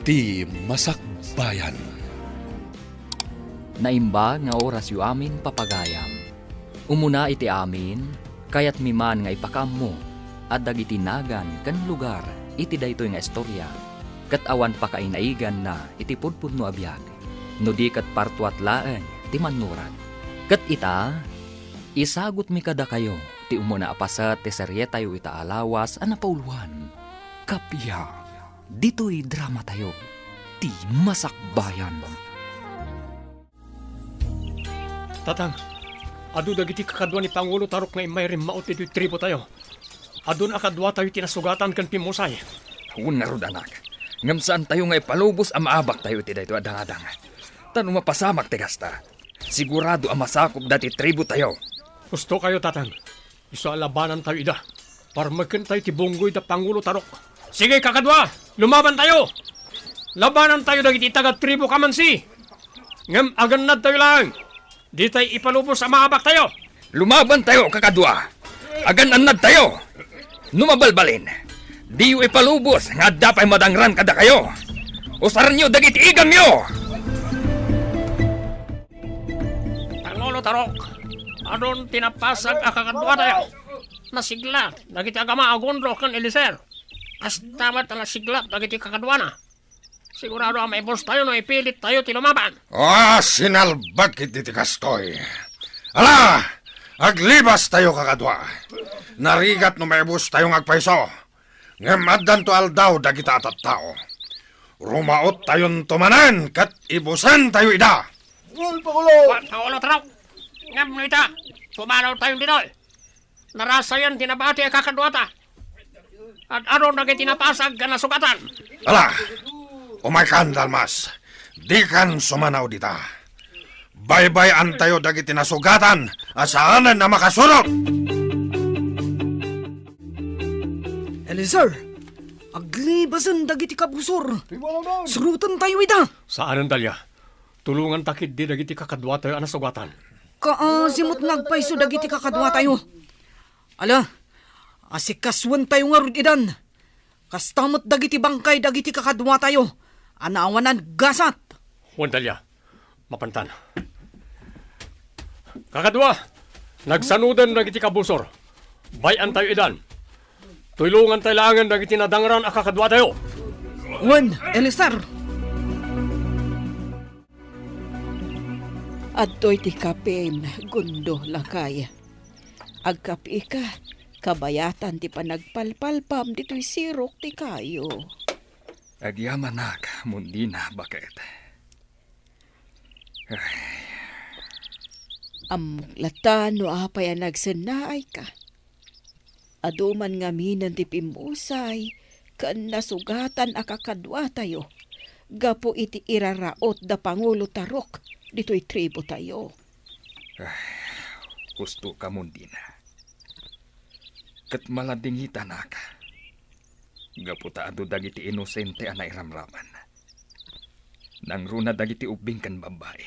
Ti Masakbayan. Naimba nga oras yu amin papagayam. Umuna iti amin, kayat miman nga ipakam at dagiti nagan kan lugar iti daytoy nga istorya. Kat awan pa kainaigan na iti pudpudno abiyag. No di kat partuat laeng ti manurat. Kat ita, isagot mi kada kayo ti umuna apasat ti serye tayo ita alawas a napauluan. Kapya. Dito'y drama tayo, Ti Masakbayan. Tatang, adu dagiti kakadwa ni Pangulo Tarok nga imayrim maot iti tribo tayo. Adun akadwa tayo tinasugatan kan pimusay. Unarod anak, ngam saan tayo nga ipalubos ang maabak tayo iti dayto adang-adang. Tanong mapasamak ti kasta. Sigurado ang masakop dati tribo tayo. Gusto kayo, tatang. Isa labanan tayo ida. Para magkan tayo ti bunggoy da Pangulo Tarok. Sige, kakadwa! Lumaban tayo! Labanan tayo dagiti taga tribo kamansi! Ngam agannad tayo lang! Di tayo ipalubos sa maabak tayo! Lumaban tayo, kakadwa. Agan-anad tayo. Numabalbalin. Di yu ipalubos nga dapay madangran kada kayo. Usaran nyo dagiti igam nyo! Pangulo Tarok! Adon tinapasag akakadwa tayo! Nasigla, dagiti agama agondro kan Eliser. As tamat na nasigla, dagiti kakadwana. Sigurado ang may boss tayo no ipilit tayo tilumaban. Sinalbag iti kastoy. Ala! Aglibas tayo kakadwa. Narigat no may boss tayong agpaiso. Ngamaddan to aldaw dagita atat tao. Rumaot tayon tumanan kat ibusan tayo ida. Pangulo Tarok! Ngam no ita, pumanaw tayong dinoy. Narasayan tinabati ang kakadwata. At aron na tinapasag ka na sugatan. Ala! Umaykan, Dalmas. Di kan sumanaw dita. Baybay-an tayo dagiti nasugatan asaanan na makasunod. Eliezer, aglibasan dagiti kabusor. Surutan tayo ita. Saan ang dalya? Tulungan takid di dagiti kakadwa tayo ang nasugatan. Kaasimot nagpaiso dagiti kakadwa tayo. Ala, asikaswan tayo nga rudidan. Kastamot dagiti bangkay dagiti kakadwa tayo. Anawanan gasat. Juan Dalya, mapantan. Kakadwa, nagsanudan dagiti kabusor. Bayan tayo idan. Tulungan tayo langan dagiti nadangran a kakadwa tayo. Juan, Eliezer. Adtoy ti kapin, gundo lakay. Agkapi ka, kabayatan ti panagpalpalpam dito'y sirok ti kayo. Agyaman nak, mundina bakit? Amuklatan no apay ang nagsanay ka. Aduman nga minan ti pimusay, kan nasugatan akakadwa tayo. Gapo iti iraraot da Pangulo Tarok, dito'y tribo tayo. Gusto ka mundina. Kat maladingita na ka. Gaputa ado dagiti inosente a nairamraman. Nang runa dagiti ubing kan babae.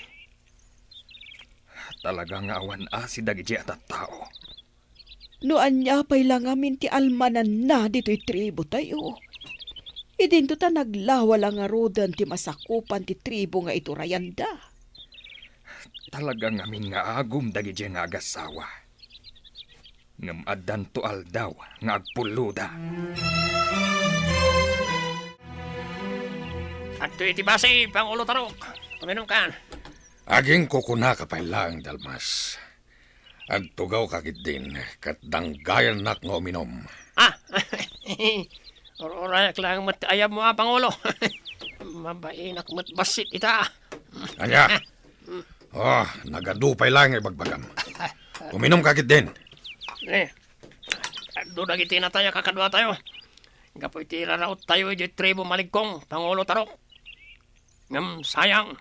Talagang awan si dagiti atat tao. Noan niya pa'y lang amin ti almanan na dito'y tribo tayo. Idinto ta naglawa lang nga rodan ti masakupan ti tribo nga ito rayanda. Talagang amin nga agum dagiti nga agasawa. Ngam addan to aldaw nga agpuluda. At iti basi, Pangulo Tarok. Tuminom ka. Aging kukuna ka pa lang, Dalmas. Agtugaw kakit din, kat danggayan nak nga uminom. Urayak lang matayab mo, Pangulo. Mabainak matbasit ita. Anya? Nagadupay lang ibagbagam. Uminom kakit din. Doon nagiti na tayo, kakadwa tayo. Gapoy tiraraot tayo iti tribo maligkong, Pangulo Tarok. Ngam sayang.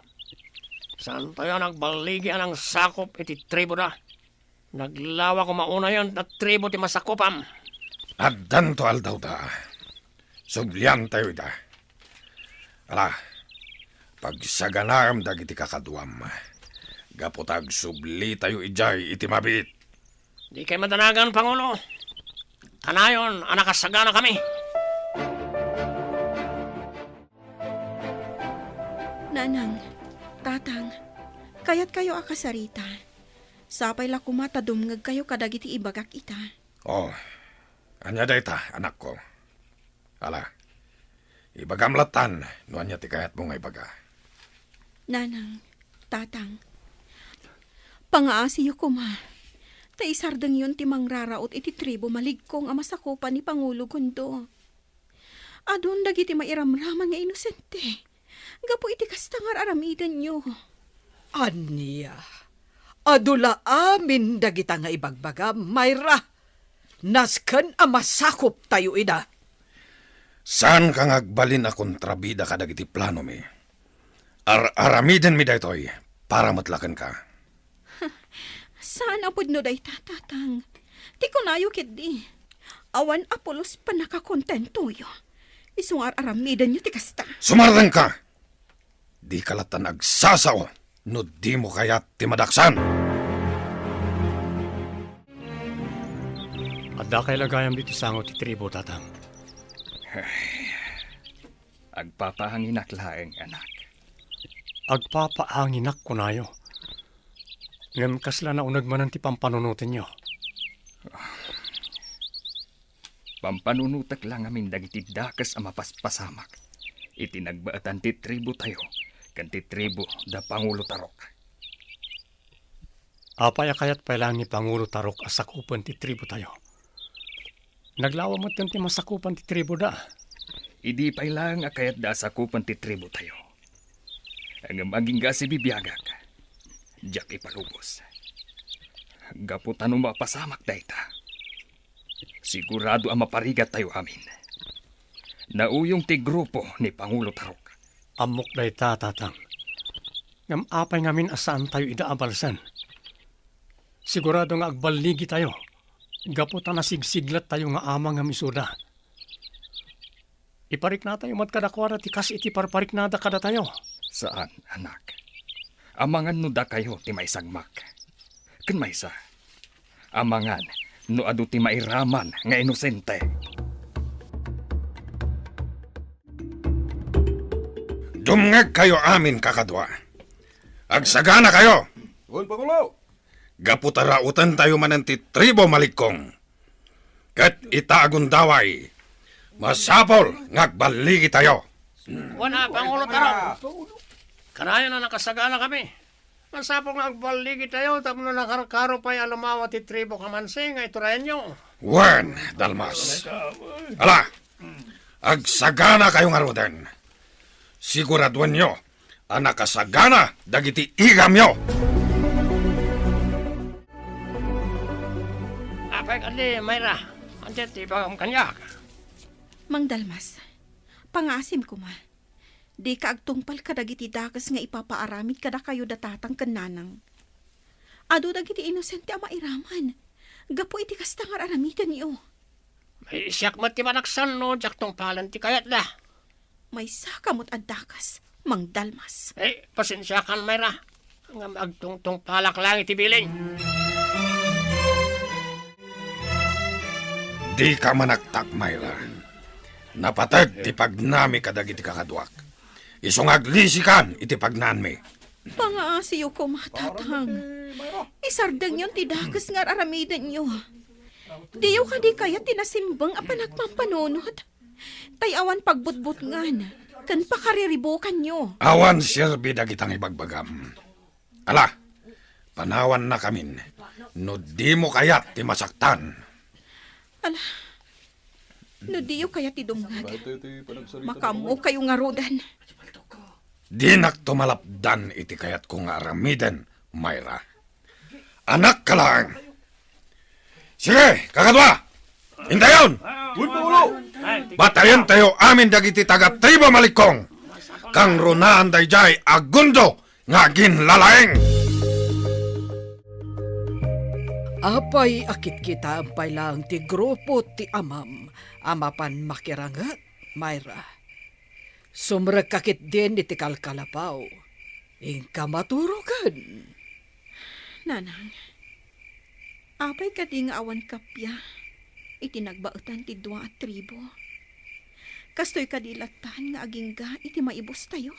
Saan tayo nagbaligi ang sakop iti tribo na. Naglawa ko mauna yon at tribo ti masakopam. Addan to aldaw da. Sublian tayo ida. Ala, pagsaganaram dagiti kakadwam. Gapotag subli tayo ijay iti mabit. Di kayo madanagan, Pangulo. Kanayon, anakasagana kami. Nanang, tatang, kayat kayo akasarita. Sapay la kumatadumngag kayo kadagiti ibagak ita. Oh, anya dayta, anak ko. Ala, ibagamlatan, no anya ti kayat mo nga ibaga. Nanang, tatang, pangaasiyo ko ma. Taisardeng yun ti mangraraot iti tribo maligkong amasakupan ni Pangulo Gundo. Adon dagiti mairamraman nga inosente. Gapo iti kastangar aramidan nyo. Anya, adula amin dagita nga ibagbaga, Mayra. Nasken a masakop tayo ida. Saan ka ngagbalin a kontrabida ka dagiti plano mi? Aramiden mi daytoy para matlaken ka. Saan apod no day tatatang? Ti kunayo kidi. Awan apolos pa nakakontento yo. Isungar aramidan nyo ti kasta. Sumardan ka! Di kalatan agsasao, no di mo kayat ti madaksan. Adda kay lagayam dito sangot ti tribo, tatang. Agpapahanginak laeng, anak. Agpapaanginak ko nayo. Ngem kasla na unag manan ti pampanunutin nyo. Pampanunutak lang amin dagiti dakas a mapaspasamak. Iti nagbaatan ti tribo tayo, kan ti tribo da Pangulo Tarok. Apaya kayat pa lang ni Pangulo Tarok asakupan ti tribo tayo. Naglawa mo ti masakupan ti tribo da. Idi pa ilang akayat da asakupan ti tribo tayo. Ang maging si bibiyagak, jak ipalubos. Gaputan mo mapasamak dayta. Sigurado ang maparigat tayo amin. Nauyong ti grupo ni Pangulo Tarok. Amok day tatang. Ngam apay ngamin asaan tayo idaabalsan. Sigurado nga agbaligi tayo. Gaputan na sigsiglat tayo nga amang nga misuda. Iparik na tayo matkadakwara ti kas iti parparik nada kada tayo. Saan, anak? Amangan no da kayo ti may sagmak. Kan maysa. Amangan no adu ti mairaman nga inosente. Dumngeg kayo amin kakadwa. Agsagana kayo. Uy, Pangulo! Gaputarautan tayo manan ti tribo malikong. Kat itaagon daway. Masapol ngagbaligi tayo. Wala, Pangulo Tarok. Kanayo na nakasagana kami. Masapong agbaligi tayo, tapos na nakarkaro pa'y alumawa ti tribo kamansing, ay turayan nyo. Wen, Dalmas. Ala, agsagana kayo nga roden. Siguraduan nyo, ang nakasagana dagiti igam nyo. Apay kali, Mayra. Andiyan ti bagam kanyak. Mang Dalmas, pangasim ko ma. Di ka agtungpal kadagiti dakas nga ipapaaramid kada kayo datatang kananang. Ado dagiti inosente a mairaman. Gapo iti kastangar aramidan niyo. May isyak mat ti manaksan no, jak tong palan ti kayat da. May sakamot at dakas, Mang Dalmas. Pasensya kan, Mayra. Ngam agtungtong palak lang iti biling. Di ka manaktak, Mayra. Napatag ti pagnami kadagiti kakadwak. Isungaglisikan iti pagnanmi. Pangaasiyo ko matatang. Isardang yun ti dakas nga aramidan nyo. Diyo ka di kaya tinasimbang apan nagpampanunod. Tayawan pagbutbut ngan, kan pakariribukan nyo. Awan sirbi dagitang ibagbagam. Ala, panawan na kamin. No di mo kayat ti masaktan. Ala, no diyo kaya ti dumngag. Makamu kayo nga rodan. Di tumalapdan iti kayat kong aramiden, Mayra. Anak ka lang. Sige, kakadwa! Hintayon! Uy, Pangulo! Batayan tayo amin dagiti taga-tribo malikong. Kang runaan dayjay agundo nga ginlalaeng. Apay akit kita ampay lang ti grupo ti amam. Amapan makirangat, Mayra. Sumrek kakit din iti kalkalapaw. Ingka maturugan. Nanang, apay ka di nga awan kapya. Iti nagbautan ti dua at tribo. Kastoy kadilatan nga aging ga iti maibos tayo.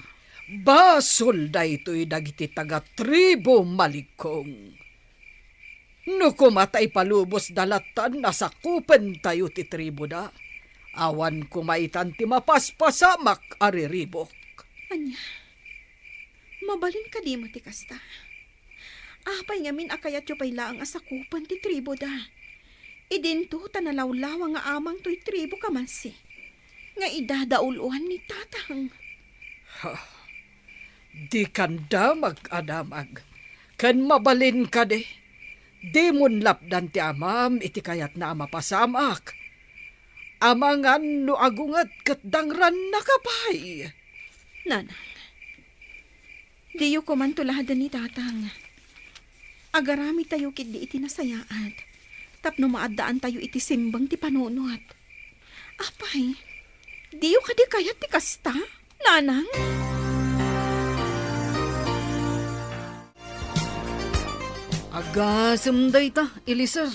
Basol da ito'y dagiti taga-tribo malikong. No kumatay palubos dalatan, nasakupen tayo ti tribo da. Awan kumaitan ti mapaspasamak ariribok. Anya, mabalin ka di mo ti kasta. Apay ngamin akayat yu pay laang asakupan ti tribo da. Idinto tanalawlawa nga amang to'y tribo kamansi. Nga idadauluan ni tatang. Di kanda mag-adamag. Kan mabalin ka de. Di mon lapdan ti amam iti kayat na mapasamak. Amangan no agungat kat dangran nakapay. Nanang, di yu kumantulahadan ni tatang. Agarami tayo kit di iti nasayaat. Tapno maadaan tayo iti simbang ti panunot. Apay, di yu kadi kayat ti kasta, nanang? Agasem day ta, Eliser.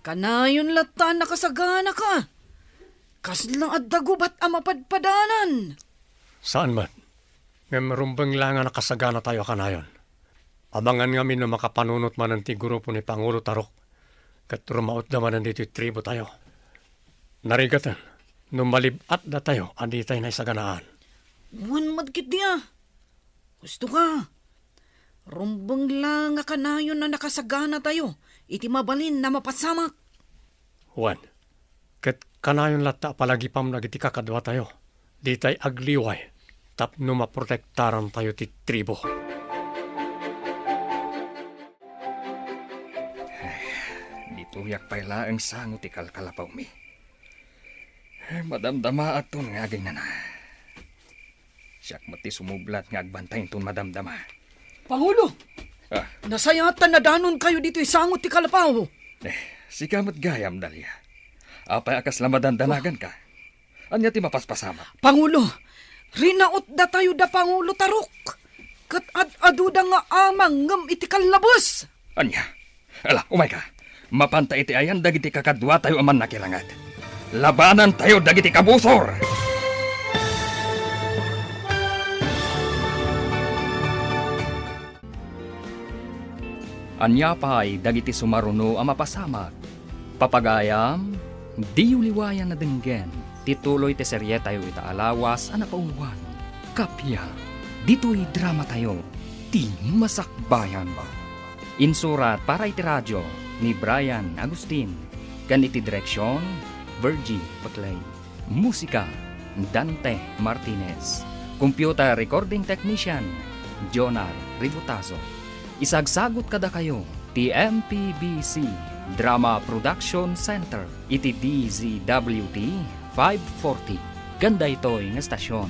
Kanayon lata nakasagana ka. Kaslang addagubat ang mapadpadanan. Saan man? May marumbang lang nga nakasagana tayo kanayon. Abangan ngamin na makapanunot man ang ti grupo ni Pangulo Tarok. Kat rumaot naman ang dito tribo tayo. Narigatan, nung malibat na tayo, andi tayo na isaganaan. Wan madkit diya. Gusto ka. Rumbang lang nga kanayon na nakasagana tayo. Iti mabalin na mapasamak. Juan, kat kanayon lata palagi pam nagiti kakadwa tayo. Di tayo agliway. Tapno maprotektaran tayo ti tribo. Dituyak pay laang sango ti kalkalapaw mi. Madamdama at ton nga na. Siyak mati sumublat nga agbantayin ton madamdama. Pangulo! Ah, Nasayatan na danon kayo dito isangot ti kalapaw. sikamot gayam dalya. Apay akas lamadan danagan ka. Anya ti mapaspasama. Pangulo, rinaot da tayo da Pangulo Tarok. Kat ad-aduda nga amang ngam iti kalabos. Anya, ala, umay ka. Mapanta iti ayan dagiti kakadwa tayo aman nakilangat. Labanan tayo dagiti kabusor! Anya pa'y dagiti sumaruno ang mapasamak. Papagayam, di uliwayan na denggen. Tituloy te serye tayo itaalawas ang napauwan. Kapya, dito'y drama tayo. Ti masakbayan ba? Insurat para iti radyo ni Brian Agustin. Ganiti direksyon, Virgie Paclay. Musika, Dante Martinez. Computer recording technician, Jonar Rivutazo. Isagsagot kada kayo, TMPBC Drama Production Center, iti DZWT 540. Ganda ito'y nga stasyon.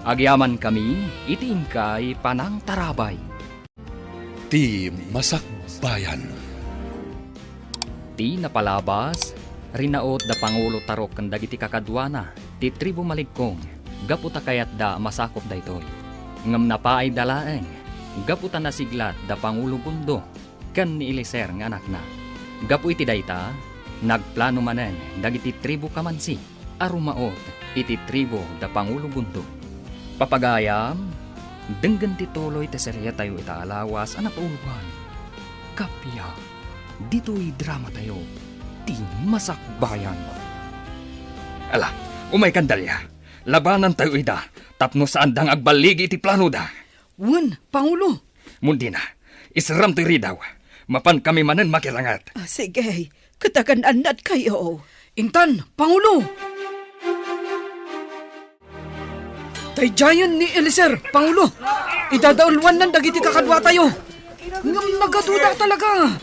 Agyaman kami, iti ingkay Panang Tarabay. Ti Masakbayan. Ti napalabas, rinaot da Pangulo Tarok kan dagiti kakadwana, ti tribo maligkong, gaputa kayat da masakop da ito'y. Ngam na pa ay dalaeng, gaputa na siglat da Pangulo Gundo, kan ni Eliser nga anak na. Gapu iti dayta, nagplano manen dagiti tribo kamansi, arumaot iti tribo da Pangulo Gundo. Papagayam, denggan tituloy te serya tayo itaalawas ang napauluhan. Kapya, dito'y drama tayo, ti masakbayan. Ala, umay kandalya. Labanan tayo ida, tapno saan dang agbaligi iti plano da. Wan, Pangulo. Mundi na, isram to'y ridaw. Mapan kami manen makilangat. Sige, katagan-anat kayo. Intan, Pangulo. Tayjayan ni Eliser, Pangulo. Idadaulwan ng dagiti kakadwa tayo. Ngam nagaduda talaga.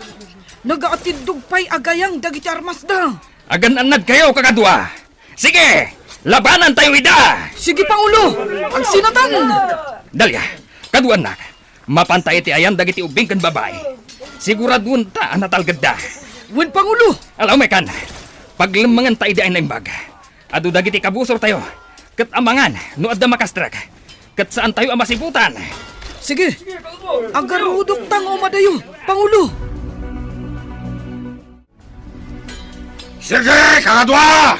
Nagaatidog pa'y agayang dagiti armas da. Agan-anad kayo, kakadwa. Sige, labanan tayo ida. Sige, Pangulo. Ang sinatan. Dalya, kaduan na. Mapantay iti ayan dagiti ubing kan babae. Siguradun ta anatalgad da. Wan, Pangulo. Alaw may kan, paglemangan tayo di ay naimbag. Adu dagiti kabusor tayo. Kat amangan, no adda makastrak. Kat saan tayo amasiputan. Sige. Agarudok tang umadayo, Pangulo. Sige, kakadwa!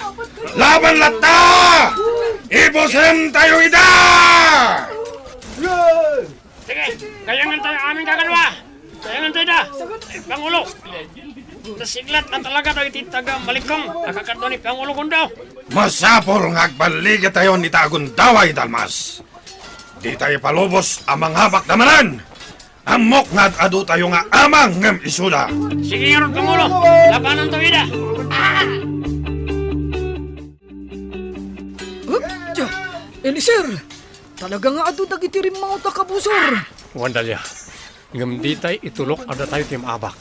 Laban lata! Ibusin tayo ida! Kayangan tayo aming kakadwa. Kayangan tayo da. Pangulo. Nasiglat na talaga daw iti taga Maligkong. Nakakadwa ni Pangulo Gundo. Masapol nga agbaligi tayo ni Tagundaway, Dalmas. Di tayo palubos amang habak damanan. Amok nga adu tayo nga amang ngem isuda. Sige nga ron, Pangulo. Labanan tayo ida. Tiyo, Elisir, talaga nga adu dagiti rin mga takabusor. Wandalya. Ngam di tayo itulok ada tayo tim abak.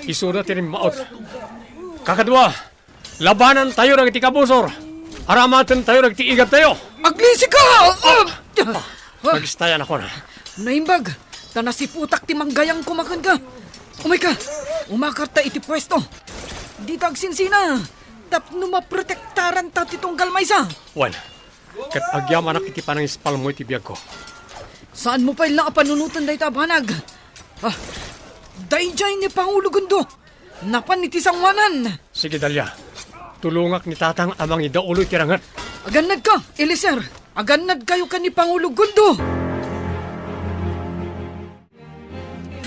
Isuda tinim maot. Kakadwa. Labanan tayo ng itikabusor. Aramatan tayo ng tiigap tayo. Aglisi ka! Magistayan ako na. Naimbag, na nasiputak ti manggayang kumakan ka. Umay ka, umakarta iti pwesto. Di tagsinsina, tapno maprotektaran ta titong galmaysa. Wan, kat agyaman ak iti panang ispal mo iti biyag ko. Saan mo pa ilang panunutan dahi tabanag? Dayjay ni Pangulo Gundo, napan iti sangwanan. Sige, Dalya. Tulungak ni tatang amang idauloy tirangat. Aganad ka, Elisir. Aganad kayo ka ni Pangulo Gundo.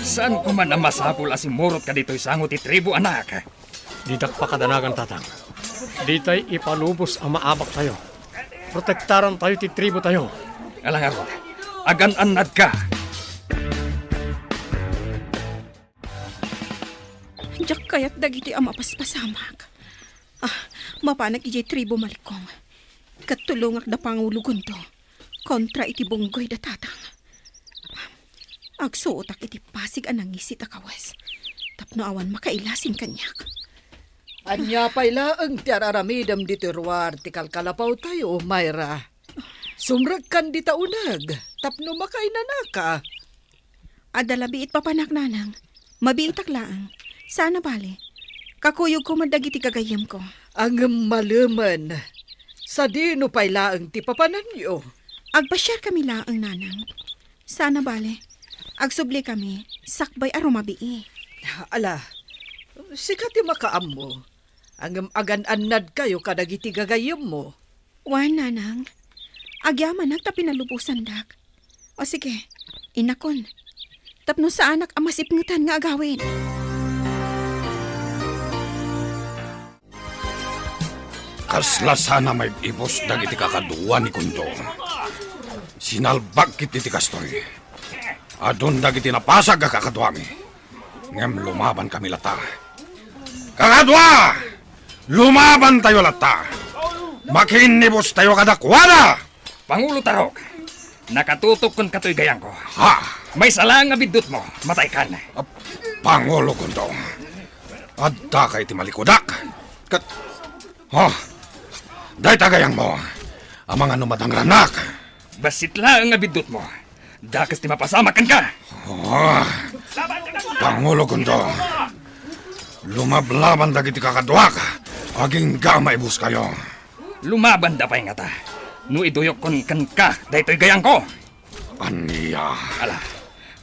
Saan ko man ang masapul asimurot ka dito'y sangot ti tribo, anak? Didak pa kadanagan, tatang. Di tayo ipalubos ang maabak tayo. Protektaran tayo ti tribo tayo. Alang ako, agan-anad ka. Diyak kaya't dagiti ang mapaspasamak. Mapanag iti tribo Maligkong. Katulungak da Pangulo Gundo. Kontra iti bunggoy da tatang. Agsuotak iti pasig anang isit akawas. Tapno awan makailasin kanyak. Anya payla ang tiararamidam di terwar ti kalkalapaw tayo, Mayra. Sumrag kan di taunag, tapno makainanaka. Adalabiit papanak nanang. Mabiitak laang. Sana bale. Kakuyog ko madagiti kagayam ko. Ang malaman, sa dino payla ang ti papanan nyo. Agpasyar kami laang nanang. Sana bale. Agsubli kami. Sakbay arumabii. Ala, sikat ti makaam mo. Ang agan-anad kayo kadagiti gagayam mo. Wan nanang. Agyaman ang tapinalupusan dak. O sige, inakon. Tapno sa anak ang masipngutan nga agawin. Kasla sana may ibos dagiti kakaduwa ni Kundo. Sinalbag kiti ti kastoy. Adun dagiti napasag ka kakadwami. Ngem lumaban kami lata. Kakadwa! Lumaban tayo lata. Makinibos tayo kadakwada! Pangulo Tarok, nakatutok kon kato'y gayang ko. Ha! May salang abidot mo, matay ka na. Pangulo Kundo. Adda kay ti malikudak. Kat... Day tagayang mo. Ang mga numadang ranak. Basit lang ang abidot mo. Dakas ti mapasamakan ka. Pangulo Kundo. Lumablaban dagiti kakadwak. Aging gamay bus kayo. Lumaban da pa'y nga ta. No iduyok kon kan ka, daytoy gayang ko. Aniya. Ala,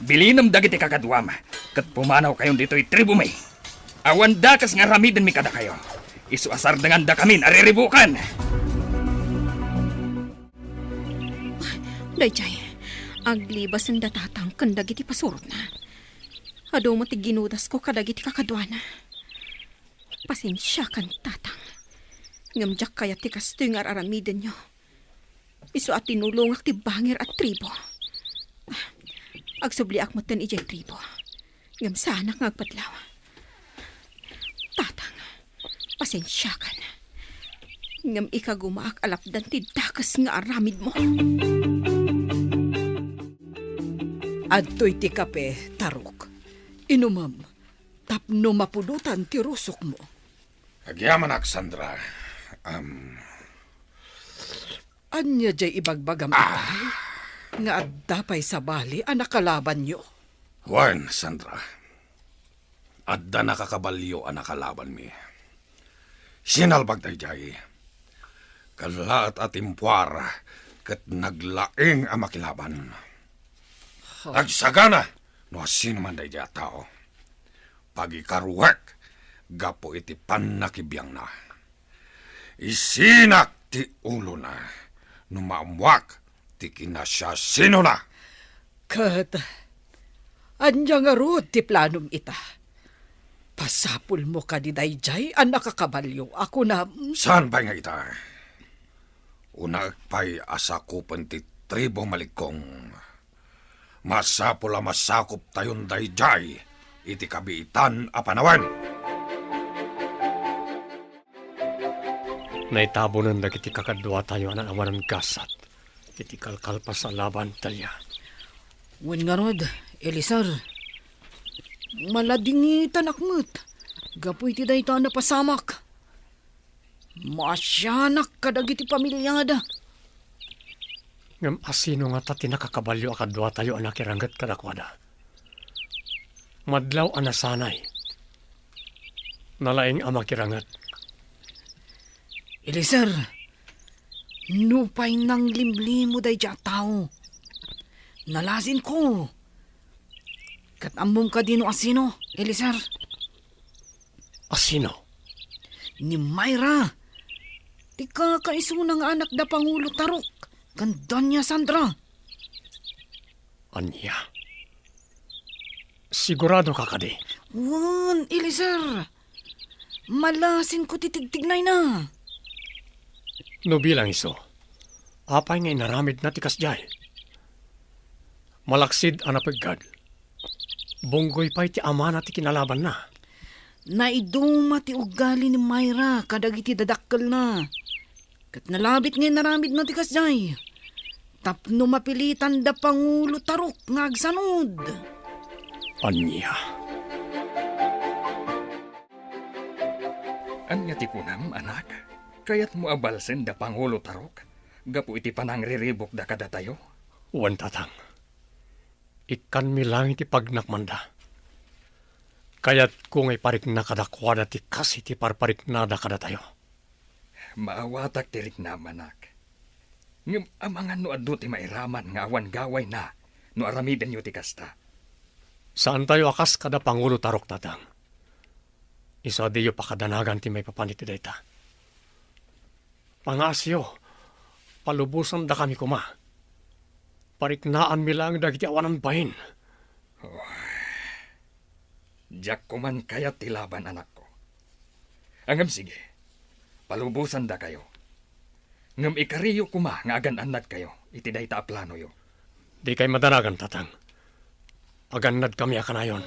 bilinam dagiti kakadwam. Kat pumanaw kayon dito'y tribo may. Awan dakas nga ramiden mi kada kayo. Isuasar dengan da kami nariribukan. Dayjay, aglibas ang datatang kandagiti pasurot na. Ado mo ti ginudas ko kadagiti kakadwana. Pasensya kan tatang. Ngamjak kaya ti kastoy nga aramiden nyo. Isu at tinulungak ti bangir at tribo. Agsubliak mo tan ijay tribo. Ngam sana nga agpadlaw. Tatang, pasensya ka na. Ngam ikagumaak alapdan ti dakas nga aramid mo. Adtoy ti kape, Tarok. Inumam, tapno mapudutan ti rusok mo. Agyaman Sandra. Anya jay ibagbagam itay, nga addapay sa bali ang nakalaban nyo. Juan, Sandra. Adda nakakabalyo ang nakalaban mi. Sinalbag tayo jay. Kalaat at impuar kat naglaing ang makilaban. Nagsagana no sino man tayo jay tao. Pagikaruwek, gapo iti panakibiyang na. Isinak ti ulo na. Numaamwak, ti kinasya sino na. Kat, Anya nga rod ti planom ita. Pasapul mo ka di dayjay ang nakakabalyo. Ako na... Saan ba nga ita? Una pa'y asakupan ti tribo malikong. Masapula masakop tayon dayjay. Iti kabiitan a panawan. Naitabo nun dagiti kakadwa tayo na awanan gasat. Iti kalkalpas sa laban talya. Wen nga rod, Elisar. Maladingitan akmet. Gapoy ti dayta na pasamak. Masyanak kadagiti pamilyada. Ngam asino nga tati nakakabalyo akadwa tayo anak iranggat kadakwada. Madlaw anasanay. Nalaing ama kirangat. Elisar, nupay nang limlimo day dya tao. Nalasin ko. Katamom ka dino asino, Elisar. Asino? Ni Myra. Ti kakaisunang anak da Pangulo Tarok. Ganda niya, Sandra. Anya? Sigurado ka kadi? Wan, Elisar. Malasin ko titigtignay na. No bilang iso, apay ngay naramid na tikas jay. Malaksid anapagad. Bunggoy pa'y ti ama na ti kinalaban na. Naiduma ti ugali ni Myra kadagiti dadakkel na. Kat nalabit ngay naramid na tikas jay. Tapno mapilitan da Pangulo Tarok nga agsanod. Anya? Anya ti kunam, anak? Kaya't mo abalsen da Pangulo Tarok? Gapu iti panangriribok da kada tayo? Wan tatang. Ikan mi lang iti pagnakmanda. Kaya't kung ay parik na kadakwada ti kasi ti parparik na da kada tayo. Maawatak tirik na, anak. Ngam amangan no addo ti mairaman nga awan gaway na no aramiden yo ti kasta. Saan tayo akas kada Pangulo Tarok tatang? Isa diyo pakadanagan ti may papaniti dayta. Pangasyo, palubusan da kami kuma. Pariknaan mi lang dagiti awanan bahin. Diyak ko man kayat tilaban, anak ko. Angam sige, palubusan da kayo. Ngam ikariyo kuma nga agan anad kayo, iti dayta a plano yo. Di kay madanagan tatang. Aganad kami akanayon.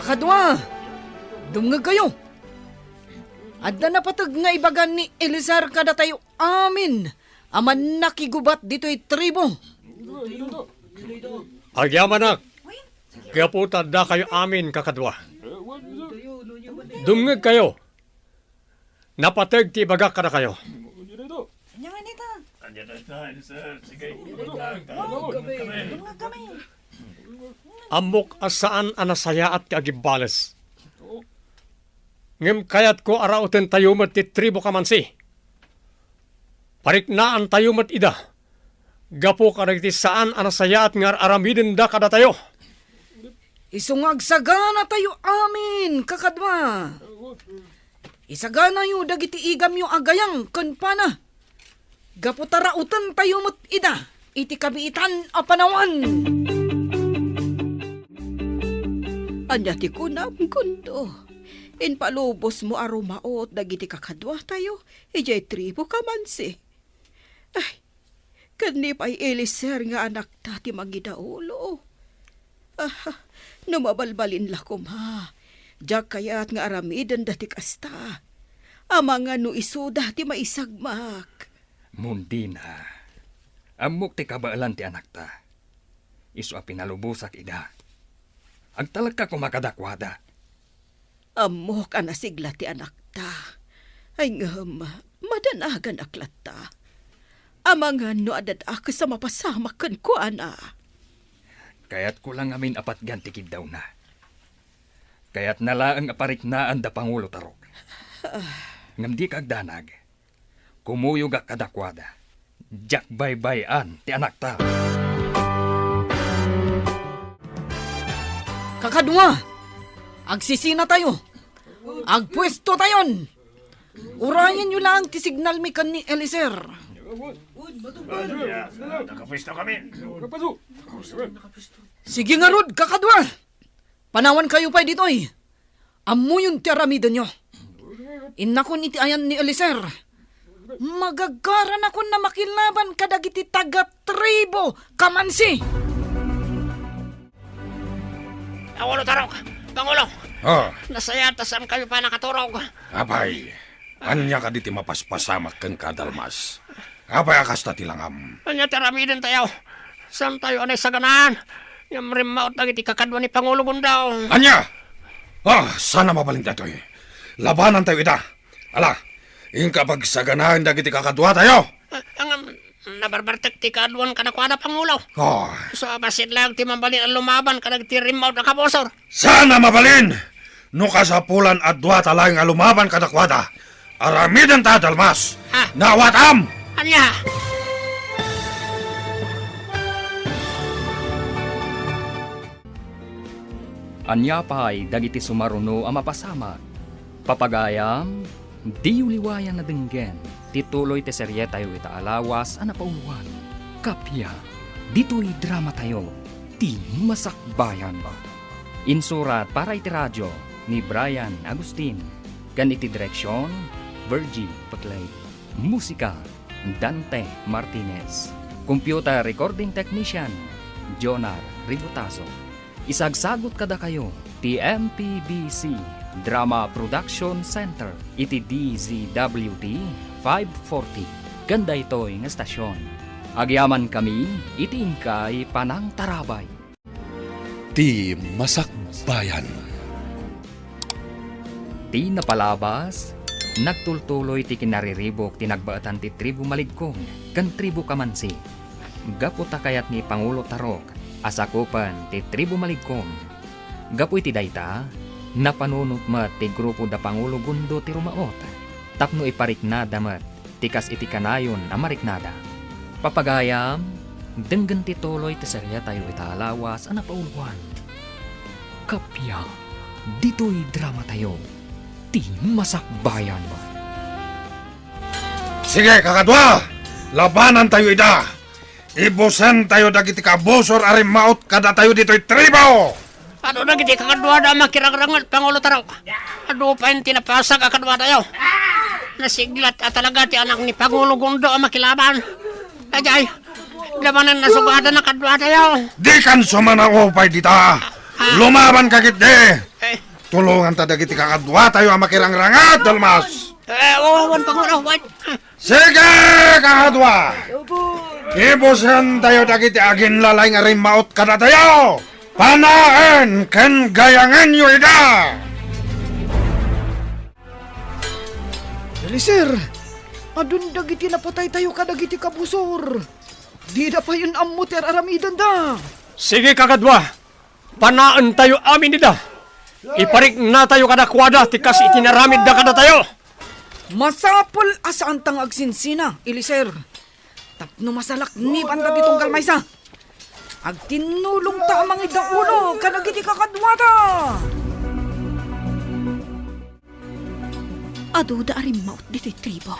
Kakadwa, dumngag kayo. Adda na patag nga ibagan ni Elisar kada tayo amin. Aman nakigubat dito'y tribo. Agyamanak, kaya po tada kayo amin kakadwa. Dumngag kayo. Napatag ti baga kada kayo. Amok asaan anasaya at kagibales. Ngem kayat ko arauten tayo mat ti tribo kamansi. Pariknaan tayo mat ida. Gapo karagti saan anasaya at ngar aramidin da kada tayo. Isungag sagana tayo amin, kakadwa. Isagana yu dagiti igam yu agayang kunpana. Gaputara utan tayo mat ida. Iti kabiitan a panawan. Anya ti kunam kundo. Inpalubos mo arumaot dagiti kakadwa tayo. Ijay tribo ka man si. Ay, kanip ay Elisar nga anak tati magidaulo. Numabalbalin lakom ha. Diyak kaya't nga aramidan dati kasta. Amang nga no iso dati maisagmak. Mundina, amok ti kabaalan ti anak ta. Isu a pinalubusak ida. Agtalag ka kumakadakwada. Amok anasigla ti anak ta. Ay ngam, madanagan aklat ta. Amangan no adad ako sa mapasamakan ko, ana. Kaya't kulang amin apat gantikid daw na. Kaya't nalaang apariknaan da Pangulo Tarok. Ngam di kagdanag. Kumuyog ak kadakwada. Jak baybayan ti anak ta. Kakadwa, agsisina tayo. Agpwesto tayon. Urayan nyo lang ti signal mi kan ni Elisar. Nakapisto kami. Sige nga Rod, kakadwa. Panawan kayo pa dito eh. Amo yung tiaramidan nyo. Inakon iti ayan ni Eliser. Magagaran ako na makilaban kadagiti taga-tribo kamansi. Pangulo Tarok! Pangulo! Oh, Nasaya tasam kayo pa nakaturog. abay. Anya ka diti mapaspasamak kang kadalmas. Abay akas na tilangam. Anya tiramidin tayo. Saan tayo anay saganaan? Yung rimaot na iti kakadwa ni Pangulo Gundaw. Anya! Sana mabaling datoy. Labanan tayo ita. Ala, yung kapag saganahan dagiti kakadwa tayo. Ang nabarbartek ti kadwan kanakwada Pangulo. Oh, So basit lang ti mambalin ang lumaban kadag ti rimaot na kabosor. sana mabalin! No kasapulan at dua talayong alumaban kadakwada. Aramidan ta dalmas. Ah. Nawatam! Anya! Anya pa'y dagiti sumaruno ang mapasamak. Papagayam, di uliwayan na denggen. Tituloy te serye tayo ita alawas ang napauluan. Kapya, dito'y drama tayo. Ti masakbayan ba? Insurat para iti radyo ni Brian Agustin. Kan iti direksyon, Virgie Putlay. Musika, Dante Martinez. Computer recording technician, Jonar Ributaso. Isagsagot kada kayo, TMPBC Drama Production Center, iti DZWD 540. Ganda ito'y nga estasyon. Agyaman kami, iti ingkay Panang Tarabay. Ti Masakbayan. Ti napalabas, nagtultuloy ti kinariribok tinagbaatan ti tribu Maligkong, kan tribu Kamansi. Gaputa kayat ni Pangulo Tarok, asakupan ti tribu Maligkong. Gapu iti dayta, napanunot mat ti grupo da Pangulo Gundo ti Rumaot. Tapno ipariknada mat, tikas iti kanayon a mariknada. Papagayam, denggan ti tuloy ti serya tayo italawas a napauluan. Kapya, dito'y drama tayo. Ti masakbayan ba? Sige, kakadwa! Labanan tayo ida! Ibusan tayo dagiti kabosor arimaot kada tayo dito'y tribo! Ano na giti kakadwa da makirangrangal Pangulo Tarok. Ano pa yung tinapasag kakadwa tayo. Nasiglat at talaga ti anak ni Pangulo Gundo ang makilaban. Ajay, labanan na sugada na kadwa tayo. Di kan sumanakopay dita! Lumaban kakit de! Eh, Tulungan ta dagiti kakadwa tayo ang makirangrangat, dalmas! wawan Pangulo, wawan. Sige, kakadwa! Ibusan tayo dagiti agin lalay nga rimaot kada tayo! Panaan kan gayangan yo ida! Eliser, adun dagiti napatay tayo kadagiti kabusor. Di na pa yun amuter aramidan da. Sige kakadwa, panaan tayo amin nida. Iparik na tayo kadakwada, tikas itinaramid na kada tayo. Masapol asaan tang agsinsina, Eliser. Tapno masalak ni banda ditong galmaysa. Agtinulong ta amang idaulo kadagiti kakadwata. Ado da arim maut dito'y tribo.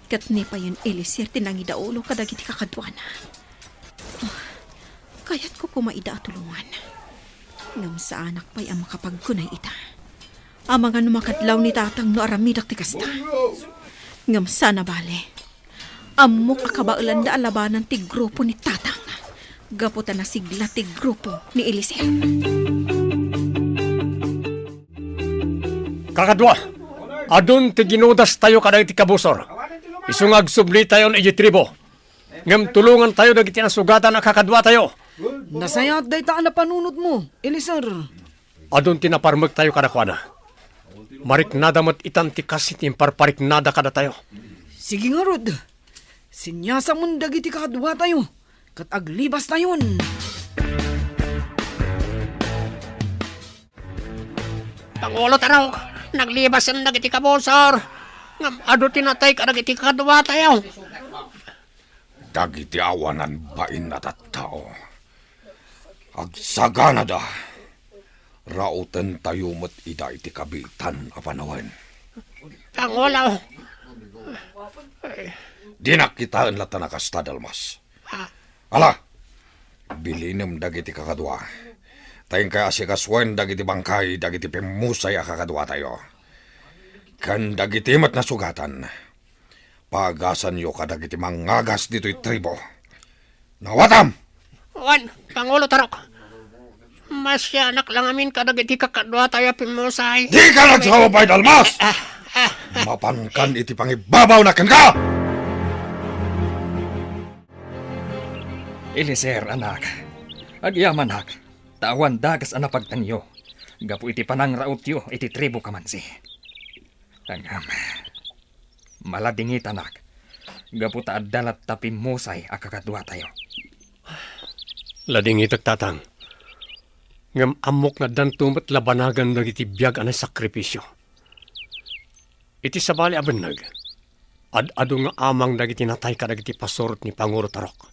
Kat ni pa yun Eliser tinangi daulo kadagiti kakadwana. Kaya't ko kumaida at tulungan. Ngam sa anak pa'y ang makapagkunay ita. Ang mga numakadlaw ni tatang no aramidak ti kasta. Ngam sana bale. Amok akabaulan da alabanan ti grupo ni tatang. Gaputan na sigla ti grupo ni Eliser. Kakadwa, adun ti ginudas tayo kada iti kabusor. Isungag subli tayo na tribo. Ngam tulungan tayo dagiti nasugatan na kakadwa tayo. Nasayat day taan na panunod mo, Eliser. Adun tinaparmag tayo kada kwa na. Mariknada mat itan ti kasit yung parpariknada kada tayo. Sige nga Rod, sinyasa mong dagiti kakadwa tayo. Kat aglibas na yun. Pangulo Tarok, naglibas ang nagiti kabusor. Ngam ado tinatay ka nagiti kakadwa tayo. Dagiti awanan bain na tattao. Agsagana da. Rautan tayo mat ida iti kabitan apanawan. Pangulo, Di nakitaan lata na kasta, Dalmas. Ala, bilinam dagiti kakadwa. Tayong kaya si kaswen dagiti bangkay, dagiti pimusay kakadwa tayo. Kan dagiti mat na sugatan. Pagasan yo kadagiti mangagas dito'y tribo. Nawatam! Wan, Pangulo Tarok. Masyanak lang amin kadag iti kakadwa tayo pimusay. Di ka nagsawabay, Dalmas! Mapankan iti pangibabaw na kan ka! Eliser, anak. Agyaman, hak. Tawan dagas ana pagtanyo. Gapu iti panangraot yo, iti tribo kamansi. Angam. Maladingit, anak. Gapu ta adalat tapi musay akakadwa tayo. Lading itak tatang. Ngam amok na dan tumat labanagan dagiti biyag anay sakripisyo. Iti sabali abanag. Ad-ado nga amang dagiti natay ka dagiti pasurot ni Pangulo Tarok.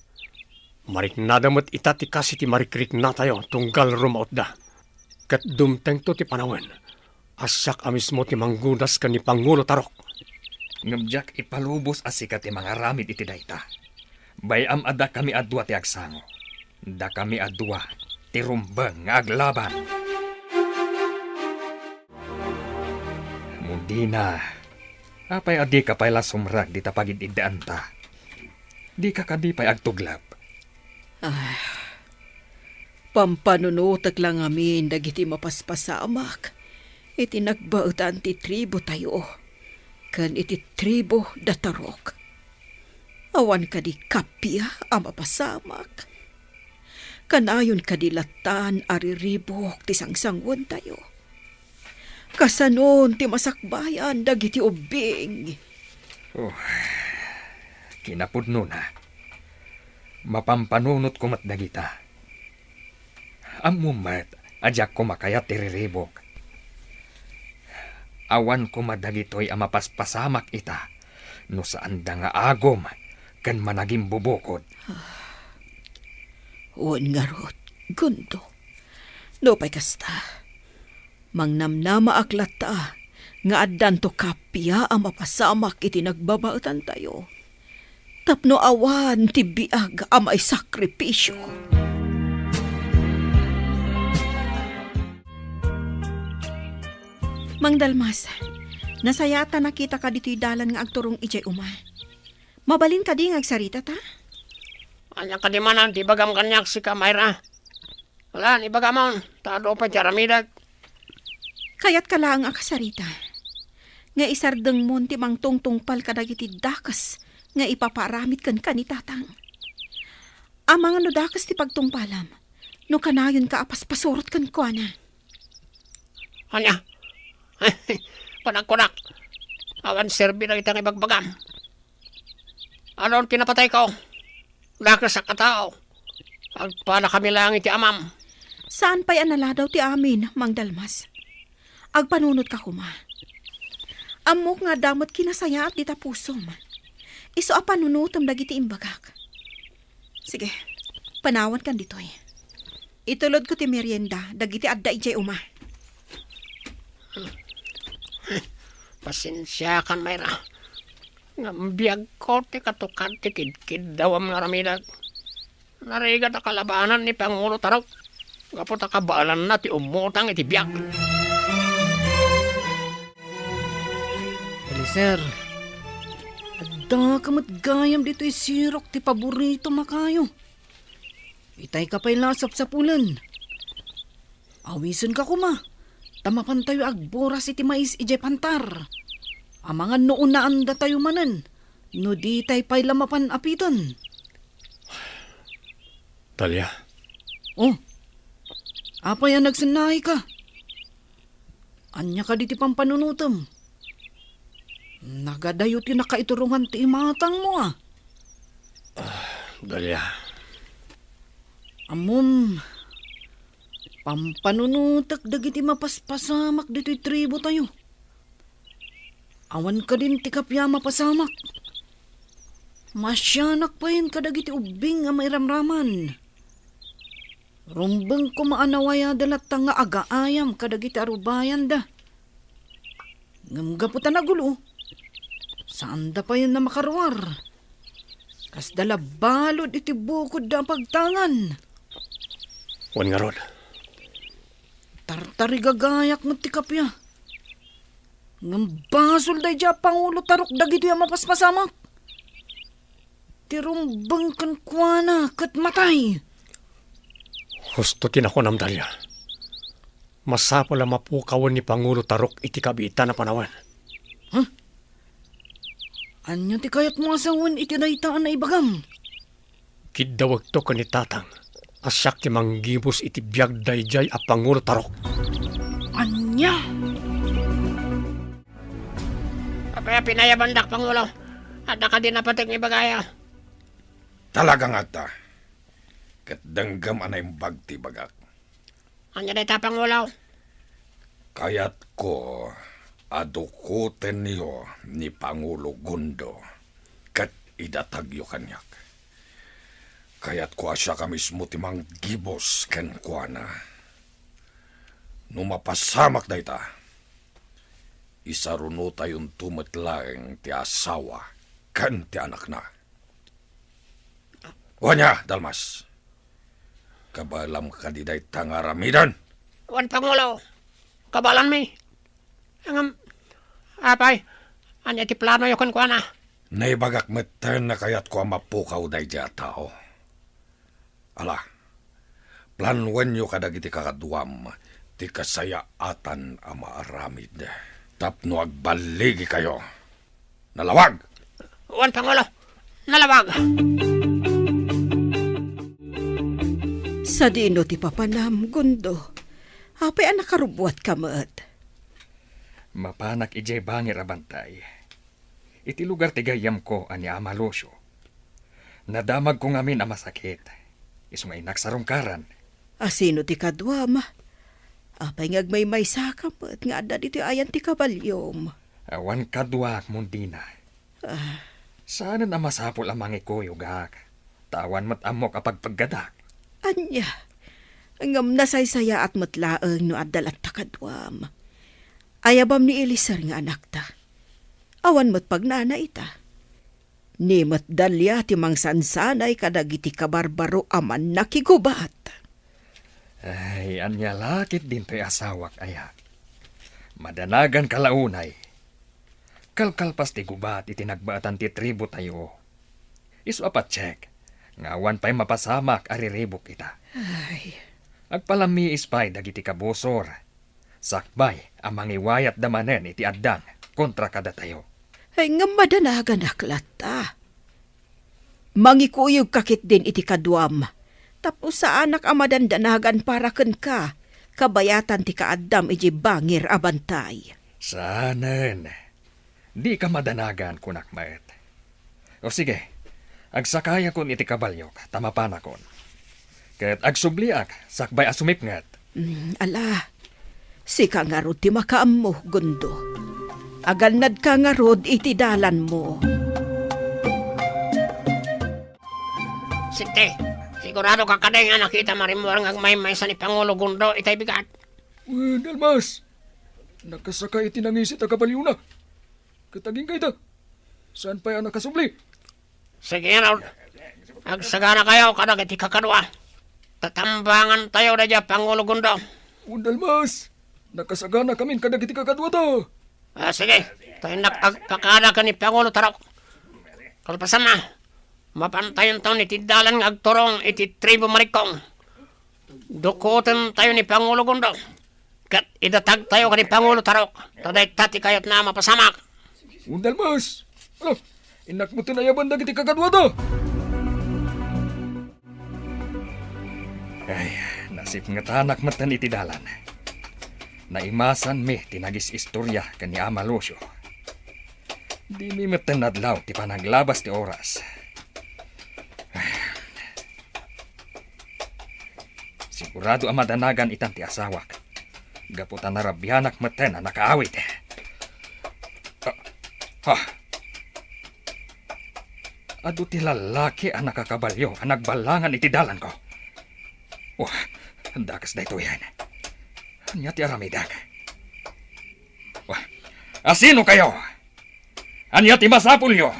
Marik nadamot itati kasi ti marikrik na tayo tunggal rumaot da. Kat dumteng to ti panawen. Asak amismo ti manggudas ka ni Pangulo Tarok. Ngamjak ipalubos asikat ti mga ramid iti dayta. Bayam ada kami adwa ti agsango. Da kami adwa ti rumbeng nga aglaban. Mundina, apay adi ka pay lasumrag di tapagid idaan ta. Di ka kadipay agtuglap. Pampanunutak lang amin dagiti mapaspasamak. Iti nagbautan ti tribo tayo. Kan iti tribo da Tarok. Awan ka di kapya ang mapasamak. Kanayon kadilatan ariribok ti sangsangwan tayo. Kasanon ti masakbayan dagiti ubing. Kinapudno na. Mapampanunot ko mat dagita. Amumat, adyak ko makayat tiriribok. Awan ko madagitoy ang mapaspasamak ita. No saan da nga agom, kan managing bubukod. Uwan nga rot, gundo. No pa'y kasta. Mangnamnama aklata, nga addan to kapya ang mapasamak iti nagbabautan tayo. Tapno awan ti biag ang may sakripisyo. Mang Dalmas, nasayata nakita ka dito'y dalan nga agturong ijay uma. Mabalin ka di nga agsarita ta? Anya ka di manan, di bagam kanyak si Kamayra. Wala, ni bagamon, tado pa jaramidag. Kayat ka lang akasarita. Nga isardeng mon ti mang tungtungpal kadagiti dakas nga ipaparamit kan kanitatang. Amang ano dakas ti pagtungpalam, no kanayon ka apas-pasurot kan ko na. Anya, panak-kunak. Awan serbi na itang ibagbagam. Anon pinapatay ko? Lakas sa katao. Agpana kami lang iti amam. Saan pa'y anala daw ti amin, Mang Dalmas? Agpanunod ka kuma. Amok nga damot kinasaya at di tapusom. Iso a panunutom dagiti imbagak. Sige, panawan kan ditoy. Itulod ko ti merienda, dagiti adda ijay uma. Pasensya kan, Mayra. Ngambiyag ko ti katukan ti kid-kid daw ang naramidag. Narigat a kalabanan ni Pangulo Tarok. Kapot a kabaalan na ti umutang iti biyak. Eliser, adda ka matgayam dito'y sirok ti paborito makayo. Itay ka pa'y lasap sa pulan. Awisan ka kuma. Tamapan tayo agboras iti mais ijay pantar. Amangan noon na anda tayo manan. No di tayo pa'y lamapan apitan. Talia. Oh, apa yan nagsanay ka? Anya ka diti pampanunutom. Nagadayot yung nakaiturungan ti imatang mo ah. Talia. Amom, pampanunutak dagiti mapaspasamak dito'y tribo tayo. Awan ka din ti kapya mapasamak. Masyanak pa yun kadagiti ubing nga mairamraman. Rumbeng ko maanawaya dalat nga agaayam kadagiti arubayan da. Ngamgaputan na gulo. Saan da pa yun na makaruar? Kas dala balod iti bukod da pagtangan. Wan nga rod. Tartari gagayak mo ti kapya. Ngam basol day dya Pangulo Tarok dagito yung mapaspasamak. Tirumbang kan kuana kat matay. Husto tinako namdalya. Masapol ang mapukawan ni Pangulo Tarok iti kabita na panawan. Anya ti kayat mo asawan iti daytaan na ibagam. Kidawag to ka ni Tatang. Asyak ti manggibos iti biyag dayjay a Pangulo Tarok. Anya? Kaya pinayabandak, Pangulo. At nakadin na patik ni Bagaya. Talagang ata. Kat danggam anay bagti bagak. Anya na ita, Pangulo. Kayat ko adukuten niyo ni Pangulo Gundo kat idatagyo kanyak. Kayat ko asya ka mismo timang gibos ken kuana. Numapasamak da ita. Isaruno tayon tumetlaeng ti asawa kan ti anak na. Wanya, Dalmas. Kabalam ka di day tangaramidan. Wan, Pangulo. Kabalan mi. Ang apay. Anya ti plano yukon ko na. Naibagak meten na kayat ko ang mapukaw day dya tao. Ala, planwen nyo kadagiti kakaduam, ti kasayaatan ang maaramid. Tapno agbaligi kayo. Nalawag! Wan, Pangulo. Nalawag. Sa dino ti papanam, Gundo. Apay ang nakarubuat ka maat. Mapanak ijay bangir abantay. Iti lugar ti gayam ko ani Amalosyo. Nadamag ko ngamin ang masakit. Isumay naksarungkaran. Asino ti kadwam? Apay ngagmay sakam at nga adda dito ayan ti kabalyom. Awan kadwak mundina. Sana na masapol ang mga ikoyugak. Tawan mat amok apag paggadak. Anya, ngam nasaysaya at matlaang no adal at takadwam. Ayabam ni Elisar nga anak ta. Awan mat pagnana ita. Ni mat dalya ti mangsansanay kadagiti kabarbaro aman nakigubat. Ay, anya lakit din to'y asawak ayak. Madanagan kalaunay. Kalkalpas ti gubat itinagbaatan ti tribo tayo. Isu apat check. Ngawan pa'y mapasamak ariribok kita. Ay, Agpalami ispay dagiti kabusor. Sakbay ang mangiwayat damanen iti addan kontra kada tayo. ay ngam madanagan aklata. Mangikuyog kakit din iti kadwam. Tapos sa anak amadandanagan para ken ka. Kabayatan ti kaaddam iji bangir abantay. Sanen. Di ka madanagan kunak maet. O sige, agsakaya kon iti kabalyok, tamapanakon. Ket agsubliak, sakbay asumipngat. Ala, si ka nga rod ti makaam mo, Gundo. Agalnad ka nga rod iti dalan mo. Sinte, sigurado ka kaday nga nakita marimuar nga may sa ni Pangulo Gundo itay bigat. Dalmas, nakasakay iti nangisit a kabalyo na. Kataging kayta, saan pa yan nakasubli? Sige, Raul. Agsagana kayo kadag iti kakadwa. Tatambangan tayo na dyan, Pangulo Gundo. Dalmas, nakasagana kami kadag iti kakadwa to. Sige, tayo nakagpakada ka ni Pangulo Tarok. Kalpasan na, mapantayon tayo ni Tidalan ng agturong iti tribo Marikong. Dukutan tayo ni Pangulo Gundo. Kat idatag tayo ka ni Pangulo Tarok. Taday tati kayot na mapasamak. Dalmas, inak mo tinayaban na iti kakadwa to. Ay, nasip nga tanak matan iti dalan. Naimasan mi tinagis istorya kani Amalosyo. Di mi matan nadlaw ti panaglabas ti oras. Ay. Sigurado ang madanagan itan ti asawak. Gaputan na rabyanak matan na nakaawit. Adu ti lalaki ang nakakabalyo ang nagbalangan iti dalan ko. Dakas na ito yan. Anya ti aramidag. Asino kayo? Anya ti masapulyo.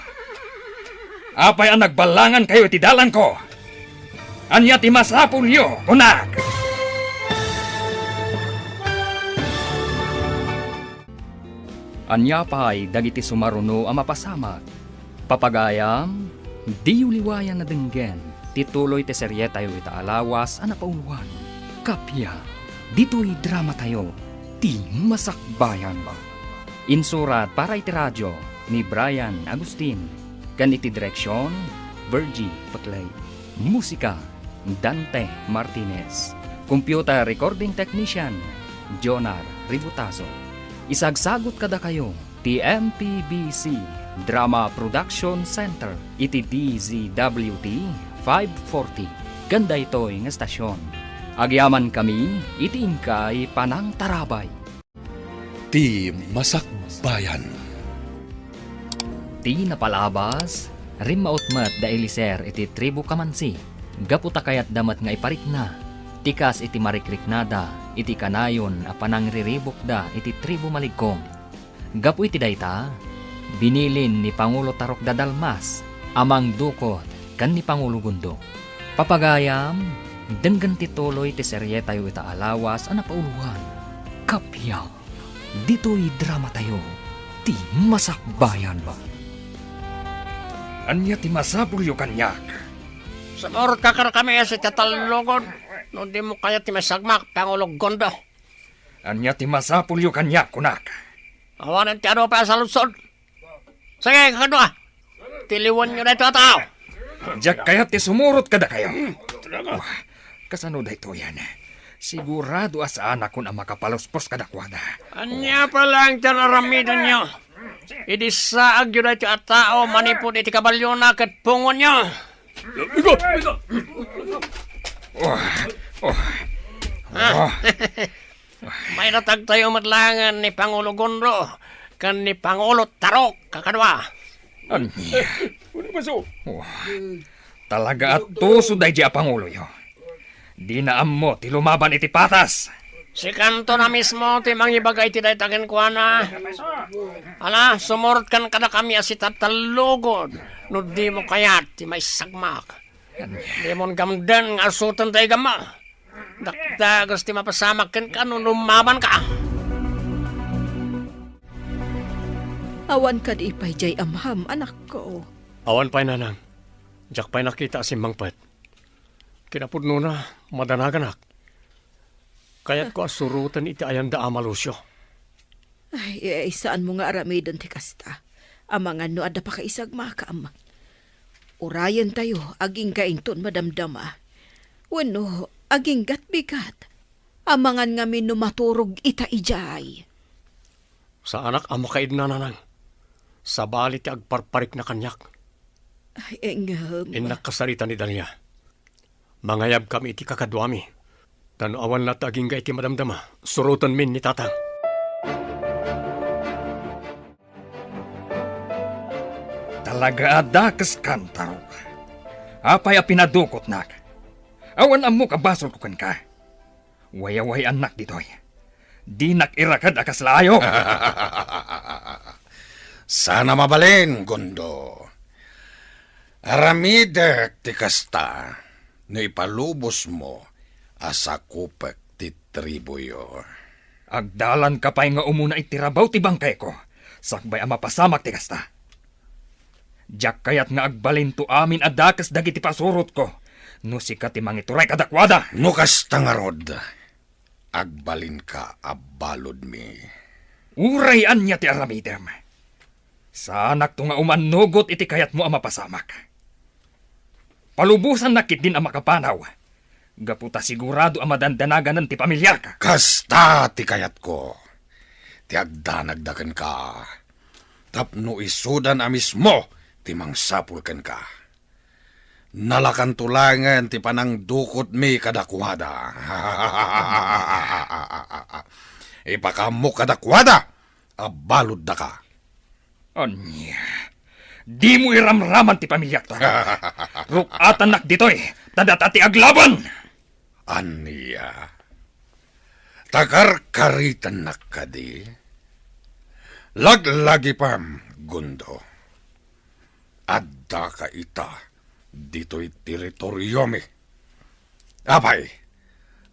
Apay ang nagbalangan kayo iti dalan ko. Anya ti masapulyo, kunak. Anya pa'y dagiti sumaruno ang mapasamak. Papagayam, di uliwayan na denggen. Tituloy te serye tayo ita alawas ang napauluan. Kapya, dito'y drama tayo. Ti masakbayan ba? Insurat para iti radyo ni Brian Agustin. Kan iti direksyon, Virgie Putlay. Musika, Dante Martinez. Computer recording technician, Jonar Ributazo. Isagsagot kada kayo, TMPBC Drama Production Center, iti DZWT 540. Ganda ito'y nga estasyon. Agyaman kami, iti ingkay panang tarabay. Ti Masakbayan. Ti napalabas, rimmautmat da Eliser iti tribu kamansi. Gaputa kayat damat nga iparik na. Tikas iti marikriknada, iti kanayon a panangriribok da iti tribu maligkong. Gapu iti dayta, binilin ni Pangulo Tarok Dadalmas, amang dukot kan ni Pangulo Gundo. Papagayam, denggan tituloy ti serye tayo ita alawas a napauluhan. Kapya, dito'y drama tayo, ti masakbayan ba? Anya ti masapulyo kanyak. Sumurot ka kami sa tatalugod. No di mo kaya ti masagmak, Pangulong Gondo. Anya ti masapulyo kanyak, kunak. Awanan ti ano pa sa lusod. Sige, kakadwa. Tiliwan nyo na ito tao. Diyak kaya ti sumurot kada kayo. Kasano da ito yan? Sigurado asaan akong ang makapaluspos kada kwada. Anya pa lang tararamidan nyo. Idi saag yun na ito at tao, manipod iti kabalyo na kat pungon nyo. May natag tayo matlangan ni Pangulo Gondo kan ni Pangulo Tarok, kakadwa. Anya? Talaga at tuso day di Pangulo yo. Di na ammo ti lumaban iti patas. Si kanto na mismo ti mangibagay ti daytagen ko na. Ala, sumurot kan kada kami asi tatalugod. No di mo kayat ti may sagmak. Di mo gamdan nga asutan tayo gama. Dakdagas ti mapasamak ka no lumaban ka. Awan ka di ipay jay amham, anak ko. Awan pa'y nanang. Diyak pa'y nakita si Mangpet. Kinapudno na, madanaganak. Kaya't ko asurutan iti ayan da amalusyo. Ay, saan mo nga aramidan ti kasta? Amang ano ada pa kaisag makam. Urayan tayo, aging kainton madamdama. Wano, aging gatbigat. Amangan nga minumaturog ita ijay. Sa anak amo kaid na nanang. Sa balit ti agparparik na kanyak. Ay, engam. Inakasarita ni Dalia. Mangayab kami iti kakadwami. Tanawan na taging ga iti madamdama. Surutan min ni tatang. Talaga adakas kantarok. Apay a pinadukot nak. Awan ammo kabasol ko kan ka. Wayaway anak ditoy. Di nakirakad akas layo. Sana mabalin, Gondo. Aramidek ti kasta, no ipalubos mo asakupek ti tribuyo. Agdalan ka pa'y nga umuna itirabaw ti bangkay ko. Sakbay ang mapasamak ti kasta. Diyak kayat nga agbalin to amin adakas dagiti pasurot ko. No sikat ti mangituray kadakwada. No kasta nga rod, agbalin ka abalod mi. Urayan niya ti aramidem. Sanak to nga umanugot iti kayat mo ang mapasamak. Palubusan nakit din ang makapanaw. Gaputa sigurado ang madandanagan ng ti pamilyar ka. Kasta ti kayat ko. Ti agdanagdakan ka. Tapno isudan amis mo ti mangsapulkan ka. Nalakan tulangan ti panang dukot mi kadakwada. Ipakamok kadakwada. Abalod da ka. Anya, di mo iramraman ti pamilyak ta. Rukatan nak ditoy, tadatati aglaban. Anya, takarkaritan nak ka di. Laglagi pam, Gundo, adda ka ita, dito'y teritoryo mi. Apay,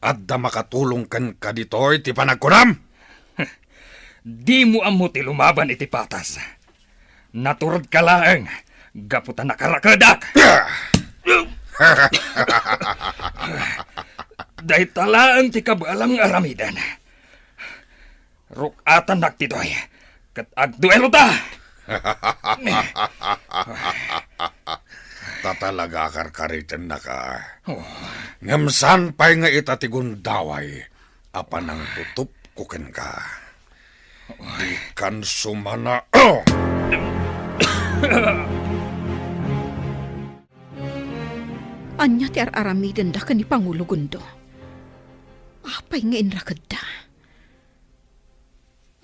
adda makatulong kan ka dito'y ti panagkunam? Di mo amo ti lumaban iti patas. Naturod ka laeng, gaputan nakarakadak. Day talaang ti kabalang aramidan. Rukatan naktitoy, kat agduelo ta. Tatalaga karkaritan na ka. Ngamsan pa'y nga itatigundaway, apan ang tutup kuken ka. Di kan sumana. Anya ti aramiden da ni Pangulo Gundo. Apay nga inrakad da.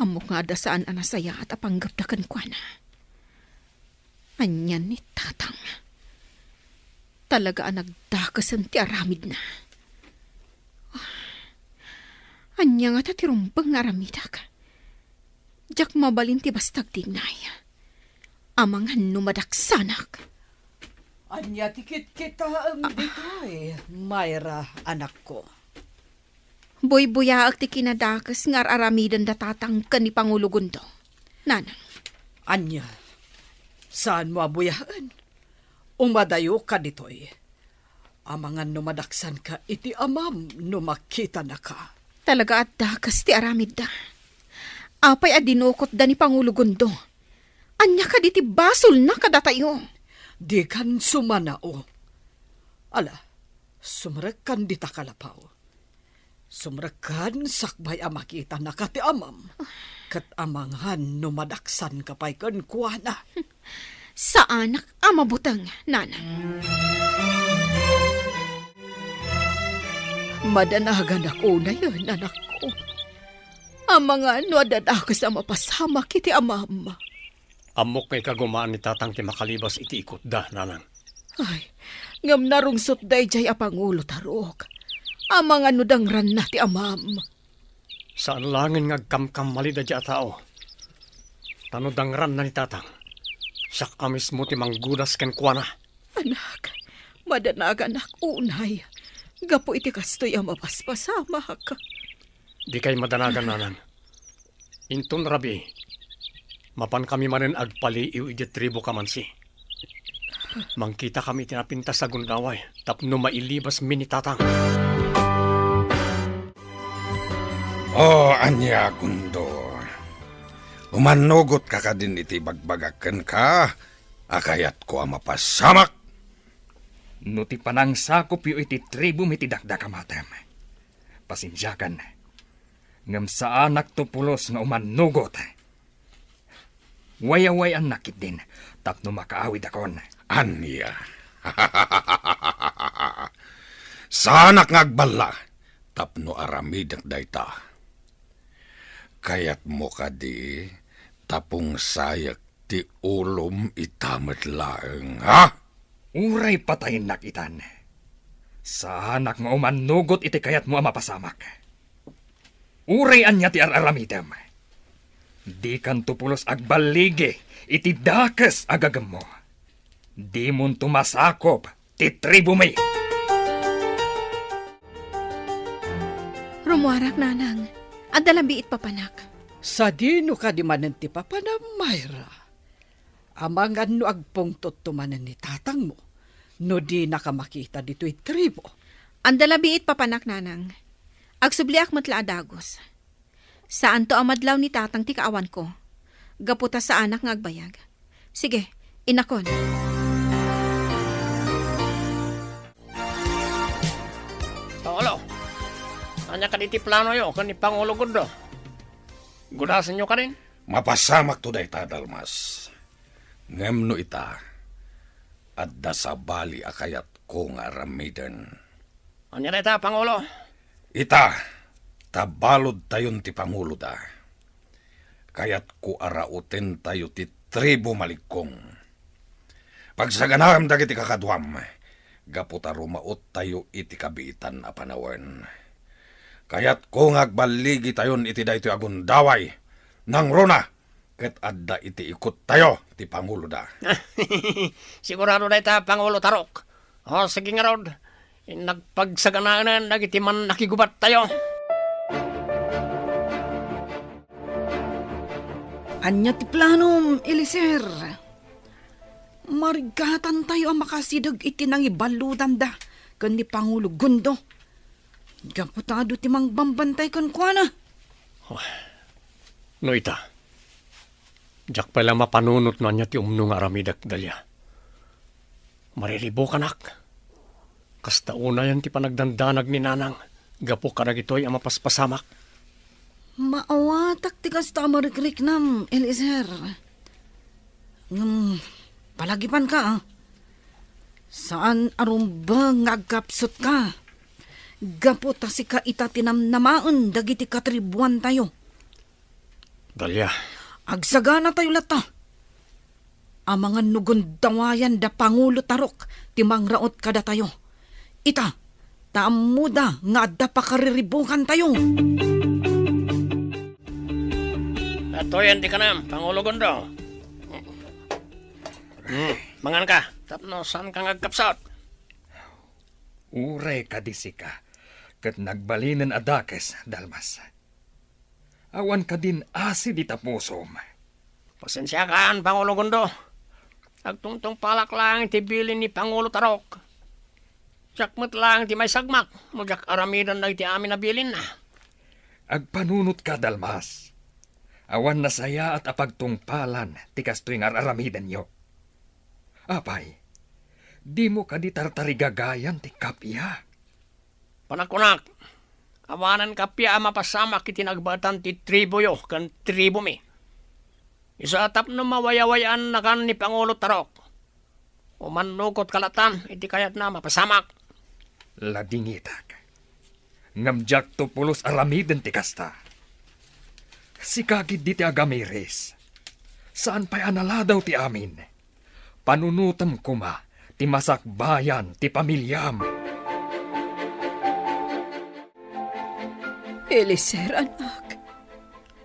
Amok nga da saan anasaya at apanggap da kan kwa na. Anya ni Tatang. Talaga ang nagdakasan ti aramid na. Anya nga tatirumbang nga aramidak. Jak mabalin ti bastag tingnay. Amang numadaksanak. Anya tikit kita ang ditoy, Mayra, anak ko. Boy-buya ti kinadakas ngar aramidan da Tatang kan ni Pangulo Gundo. Nanang. Anya, saan mo abuyahan? Umadayo ka ditoy. Amangan numadaksan ka iti amam numakita na ka. Talaga at dakas ti aramid da. Apay adinukot da ni Pangulo Gundo. Anya ka diti basol na kadatayo. Di kan sumanao. Ala, sumrekan di takalapaw. Sumrekan sakbay amakita na kati amam. Kat amangan numadaksan kapay kan kuwana. Sa anak amabutang, nanang. Madanagan ako na yun, anak ko. Ang mga ano adadakas na mapasama kiti amam. Amok kay kagumaan ni Tatang ti makalibas iti ikot da, nanang. Ay, ngam narungsot day jay apangulo tarok. Ang mga nudang ran na ti amam. Saan langin nga kamkam malida di tao? Tanudang ran na ni Tatang. Sak amis mo ti manggudas ken kuana. Anak, madanagan ako unay. Gapo iti kastoy ang mapaspasama ka. Di kay madanagan, nanang. Intun rabi, mapan kami manen agpaliiw iti tribo kamansi. Mangkita kami tinapintas sa gundaway, tapno mailibas mi ni Tatang. Anya, Gundo. Umanugot ka ka din iti bagbagaken ka, akayat ko ang mapasamak. No ti panang sakop yu iti tribu mi ti dakdakamatem. Pasensyakan. Ngam sa anak to pulos nga umanugot. Wayaway ang nakit din, tapno makaawid akon. Anya. Sa anak nga agbala, tapno aramid ang dayta. Kayat mo ka di, tapong sayak ti ulom itamat laeng, ha? Uray patayin nakitan. Sa anak nga umanugot iti kayat mo ang mapasamak. Uray anya ti araramidem. Di kan tupulos agbaligi iti dakes agagam mo. Di mon tumasakop ti tribu mi. Rumuarak, nanang. At dalambiit papanak. Sa dino ka di manan ti papa na Mayra. Amangan no agpungtot tumanan ni Tatang mo. No di nakamakita dito'y tribo. Ang dalabiit papanak, nanang. Agsubliak matla adagos. Saan to amadlaw ni Tatang ti kaawan ko? Gaputa sa anak nga agbayag. Sige, inakon. Olo, anya ka diti plano yo, kan ni Pangulo Gundo. Gudasan nyo ka rin? Mapasamak to dayta, Dalmas. Ngem no ita, at sa bali akayat ko nga aramidan. Anya na ita, Pangulo? Ita, tabalod tayon ti Pangulo da. Kayat ko arauten tayo ti tribo malikong. Pagsaganam dagiti kakadwam, gaputa rumaot tayo iti kabiitan a panawen. Kayat ko ngagbaligi tayon iti daytoy agundaway, nang runa, ket adda iti ikot tayo ti Pangulo da. Sigurado na ita, Pangulo Tarok. O, sige nga rod. Nagpagsaganaan dagiti man nakigubat tayo. Anya ti planom, Eliser. Marigatan tayo ang makasidag iti nang ibalutan da kan ni Pangulo Gundo. Gaputado ti mang bambantay kan kuana. No ita. Jak pala mapanunot na niya ti umno nga aramidak dalya. Mariribo kanak. Kasta una yan ti panagdandanag ni Nanang. Gapo ka na gito'y ang mapaspasamak. Maawatak ti kasta marikriknam, Eliser. Palagipan ka, ah. Saan arumba ngagkapsot ka? Gapo ta si ka ita tinamnamaan dagiti katribuan tayo. Dalya, Agsagana tayo lata. Ang mga nugundawayan da Pangulo Tarok, timangraot kada tayo. Ita, taamuda nga da pakariribukan tayo. atoyan di ka na, Pangulo Gondo. Mangan ka, tapno saan ka ngagkapsot? Uray kadisika, kat nagbalinan adakes, Dalmas. Awan ka din asi di tapusom. Pasensya kaan, Pangulo Gondo. Agtungtong palak lang ti bilin ni Pangulo Tarok. Sakmat lang ti may sagmak. Mujak aramidan na ti amin na bilin na. Agpanunot ka, Dalmas. Awan na saya at apagtungpalan ti kastoy nga aramidan nyo. Apay, di mo ka di tartarigagayan ti kapya. Panakunak, awanan kapya mapasamak iti nagbatan ti tribo yo kan tribo mi. Isaatap no mawayawayaan na kan ni Pangulo Tarok. Umanukot kalatan, iti kayat na mapasamak. Ladingitak. Ngamjak to pulos aramiden ti kasta. Sikagid di ti agamiris. Saan pa'y anala daw ti amin? Panunutam kuma, ti masakbayan, ti pamilyam. Eliser, anak.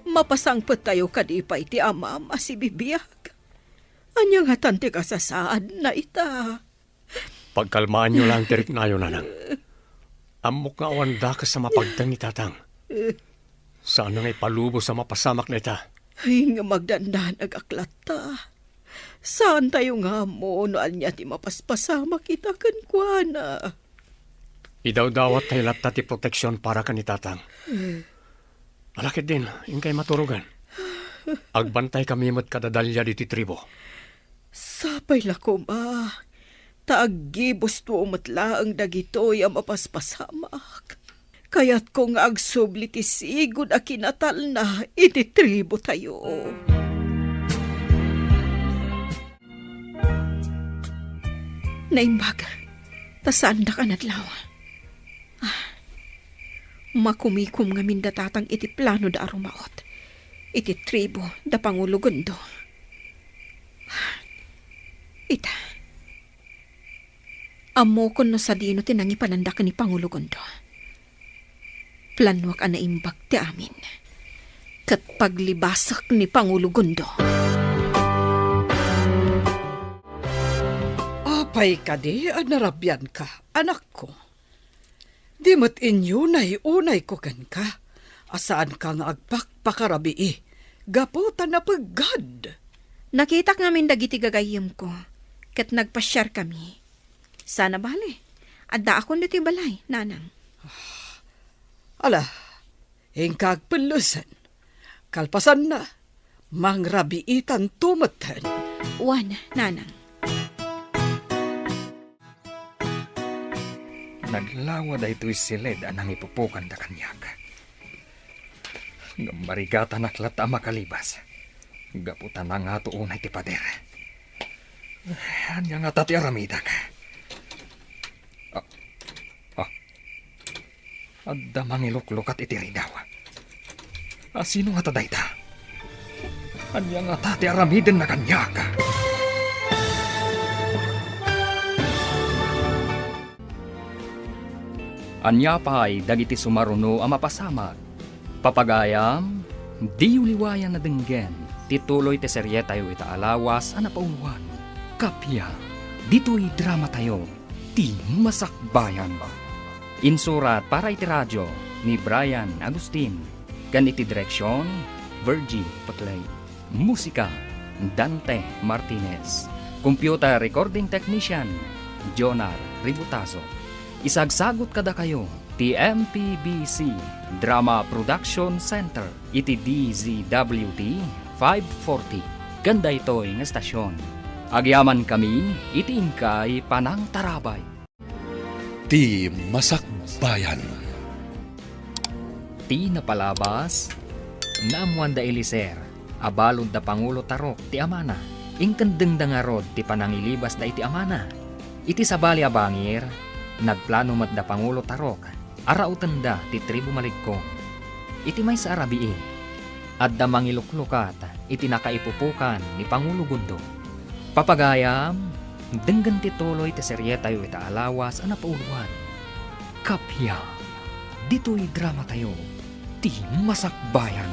Mapasangpot tayo kadipay ti amam si bibiyag. Anyang hatan ti kasasaad na ita. Pagkalmaan nyo lang tirik na yun, Nanang. Amok nga wanda ka sa mapagdang ni Tatang. Saan nga ipalubo sa mapasamak na ita? Ay nga magdandan agaklat ta. Saan tayo nga mo noan niya ti mapaspasamak kita kankwana? Idaw-dawat tayo latta ti proteksyon para ka ni Tatang. Malakit din, yung kay maturugan. Agbantay kami mo't kadadalya di ti tribo. Sapay lako ma. Taagibos to umatla ang dagitoy ang mapaspasamak. Kaya't kung agsubli ti sigod a kinatal na iti tribo tayo. Naimbag, tasanda ka nadlaw. Makumikum nga minda tatang iti plano da arumaot. Iti tribo da Pangulo Gundo. Ita. Amo kon no sa dino tinangi panandak ni Pangulo Gundo. Planwak ang naimbag ti amin. Kat paglibasak ni Pangulo Gundo. Apay ka di, narabyan ka, anak ko. Di mat inyo unay ko kan ka. Asaan ka nga agpakpakarabii. Gaputan na paggad. Nakita nga min dagiti gagayim ko. Kat nagpasyar kami. Sana bali. Adda ako niti balay, Nanang. Ala, hingkag pelusan. Kalpasan na. Mangrabiitan tumatan. Wan, Nanang. Naglawa da ito'y silid anang ipupukan da kanyak. Marigatan aklat makalibas. Gaputan na nga to unay ti pader. Anya nga tati aramidak. Adda mangiluklukat iti ridaw. Sino nga taday ta? Anya nga tati aramiden na kanyak. Anya pa'y dagiti sumaruno ang mapasamak. Papagayam, di uliwayan na denggen. tituloy ti serye tayo ita alawas ana pauluan. Kapya, dito'y drama tayo, ti masakbayan. Insurat para iti radyo ni Brian Agustin. Kan iti direksyon, Virgie Patlay. Musika, Dante Martinez. Computer recording technician, Jonar Ributaso. Isagsagot kada kayo, TMPBC Drama Production Center, iti DZWT 540. Ganda ito'y ng estasyon. Agyaman kami, itiingkay panang tarabay. Ti Masakbayan. Ti napalabas, naamuan da Eliser, abalod da Pangulo Tarok ti Amana, ingkandeng da nga rod ti panangilibas da iti Amana. Iti sabali abangir, nagplano mat da Pangulo Tarok, arautan da ti tribu Maligkong. Iti may sa Arabiin, at da mangiluklukat, iti nakaipupukan ni Pangulo Gundo. Papagayam, denggan ti tuloy ti serye tayo ita alawas ana pauluan. Kapya, dito'y drama tayo, ti masakbayan.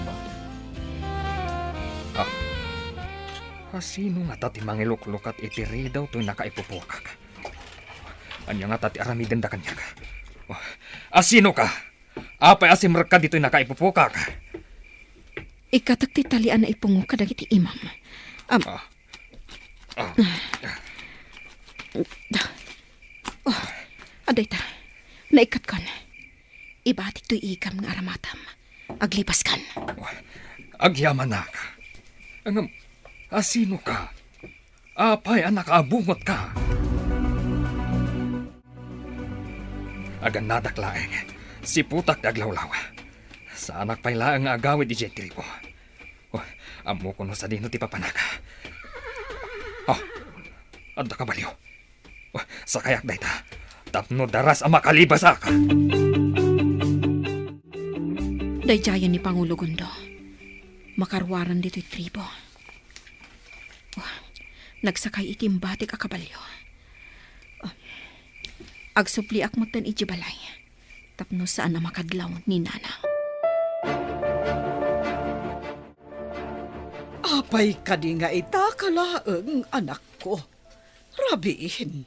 Sino nga tati mangiluklukat iti ridaw to'y nakaipupukak? Anya nga tati aramiden da kanya ka? Sino ka? Apay asimrek ka dito'y nakaipupukak? Ikatak ti talian na ipungo ka dagiti imam. Aday ta, naikat kan. Ibatik to'y igam nga aramatam. Aglipas kan. Agyaman na ka. Sino ka? Apay ang nakaabungot ka. Agan nadaklaeng, si putak daglawlaw. Sa anak pay laang nga agawid di Jetripo. Amo ko no sa dino ti papanaka. Adda ka baliw. Sa kayak dayta, tapno daras ang makalibas ka. Dayjayan ni Pangulo Gundo. Makarwaran dito'y tribo. Nagsakay itim batik akabalyo. Agsupli akmutan iti balay. Tapno saan na makadlaw ni Nana. Apay ka di nga itakalaang anak ko. Rabiin,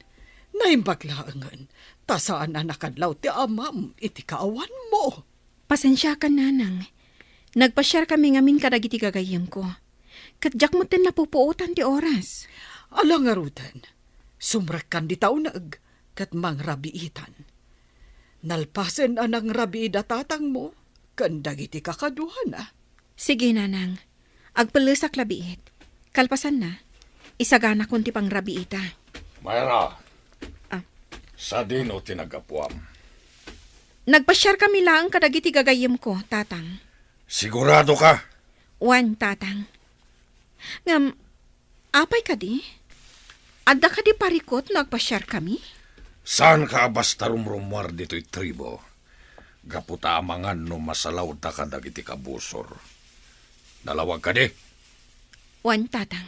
naimbaglaangan, tasaan na nakadlaw ti amam iti kaawan mo. Pasensya ka, Nanang. Nagpasyar kami ngamin kadagiti gagayem ko. Kadyak mo tin napupuutan ti oras. Alang arutan, sumrakan di taunag, kat mang rabiitan. Nalpasen anang rabiida tatang mo, kandagiti kakaduhan na. Sige, Nanang. Agpalusak labiit. Kalpasan na. Isagana kunti pang rabiita. Mayra, sa dino tinagapuam. Nagpasyar kami lang kadagiti gagayem ko, tatang. Sigurado ka? Wan, tatang. Ngam, apay ka di? Adda ka di parikot nagpasyar kami? Saan ka basta rumrumwar dito'y tribo? Gaputa amangan no masalaw ta ka dagiti kabusor. Dalawag ka di? Wan, tatang.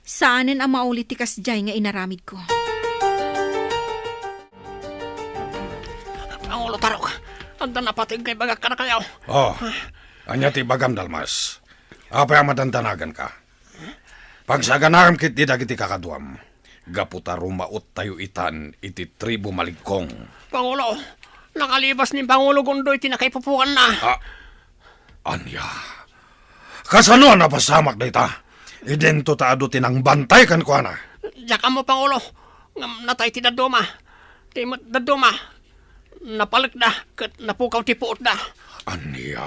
Saanin ang maulit ti kasjay nga inaramid ko? Pangulo Tarok, anda napating kay bagak ka na kayo. Anya ti bagam dalmas. Apa ang madandanagan ka? Pagsaganaram kit di dagiti kakaduam. Gaputa rumaot tayo itan iti tribo Maligkong. Pangulo, nakalibas ni Pangulo Gundo iti nakaipupukan na. Anya? Kasano na pasamak na ita? Idento taado tinang bantay kan ko ana. Diyak mo, Pangulo. Ngam natay ti daduma. Ti daduma. Napalik na. Kat napukaw ti puot na. Anya?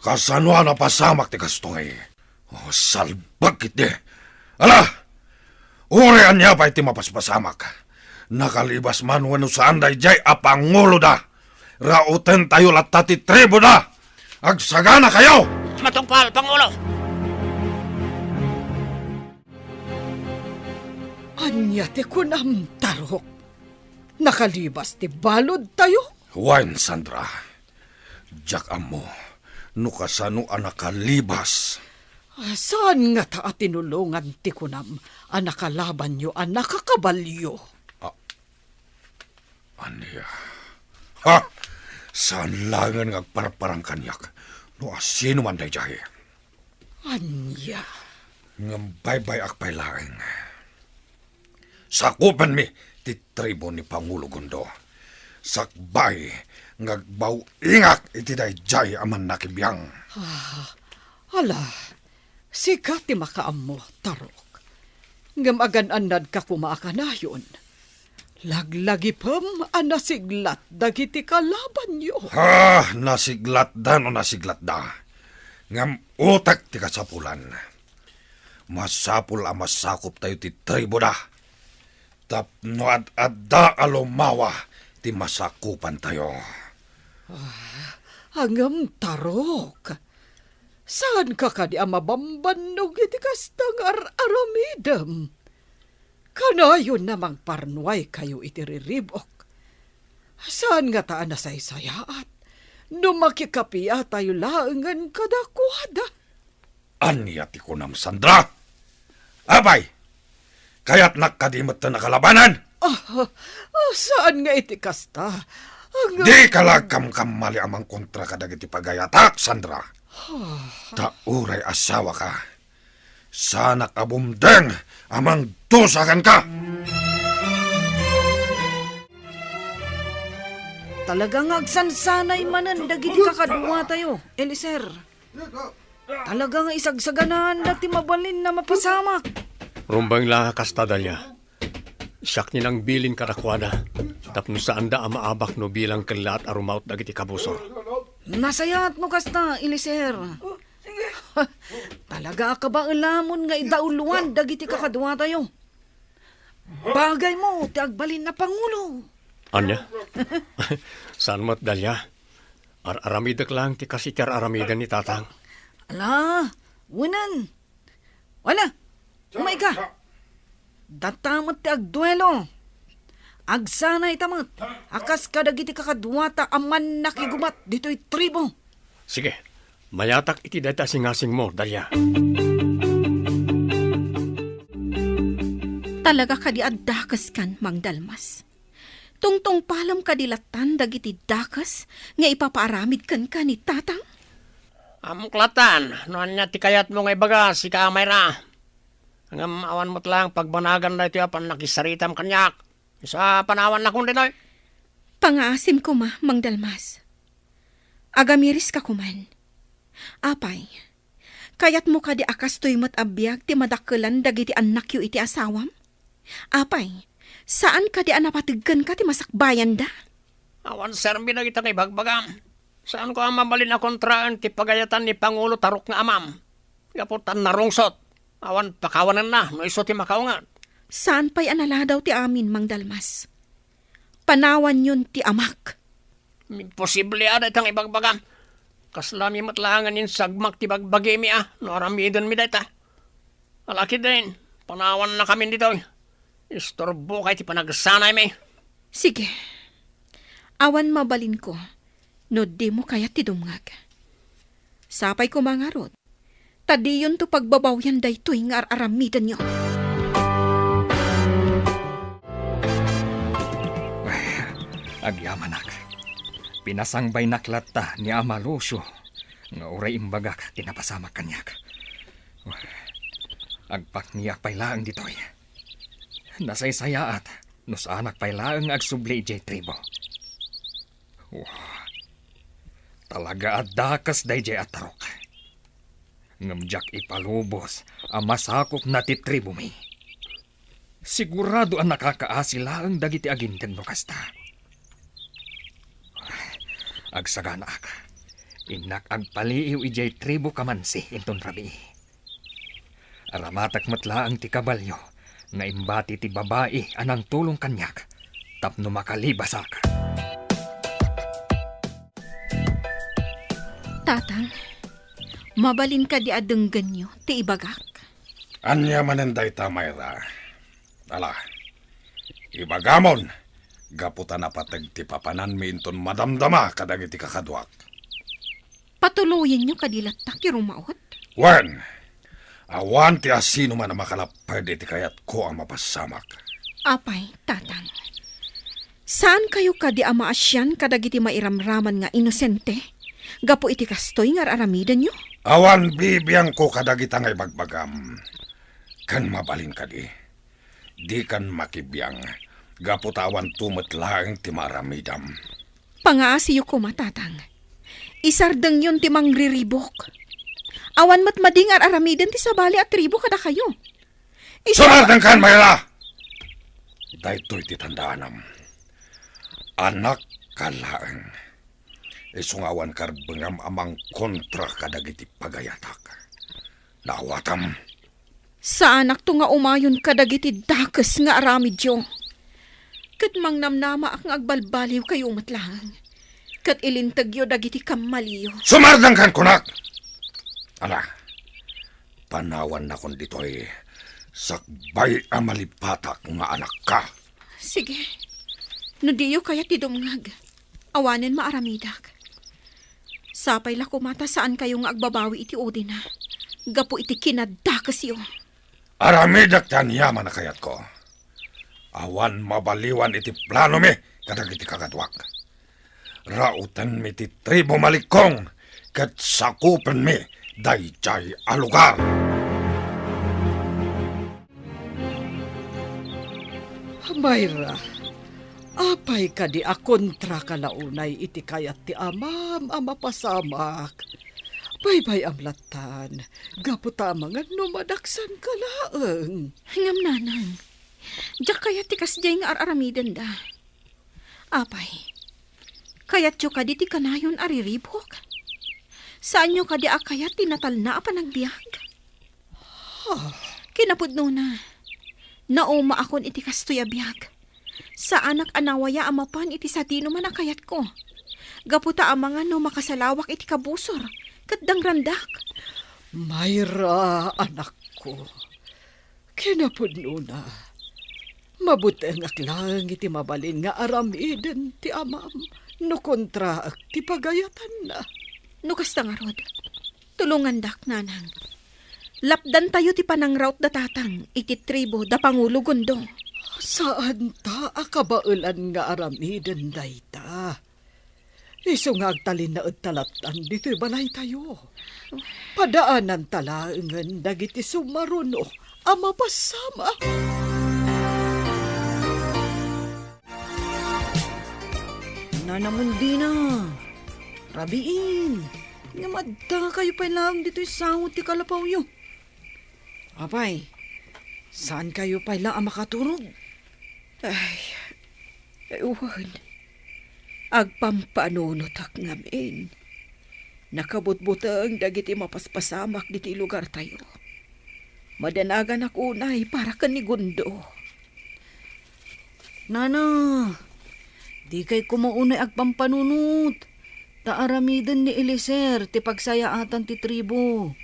Kasano na pasamak ti kastoy? Salbag kit di. Ala! Uri anya pa iti mapaspasamak. Nakalibas man wano sa anday jay apangulo da. Rauten tayo latati tribo da. Agsagana kayo! Matungpal, Pangulo. Anya ti kunam Tarok. Nakalibas ti balod tayo? Wine, Sandra. Jack amo. Nukasano ang nakalibas. Saan nga ta tinulungan ti kunam ang nakalaban nyo ang nakakabalyo? Anya? Ha? Saan langan ngagparparang kanyak? No asino man day jahe? Anya. Ngam baybay akpay laeng. Sakupan mi ti tribo ni Pangulo Gundo. Sakbay ngagbaw ingak iti dayjay aman nakibiyang. Hala, sikat ti makaammo, Tarok. Ngam agan-anad ka kumaakanayon. Laglagi pam anasiglat dagiti kalaban nyo. Nasiglat da no nasiglat da. Ngam utak ti kasapulan. Masapul ang masakop tayo ti tribo da. Tapno ad-adda alumawa ti masakupan tayo. Hangam Tarok. Saan ka kadi mabambanog iti kastang aramidam? Kanayon namang parnuay kayo iti riribok. Saan nga taan na saysayaat? No makikapiya tayo laengan kadakwada. Anya ti kunam Sandra? Abay! Kaya't nakadimot na nakalabanan? Saan nga iti kasta? Di kalagkam-kam mali amang kontra kadag iti pagayatak, Sandra. Tauray asawa ka. Sana kabumdeng amang dusakan ka. Talagang agsansanay manan dagiti kakadwa tayo, Eliser. Talagang isagsaganan dati mabalin na mapasamak. Rumbang lang kasta Dalya. Siyak nilang bilin karakwada. Tapno saan da amaabak no bilang kelat arumaut dagiti kabusor. Nasayat no kasta, Eliser. Talaga ka ba alamon nga idauluan dagiti kakadwa tayo? Bagay mo, ti agbalin na Pangulo. Anya? Saan mo't Dalya? Aramidak lang ti kasikar aramidan ni Tatang. Ala, unan. Wala, umay ka. Datamot ti agduelo. Agsanay tamot. Akas kadagiti kakadwata aman nakigumat dito'y tribo. Sige, mayatak iti data singasing mo, Dalya. Talaga ka di addakas kan, Mang Dalmas. Tungtong palam kadilatan dagiti dakas nga ipapaaramid kan ka ni Tatang. Amuklatan, noan niya ti kayat mo nga ibaga si Kamayra. Hanggang awan mo't lang pagbanagan na ito pan nakisaritam kanyak. Sa panawan na kong dinoy. Pangaasim ko Mang Dalmas. Agamiris ka kuman. Apay, kayat mo ka di akas to'y mo't abiyag ti madakalan dagiti anak yu iti asawam? Apay, saan ka di anapatiggan ka ti masakbayan da? Awan serbi na kita kay bagbagam. Saan ko ang mabalin na kontraan ti pagayatan ni Pangulo Tarok nga amam? Kaputan na rungsot. Awan pakawanan na, no iso ti makaungan. Saan pa'y anala daw ti amin, Mang Dalmas? Panawan yun ti amak. Posible ada itang ibagbagam. Kaslami matlangan yung sagmak ti bagbagi mi no aramidon mi data. Alaki din, panawan na kami dito. Istorbo kay ti panagsanay mi. Sige, awan mabalin ko, no di mo kaya ti dumngag. Sapay ko mangarot, tadi yun to pagbabawyan daytoy nga aramidan nyo. Agyaman nak. Pinasangbay naklata ni Ama Lucio nga uray imbagak tinapasamak kanyak. Agpakniyak pay laang ditoy. Nasaysayaat no sa anak pay laang agsubli ijay tribo. Talaga addakas day jay atarok. Ngamjak ipalubos ang masakop na ti tribo mi. Sigurado ang nakakaasi laang dagiti aginten no kasta. Agsagana ka. Inak agpaliiw ijay tribo kamansi inton rabi. Aramatak matlaang ti kabalyo nga imbati ti babae anang tulong kanyak tapno makalibasak. Tatang, mabalin ka di adenggan nyo ti ibagak. Anya manenday ta, Mayra. Ala, ibagamon. Gaputan na patag ti papanan mi inton madamdama kadag iti kakadwak. Patuloyin nyo kadilatak irumaot? Wen, awan ti asino man na makalapad iti kayat ko ang mapasamak. Apay, Tatang. Saan kayo ka di amaasyan kadag iti mairamraman nga inosente? Gapo iti kastoy nga aramidan nyo? Awan bibiyang ko kadagita nga ibagbagam. Kan mabalin ka di. Di kan makibiyang. Gaputawan tumetlaang ti maramidam. Pangaasiyo ko matatang. Isardeng yun ti mangriribok. Awan mat madingar aramiden ti sabali at tribo kada kayo. Sumardan kan, Mayra! Dahito'y titandaanam. Anak kalaang. Isungawan karbengam amang kontra kadagiti pagayatak. Nawatam. Sa anak to nga umayon kadagiti dakes nga aramidyo. Kat mang namnama ak nga agbalbaliw kayo matlang. Kat ilintagyo dagiti kamaliyo. Sumardan kan, kunak! Ala, panawan na kon dito'y sakbay amalipatak nga anak ka. Sige. No diyo kaya ti dumngag. Awanen maaramidak. Sapay la kumata saan kayo nga agbabawi iti Odin na. Gapo iti kinadakas yo. Aramidak tan yaman na kayat ko. Awan mabaliwan iti plano mi kadagiti kakadwak. Rautan mi ti tribo malikong kat sakupen mi dayjay alugar. Mayra, apay ka di akontra ka launay iti kayat ti amam pasamak. Baybay amlatan, gaputa mga numadaksan ka laeng. Ngam nanang. Diyak kaya tikas jay nga aramiden da. Apay. Kayat yo ka di ti kanayon ariribok. Saan nyo ka di akayat tinatal na pa nagbiyak? Kinapudno na. Nauma akon iti kastoy abiyag. Sa anak anawaya amapan iti satino man akayat ko. Gaputa amangan no makasalawak iti kabusor. Katdang randak. Mayra, anak ko. Kinapudno na. Mabuti ang aklang iti mabalin nga aramiden ti amam. No kontra ak ti pagayatan na. No kasta nga rod. Tulungan dak nanang. Lapdan tayo ti panangraut da tatang. Iti tribo da pangulo gundo. Saan ta akabaulan nga aramiden dayta? Iso nga agtalin na talatan dito'y balay tayo. Padaanan talaangan dagiti sumaruno ama pasama. Nanamundi na. Rabiin. Nga madda kayo pa lang dito'y sangot ti kalapaw yo. Apay, saan kayo pa lang makaturog? Ay, ewan. Agpampanunotak ngamin. Nakabutbutang dagiti mapaspasamak diti lugar tayo. Madanagan ako unay para kanigundo. Nana, di kay kumaunay agpampanunot. Taaramiden ni Eliser ti pagsayaatan ti tribo.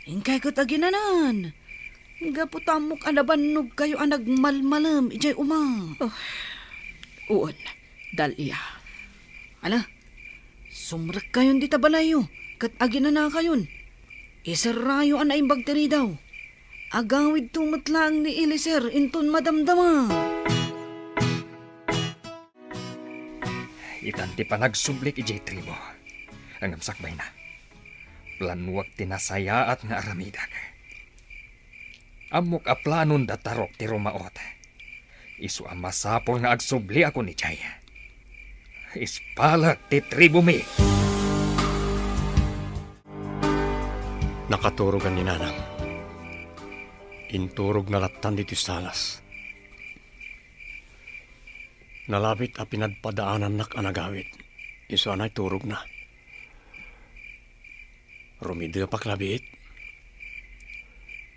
Ingkay ko taginanan. Gaputamok anabanog kayo ang nagmalmalam. Ijay uma. Uon, Dalia. Ala, sumrak kayon di tabalayo. Kat agina na kayon. Isarayo ang naimbag tiri daw. Agawid tumatlang ni Eliser inton madamdama. Itanti pa nagsublik ijay tribo. Ang amsakbay na. Planuak tinasaya at nga aramidag. Amok a planon datarok ti rumaot. Isu ang masapol nga agsubli ako ni Jay. Ispalak ti tribo mi. Nakaturogan ni nanang. Inturog na latan dito salas. Nalabit a pinadpadaanan nak anagawit. Isu anay turog na. Rumidi pa klabit.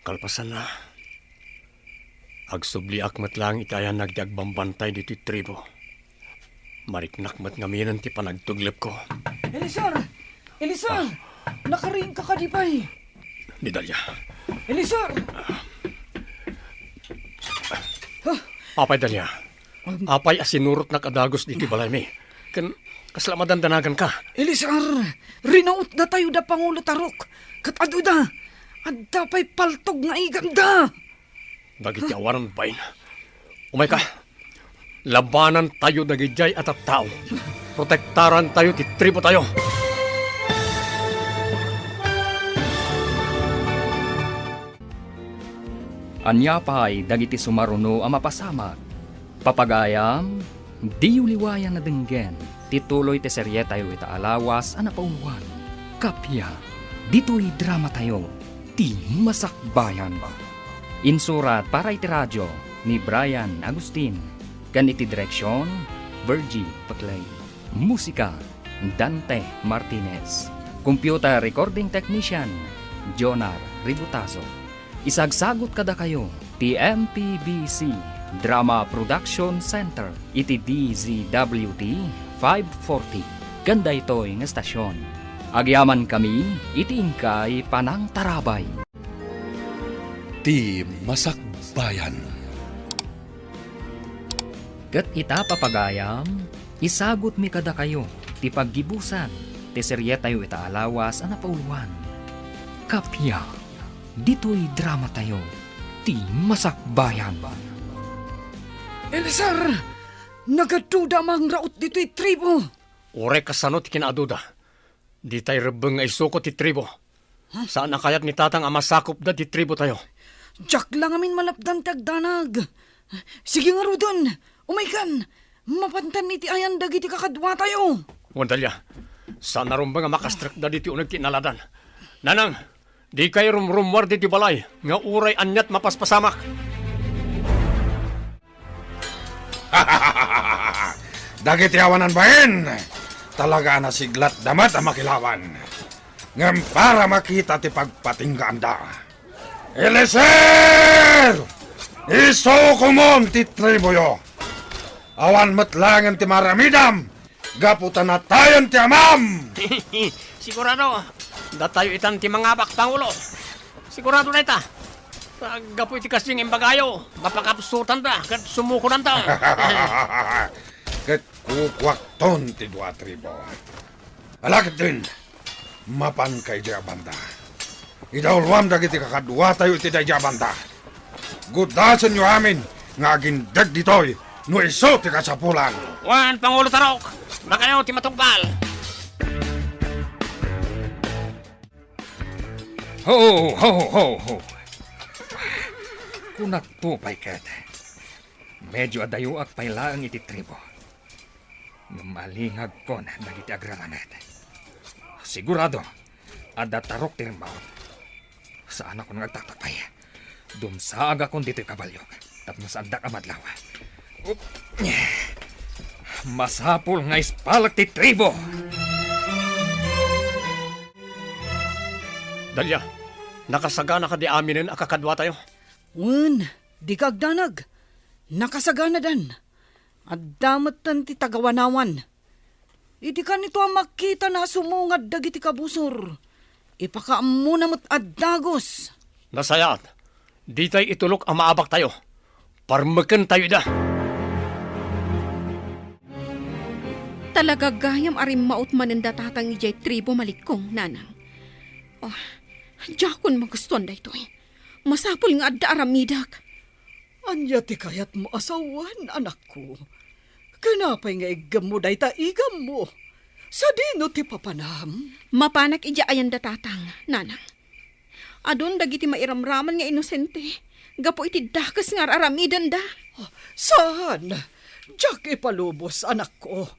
Kalpasan na. Agsubli akmat lang itayan nagdagbambantay dito tribo. Mariknakmat ngaminan ti panagtuglip ko. Eliser! Eliser! Nakaring ka kadipay. Ni Dalia. Eliser! Apay Dalia. Apay asinurot na kadagos dito balay mi. Kaslamadan danagan ka. Eliser! Rinaut na tayo da Pangulo Tarok. Katado da! Adda pa'y paltog nga iganda! Dagiti awaran bain. Umay ka. Labanan tayo dagijay at tao. Protektaran tayo ti tribo tayo. Anya pa'y dagiti sumaruno ang mapasamak. Papagayam, di uliwayan na denggen, tituloy te serye tayo ita alawas ang napauluan. Kapya, dito'y drama tayo, ti masakbayan. Insurat para iti radyo ni Brian Agustin, kan iti direksyon, Virgie Paclay. Musika, Dante Martinez. Computer recording technician, Jonar Ributaso. Isagsagot kada kayo, TMPBC Drama Production Center, iti DZWT 540. Ganda ito'y ng estasyon. Agyaman kami, iti ingkay Panang Tarabay. Ti Masakbayan. Kat ita papagayam, isagot mi kada kayo, ti paggibusan, ti serye tayo ita alawas ang napauluan. Kapya, dito'y drama tayo, ti masakbayan. Eliezer, nagaduda mang raot dito'y tribo. Ure kasano ti kinaaduda. Di tayo rebeng nga isuko ti tribo. Saan na kaya't ni tatang amasakop da ti tribo tayo? Diyak lang amin malapdan tagdanag. Sige nga Rudon, umaykan. Mapantan iti ayan dagiti kakadwa tayo. Wandalya, saan na rumba nga makastrak da diti unag kinaladan? Nanang, di kayo rumrumwar diti balay, nga uray anyat mapaspasamak. Dagiti awanan bahin, talaga na siglat damat ang makilawan. Ngam para makita ti pagpatinggaan da. Eliezer! Isukumon ti triboyo. Awan matlangan ti maramidam, gaputan na tayon ti amam. Sigurado, da tayo itan ti mangabak pangulo. Sigurado na ita. Gapoy ti kasing imbagayo, mapakapsutan da, kat sumukunan ta. Ket kukwakton ti dua tribo. Alakit din, mapan kay Jabanda. Idawlwam dagiti kakadwa tayo iti day Jabanda. Gudasan nyo amin, nga agindag ditoy, no iso ti kasapulan. Wan, Pangulo Tarok, na kayo ti matungkal. Ho, ho, ho, ho. Kunat po, paikat. Medyo adayuak pailaan iti tribo. Malingag ko na nagiti agralamet. Sigurado, ada tarok ti rimbaon. Saan ako nagtatakpay? Dumsaag akong dito'y kabalyo. Tapos andak amadlaw. Masapul nga ispalak ti tribo. Dalya, nakasagana ka di aminin akakadwa tayo. Un, di kagdanag. Nakasagana dan. At damat tan ti tagawanawan. Idi ka nito ang makita na sumungad dagiti kabusor. Ipakaammo na mo't addagos. Nasayat, di tayo itulok ang maabak tayo. Parmakan tayo da. Talaga gayam arim maut mananda tatang ijay tribo malikong, nanang. Oh, jakon magustuhan da ito eh. Masapul nga adda aramidak. Anya ti kayat mo asawan, anak ko. Kanapay nga igam mo day ta igam mo. Sa dino ti papanam. Mapanak ija ayan da tatang, nanang. Adon dagiti mairamraman nga inosente. Gapo iti dakas nga aramidan da. Saan? Diyak ipalubos, anak ko.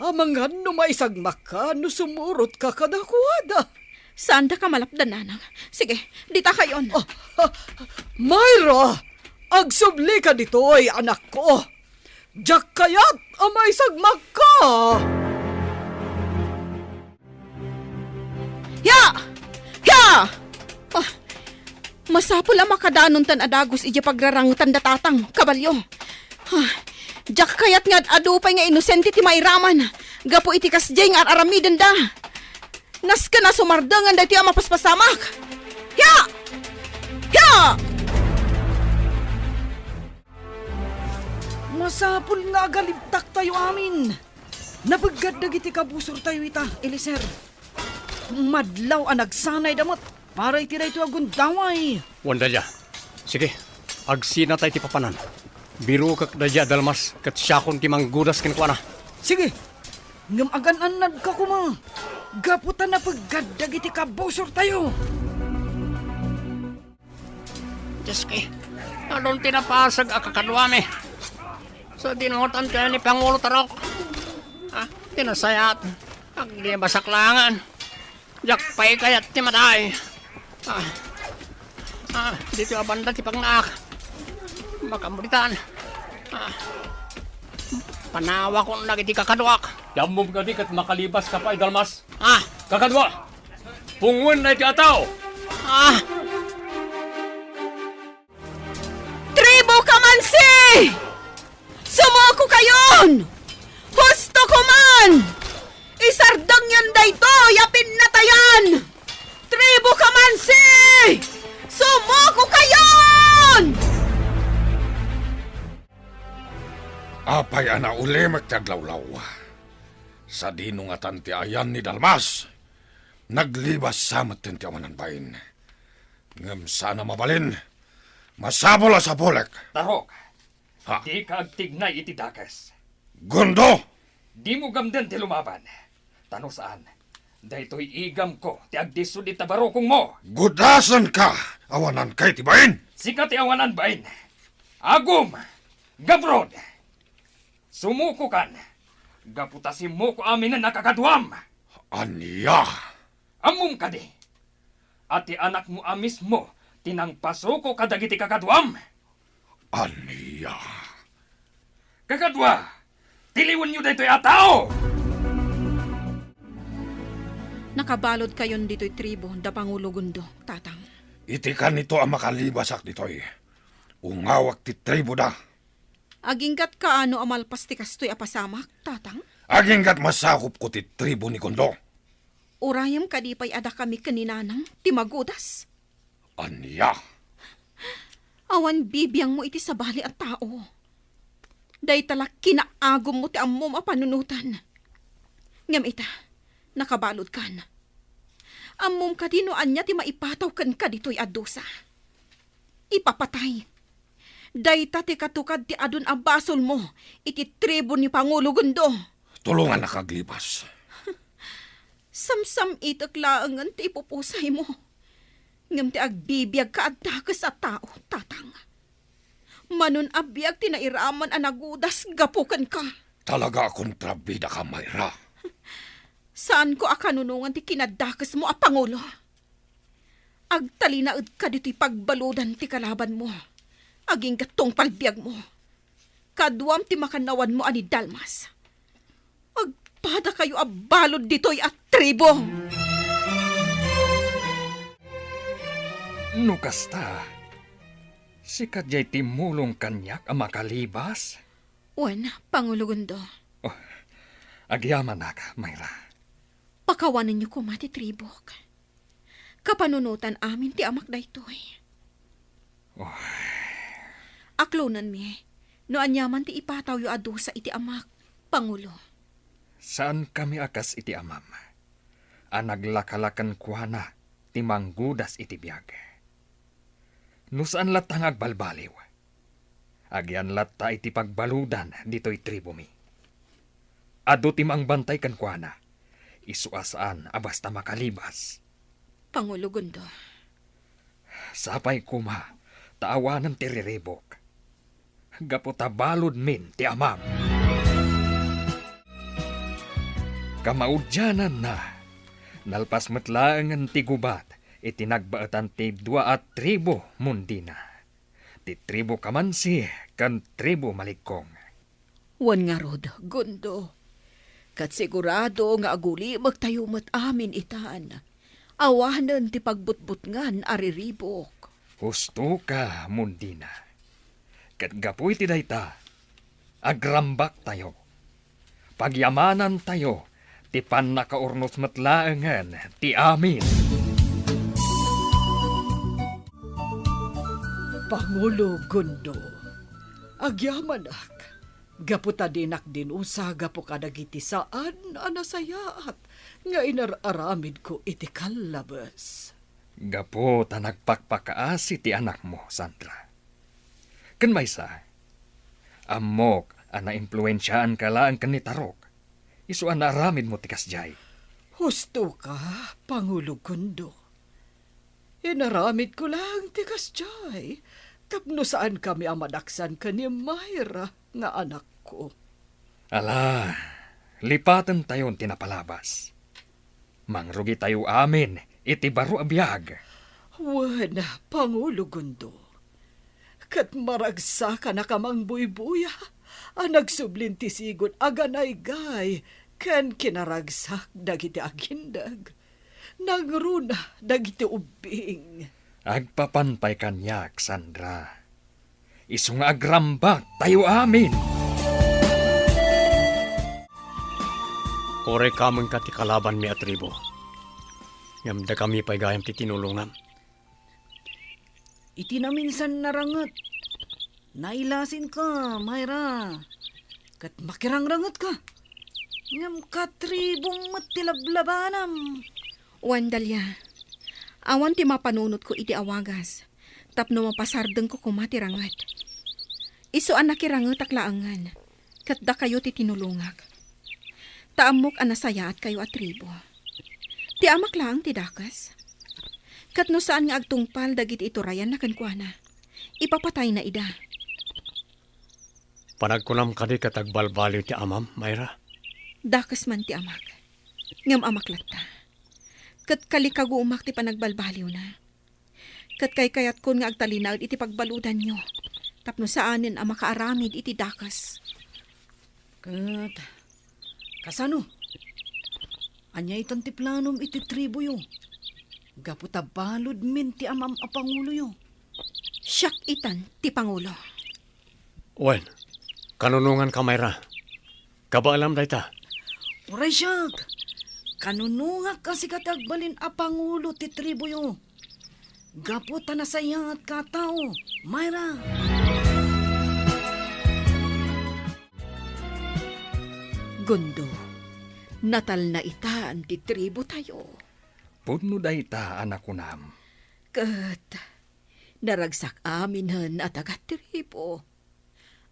Amangan no maisagmak ka, no sumurot ka kadakuada. Saan da ka malapdan, nanang? Sige, dita kayon. Myra! Agsubli ka ditoy, anak ko. Diyak kayat amay sagmak ka. Ya! Ya! Oh, masapul ang makadanon tan adagos ija pagrarangutan da tatang, kabalyo. Diyak kayat nga adupay nga inosente ti mairaman. Gapo iti kasjay nga aramidan da. Nas ka na sumardangan da ti mapaspasamak. Ya! Ya! Masapul nga agalibtak tayo amin. Nabagad dagiti kabusor tayo ita, Eliezer. Madlaw ang nagsanay damot para itiray ito agundaway. Wandalya, sige, agsina tayo ti papanan. Biro kak dadya dalmas, kat siyakon ti manggudas kinkwana. Sige, ngam agan-anad ka kuma. Gaputan na paggadag iti kabusor tayo. Diyos kay, Anong tinapasag akakadwami? So dinutan kayo ni Pangulo Tarok. Tinasayat. Ang di basaklangan. Jakpay kayat ti matay. Dito abanda ti pagnaak. Makambritan. Panawa ko na iti kakadwak. Yamom ka di kat makalibas ka pa, Dalmas. Kakadwa! Pungun na iti ataw! Tribo Kamansi! Sumuko kayon! Husto ko man! Isardang yan dayto, yapin na tayan! Tribo Kamansi! Sumuko kayon! Apay ana uli magtaglawlaw. Sa dinungatan ti ayan ni Dalmas, naglibas samat ti awanan bayin. Ngam sana mabalin, masabol sa bolek. Tarok, Ha? di ka agtignay iti dakas. Gundo! Di mo gamden ti lumaban. Tano saan? Daytoy igam ko ti agdisod iti barokong mo. Gudasan ka, awanan kay ti bayin. Sikat ti awanan bain. Agum! Gabrod! Sumuko kan. Gaputasin mo ko amin na nakakadwam. Aniya! Amum ka di. At ti anak mo amis mo, tinangpaso ko kadagiti kakadwam. Aniya! Kakadwa, tiliwan nyo daytoy atao! Nakabalod kayon dito'y tribo, da Pangulo Gundo, tatang. Iti ka nito ang makalibasak ditoy. Ungawak ti tribo da. Aginggat ka ano amalpas ti kastoy apasamak, tatang? Aginggat masakop ko ti tribo ni Gundo. Urayam kadipay ada kami kaninanang, ti magudas. Aniya! Awan bibiyang mo iti sabali at tao. Day talak kinaagom mo ti ammo mapanunutan. Ngam ita, nakabalod kan. Ammom ka dino anya ti maipataw kan ka dito'y adusa. Ipapatay. Day ta ti katukad ti adun ang basol mo, iti tribo ni Pangulo Gundo. Tulungan na kaglibas. Samsam itak laangan ti ipupusay mo. Ngam ti agbibiyag ka at dakas at tao, tatang. Manon abiyag ti nairaman ang nagudas, gapukan ka. Talaga kontrabida ka, Mayra. Saan ko akanunungan ti kinadakas mo a Pangulo? Agtalinaad ka dito'y pagbaludan ti kalaban mo. Aging gatong palbiyag mo. Kaduam ti makanawan mo ani Dalmas. Agpada kayo abalod dito'y at tribo. Nukasta, si Kadyay timulong kanyak ang makalibas. Wan, Pangulo Gundo. Agyaman na ka, Mayra. Pakawanan niyo ko mati tribok. Kapanunutan amin ti amak daytoy. Aklonan mi, no anyaman ti ipataw yu adusa iti amak, Pangulo. Saan kami akas iti amam? Anaglakalakan kuana, ti manggudas iti biyag. No saan latang agbalbaliw? Agyan latta iti pagbaludan dito'y tribo mi. Ado ti mang bantay kan kuana, isuasaan abasta makalibas. Pangulo Gundo. Sapay kuma, taawanan ti riribok. Gaputa balod min ti amam. Kamaudyanan na, nalpas matlaangan ti gubat, itinagbaatan ti 2 at tribo mundina. Ti tribo Kamansi, kan tribo Maligkong. Wan nga rod, Gundo. Kat sigurado nga aguli magtayumat amin itaan. Awanan ti pagbutbutngan ariribok. Husto ka, mundina. Kat gapuy ti dayta, agrambak tayo. Pagyamanan tayo, ti pan nakaurnos matlaangan, ti amin. Pangulo Gundo, agyamanak, gaputa dinak din usa gapu kadagiti saan anasayaat, nga inararamid ko iti kalabas. Gapo ta nagpakpakaasi ti anak mo, Sandra. Kan maysa, amok ana impluensyaan ka lang kan ni Tarok. Isu ana aramid mo ti kasjay. Husto ka, Pangulo Gundo. Inaramid ko lang tikas jay, Tapno saan kami ang madaksan ka ni Myra nga anak ko. Ala, lipatan tayon tinapalabas. Mangrugi tayo amin, iti baro abiyag. Wana, Pangulo Gundo. Kat maragsa ka na kamang buybuya. Ang nagsublinti sigon aganay gay. Ken kinaragsak dagiti agindag. Nagruna dagiti ubing. Agpapanpay kanyak, Sandra. Isung agrambak tayo amin. Ore kamon ka ti kalaban mi atribo. Ngam da kami pa'y gayam ti tinulungan. Iti na minsan narangat. Nailasin ka, Myra. Kat makirangrangat ka. Ngam katribong matilablabanam. Wandalya, awan ti mapanunot ko iti awagas. Tapno mapasardeng ko kumatirangat. Iso an nakirangat aklaangan. Kat da kayo ti tinulungak. Taamok an nasaya at kayo atribo. Ti amak lang ti dakas. Kat no saan nga agtungpal dagiti iturayan na kankwana. Ipapatay na ida. Panagkunam ka di katagbalbaliw ti amam, Myra. Dakas man ti amak. Ngam amak latta. Kat kalikago umak ti panagbalbaliw na. Kat kayat kon nga agtalinag iti pagbaludan nyo. Tapno saanin ang makaaramid iti dakas. Kat, kasano? Anya itan ti planom iti tribo yo. Gaputa balod min ti amam a Pangulo yo. Siyak itan ti Pangulo. Wen, kanunungan ka, Myra. Kabaalam dayta. Uray siyak. Kanunungak kasi katagbalin a Pangulo ti tribo yo. Gaputa nasayat ka tao, Myra. Gundo, natal na itaan ti tribo tayo. Pudno dayta, anak kunam. Kat, naragsak aminan at tribo.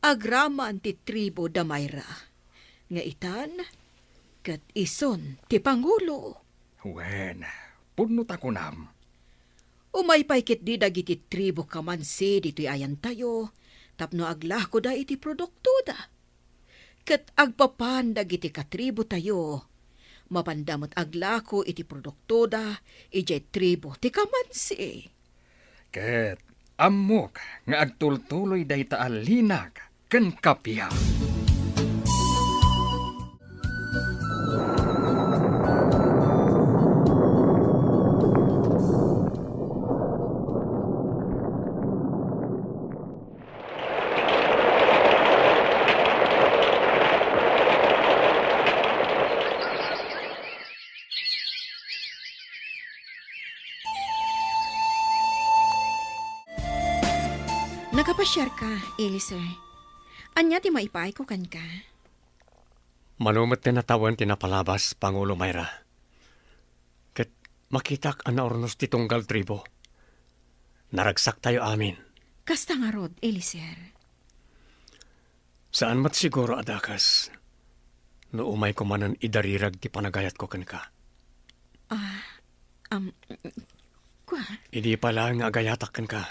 Agraman ti tribo da Myra. Nga itan, kat ison ti Pangulo. Wen, pudno ta kunam. Umay paikit di dagiti tribo kamansi dito'y ayan tayo. Tapno aglako da iti produkto da. Kat agpapan dagiti katribo tayo. Mapandamot aglako iti produkto da, ijay tribo ti kamansi. Ket amok nga agtultuloy dayta alinag ken kapya. Nagapasyar ka, Eliezer. Anya ti maipay ko kan ka. Manumat tinatawan tinapalabas, Pangulo Myra. Ket makitak an naornos ti tunggal tribo. Naragsak tayo amin. Kasta nga rod, Eliezer. Saan mat siguro adakas? No umay ko manan idarirag ti panagayat ko kan ka. Kwa? Idi pala nga agayatak kan ka.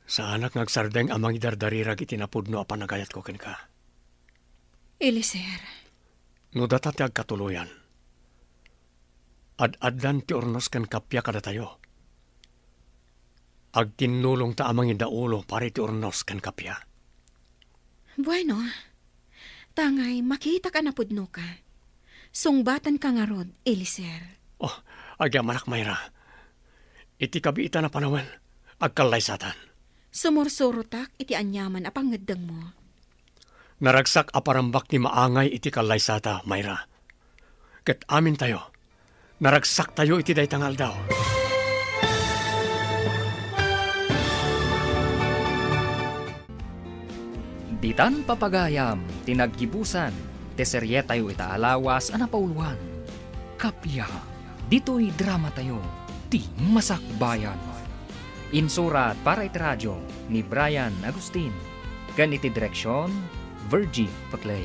Sa anak ngagsardeng amang idardarirag itinapudno a panagayat ko kan ka. Eliezer. No data ti agkatuluyan. Ad-addan ti ornos kan kapya kada tayo. Agtinulong ta amang idaulo pari ti ornos kan kapya. Bueno, tangay makita ka na pudno ka. Sungbatan ka nga rod, Eliezer. Oh, agyamanak Myra. Iti kabiita na panawan, agkalay satan. Sumursurutak iti anyaman a pangaddang mo. Naragsak aparambak ni maangay iti kalay sata, Myra. Ket amin tayo. Naragsak tayo iti daytangal daw. Ditan papagayam, tinaggibusan, teserye tayo itaalawas, anapauluan. Kapya, dito'y drama tayo, ti masakbayan. Insurat para iti radyo ni Brian Agustin. Kan iti direksyon, Virgie Paclay.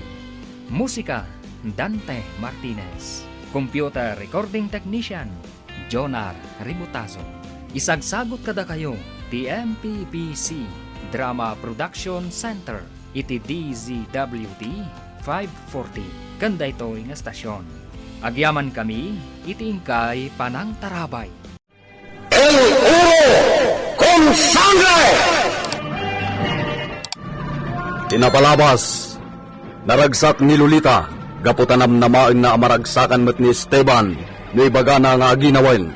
Musika, Dante Martinez. Computer recording technician, Jonar Ributazo. Isagsagot kada kayo, iti MPBC Drama Production Center iti DZWD 540 kanda ito nga stasyon. Agyaman kami iti ingkay Panang Tarabay. El Uro con Sangre! Tinapalabas, naragsak ni Lolita, gaputanam na main na amaragsakan met ni Esteban, ni bagana nga ginawen.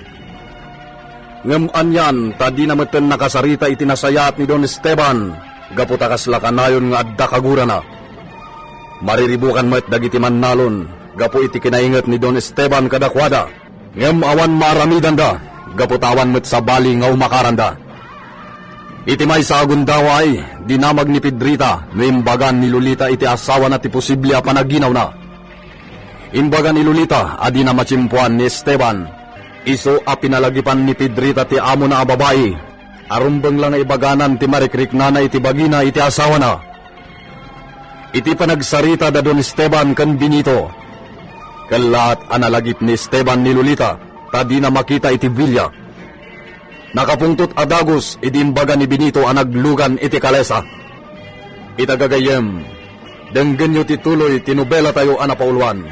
Ngem anyan, tadi na meten nakasarita itinasayat ni Don Esteban, gaputakas lakanayon nga adda kagura na. Mariribukan met dagiti mannalon, gapu iti kinainget ni Don Esteban kadakwada, ngem awan maramidan da, gaputawan met sa bali nga umakaranda. Iti may sa agundaway, dinamag ni Pedrita, no imbagan ni Lolita iti asawa na ti posible a panaginaw na. Imbagan ni Lolita, adi na matsimpuan ni Esteban. Iso a pinalagipan ni Pedrita ti amo na babae. Arumbeng lang ibaganan ti marikrik na iti bagina iti asawa na. Iti panagsarita da Don Esteban kan Benito. Kalat analagip ni Esteban ni Lolita, tadi na makita iti bilya. Nakapungtot adagos iti imbaga ni Benito ang naglugan iti kalesa. Itagagayem, denggen nyo tituloy tinubela tayo anapauluan.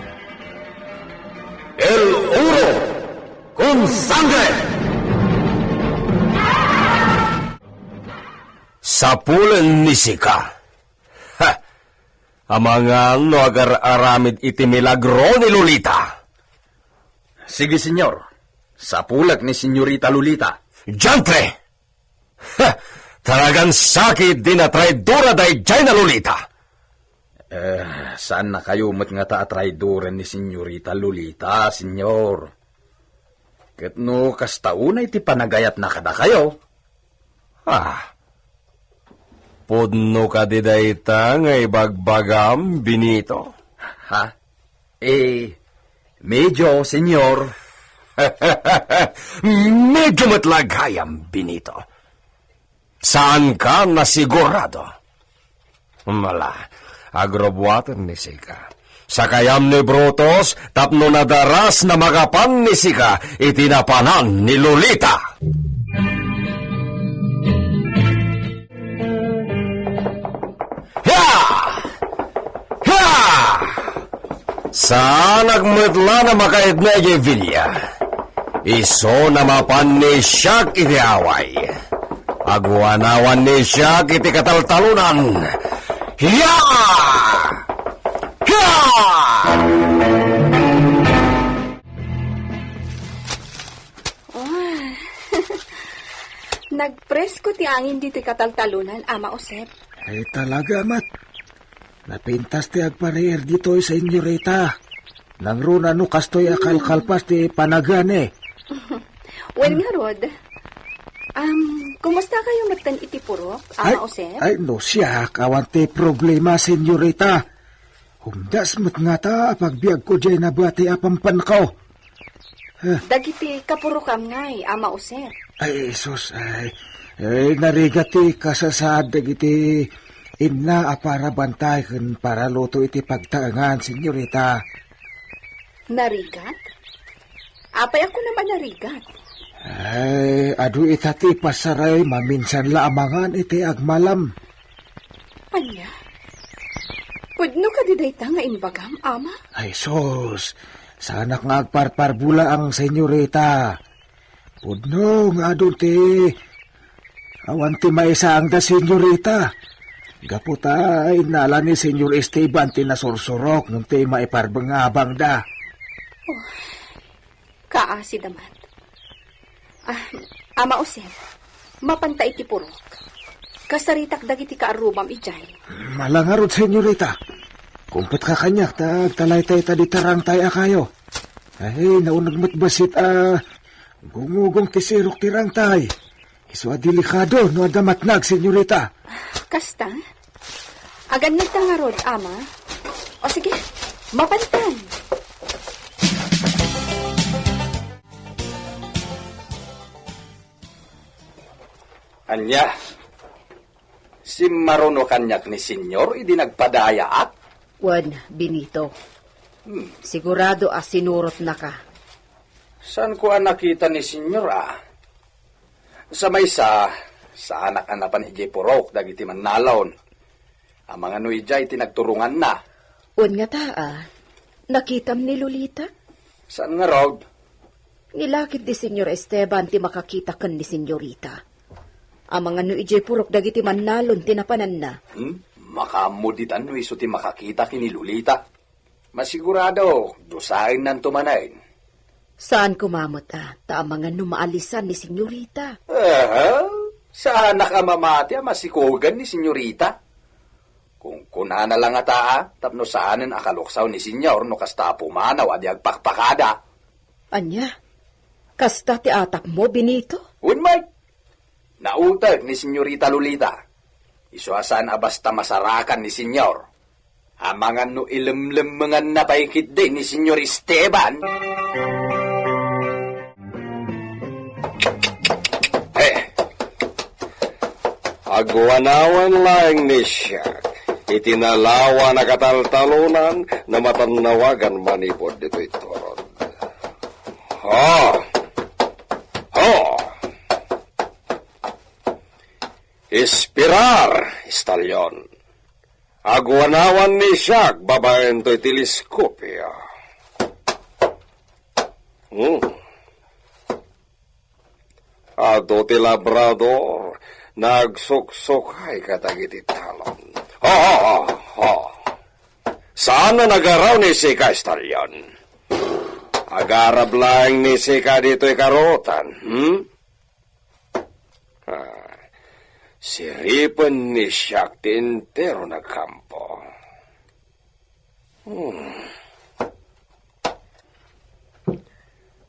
El Uro con Sangre! Sapulen ni Sika. Ha! Amangan no agar aramid iti milagro ni Lolita. Sige, senyor. Sapulak ni Senyorita Lolita. Diantre! Ha! Talagang sakit din na traidora day dyan na Lolita. Saan na kayo mat nga ta-atraidoren ni Senyorita Lolita, senyor? Ket no kastaunay ti panagayat na kada kayo. Pudno ka di dayta nga ibagbagam, Benito. Ha? Medyo, senyor. Medyo matlagayam, Benito. Saan ka nasigurado? Mala, agrobuatan ni Sika. Sakayam ni Brutus, tapno na daras na magapan ni Sika, itinapanan ni Lolita. Ha! Ha! Saan nagmudla na makaid na Evilya? Iso na mapan ni Siak iti away. Agwanawan ni Siak iti kataltalunan. Hiya! Hiya! Nagpresko ti angin dito kataltalunan, Ama Osep. Ay talaga, Mat. Napintas ti agpareer dito sa inyorita. Nang runa no kastoy akalkalpas ti panagane. Well nga, Rod. Kumusta kayo matan iti purok, Ama Osep? Ay, no siya, kawanti problema, senyorita. Humdas mat nga ta, pagbiag ko dyan na bati apampan ko. Dagiti kapurokam ngay, Ama Osep. Ay, sus, ay narigati kasasad dagiti inna para bantay kun para luto iti pagtaangan, senyorita. Narigat? Apay ako naman narigat. Ay, adu itati pasaray maminsan laamangan iti agmalam. Anya? Pudno ka di dayta nga imbagam, Ama? Ay, sus, sana nga agparparbula ang senyorita. Pudno nga adu ti awan ti maisa ang da senyorita. Gaputay nala ni Senyor Esteban ti nasursurok nung ti maiparbangabang da. Kaasi daman. Ama Osep, mapantay ti purok. Kasaritak dagiti kaarubam ijay. Malangarod, senyorita. Kumput ka kanyak, talaytay tadi tarangtay akayo. Ay, naunag matbasit gumugong tisirok tirangtay. Iswa delikado no adamatnag, senyorita. Kasta? Agan nagtangarod, Ama. O sige, mapantan. Anya, si Maruno kanyak ni senyor, idi nagpadayaat? Wan, Benito. Sigurado sinurot na ka. Saan ko nakita ni senyor Sa maysa, Sa anak anapan ijay purok, dagiti mannalon. Ang mga nuijay tinagturungan na. Un nga taa, nakitam ni Lolita? Saan nga rog? Nilakit di Senyor Esteban ti makakita kan ni Senyorita. Ang mga no ijay purok dagiti mannalon tinapanan na. Makamuditan no iso ti makakita kini Lolita. Masigurado, dusain nan tumanain. Saan kumamot ta ang mga numaalisan ni Senyorita? Sa anak amamati masikugan ni Senyorita. Kung kunana lang ata, tapno saanin akaluksaw ni Senyor no kasta pumanaw adi agpakpakada. Anya? Kasta ti atak mo, Benito? Unmay! Nautag ni Senyorita Lolita. Isuasan basta masarakan ni Senyor. Amangan no ilemlemengan na paikit din ni Senyor Esteban. Agwanawan lang ni siya. Itinalawa na kataltalunan na matanawagan manipod dito itorod. Ispirar, istalyon. Agwanawan ni siya, babaen to'y teleskopya. Ato ti labrador, nagsuksukay katagiti talon. Saan na nagaraw ni Sika Estalyon? Agarab lang ni Sika dito'y karotan, Siripan ni siyak ti entero na kampo.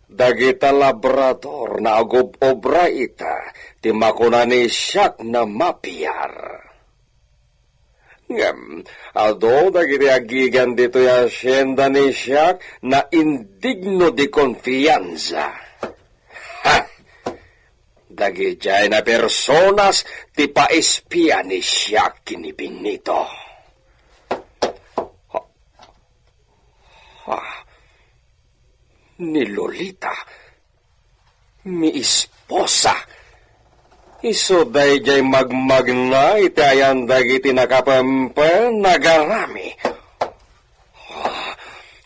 Dagita labrador na agob-obra ita, ti makuna ni siyak na mapiyar. Although dagiti agigan dito yung asyenda ni siyak na indigno di konfianza. Dagijay na personas ti paespia ni siyak kini Benito. Ni Lolita, mi esposa. Iso dayjay magmagna itayan dagiti nakapempen nagarami.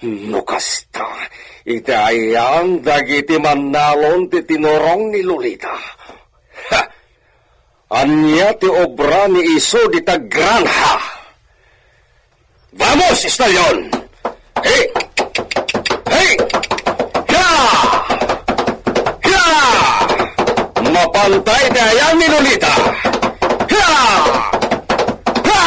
No kasta, itayan dagiti mannalon ti tinorong ni Lolita. Anya ti obra ni iso di tagranja. Vamos, Estalyon! Hey! Hey! Ya! Ya! Mapantay tayo ni Lolita! Ya! Ya!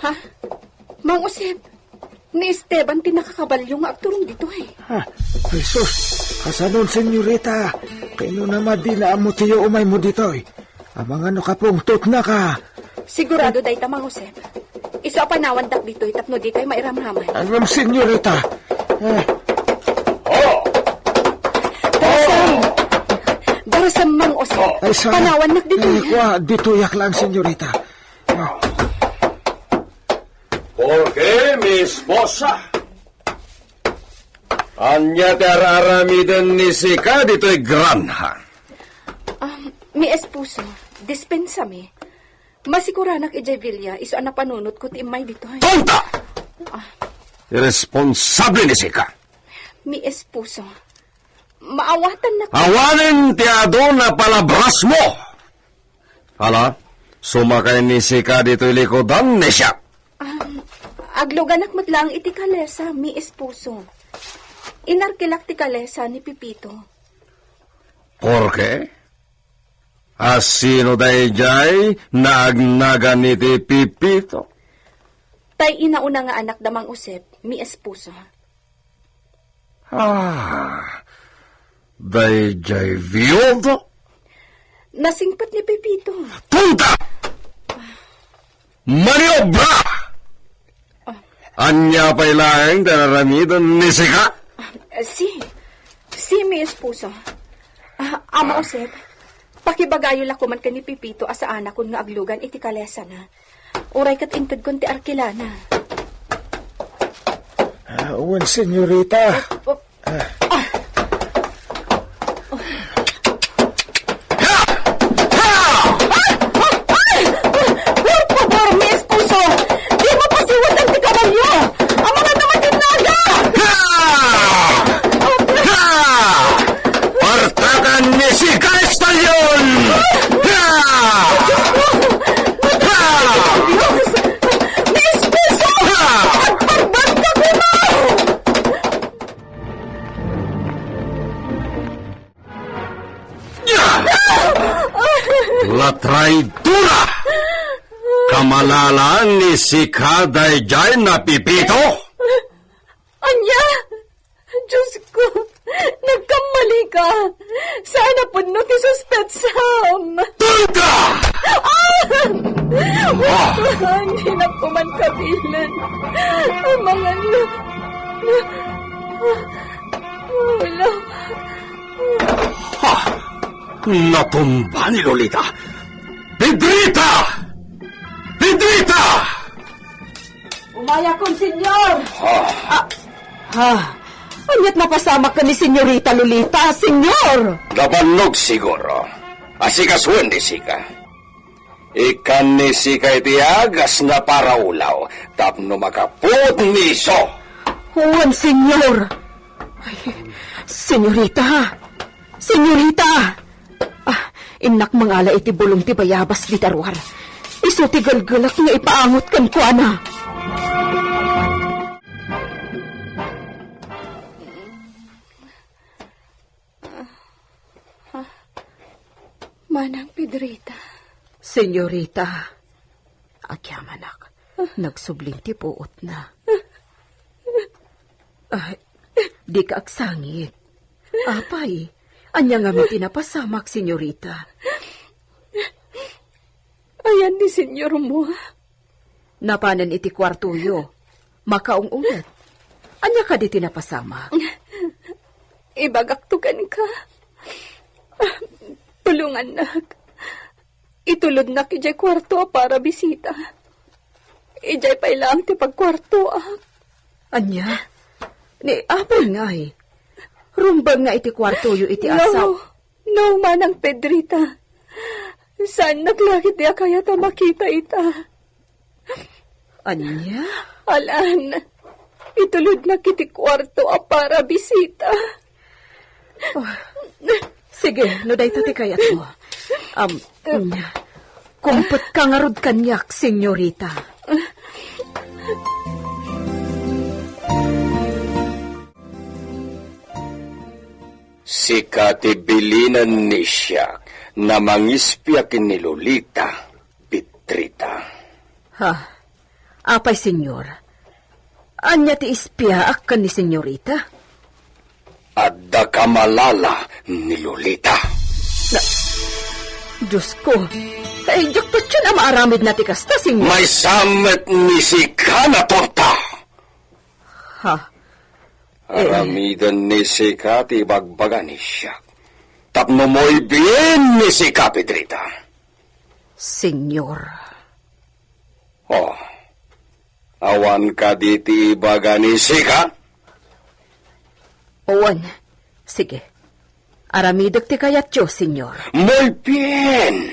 Ha? Mang Usep, ni Esteban tinakakabalyo nga agturong dito Jesus, kasanon, Senyorita. Kaino naman di na amo tiyo umay mo dito Ang mga nakapungtot na ka. Sigurado day ta, Mang Usep. Iso apanawan dak dito, tapno dito ay mairamraman. Alam, Senyorita. Darasam, Mang Usep. Panawan nak dito. Dito yak lang, Senyorita. Porque mi esposa. Anya teraramidan ni Sika dito'y granja. Mi esposo, dispensami. Masiguranak ijay Villa, iso na panunot ko ti imay dito. Tonta! Irresponsable ni Sika. Mi esposo, maawatan na... Awanin ti ado na palabras mo. Hala, sumakay ni Sika dito'y likodan ni siya. Agluganak matlang iti kalesa, mi esposo. Inarkilak ti kalesa ni Pipito. Porke? Asino dayjay naagnagan ni ti Pipito? Tay inauna nga anak damang Usep, mi esposo. Dayjay viudo? Nasingpat ni Pipito. Punta! Maniobra! Anya pa'y laeng dararamidan ni Sika? Si mi esposo. Ama Usep, pakibagayo lakuman ka ni Pipito asa anak kun nga aglugan iti kalesa na. Uray kat inted kun ti arkilana. Uwan, senyorita. Por favor, mi esposo! Di mo pasiwat ang tikabalyo! Ang mga naman tinaga! Partakan ni si Castellon! Diyos! Mi esposo! Agparbanta ko na! La traidura! Kamalalaan ni si Kaday Jay na pipito? Anya! Diyos ko! Nagkamali ka! Sana po no ti suspetsam! Tulka! Hindi na po man kabilan. Ang mga wala. Natumba ni Lolita! Pedrita! Pedrita! Umaya kong senyor! Anyat mapasama ka ni senyorita Lolita, senyor! Gabanog siguro. Asikasuan ni Sika. Ikan ni Sika iti agas na para ulaw. Tapno makaput ni iso. Juan, senyor! Ay, senyorita! Senyorita! Inak mangala iti bulong ti bayabas di tarwar. Iso ti galgalak nga ipaangot kan ko, ana. Manang Pedrita. Senyorita. Agyamanak. Nagsubling ti puot na. Di ka aksangit. Apay, anya nga mi tinapasamak, senyorita. Ayan ni senyor mo. Napanan iti kwartuyo. Makaong ulat. Anya ka di tinapasamak. Ibagaktukan ka. Tulungan nak. Itulod na kijay kwarto para bisita. Ijay pa ilang ti pagkwarto ak. Anya? Ni apay nga eh. Rumbang nga iti kwarto yu iti asaw. No, manang Pedrita. Saan naglakit niya kaya ta makita ita? Anya? Alan, itulod na kiti kwarto para bisita. Sige, no day ti kayat mo. Kumpet ka nga rod kanyak, senyorita. Si katibilinan ni siya na mangispiakin ni Lolita, Petrita. Apay, senyor. Anya ti ispiaak ka ni senyorita? Adda kamalala ni Lolita. Diyos ko, kaijak pa siya na maaramid na ti kasta, senyor. May samet ni si Kanatorta. Aramidan ni si Kati bagbaga ni siya. Tapno mo'y bien ni si Pedrita. Senyor. Awan ka diti baga ni Sika? Owan, sige. Aramidag ti kayat yo, senyor. Muy bien.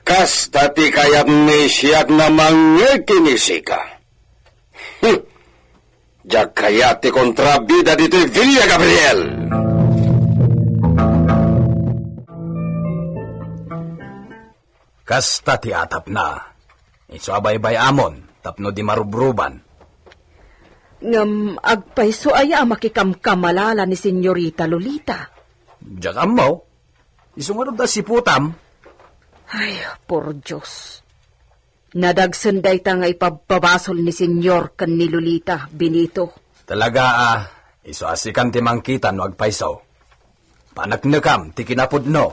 Kasta ti kayat ni siya na mangiki ni Sika. Diyak kayat ti kontrabida dito Villa Gabriel. Kasta ti atap na. Iso abay-bay amon, tapno di marubruban. Ngam agpayso aya makikamkamalala ni senyorita Lolita. Diyak amaw. Iso nga da si putam. Ay, por Diyos. Nadagsanday ta nga ipababasol ni senyor kan ni Lolita, Benito. Talaga iso asikan ti mangkitan no agpayso. Panaknekam ti kinapudno.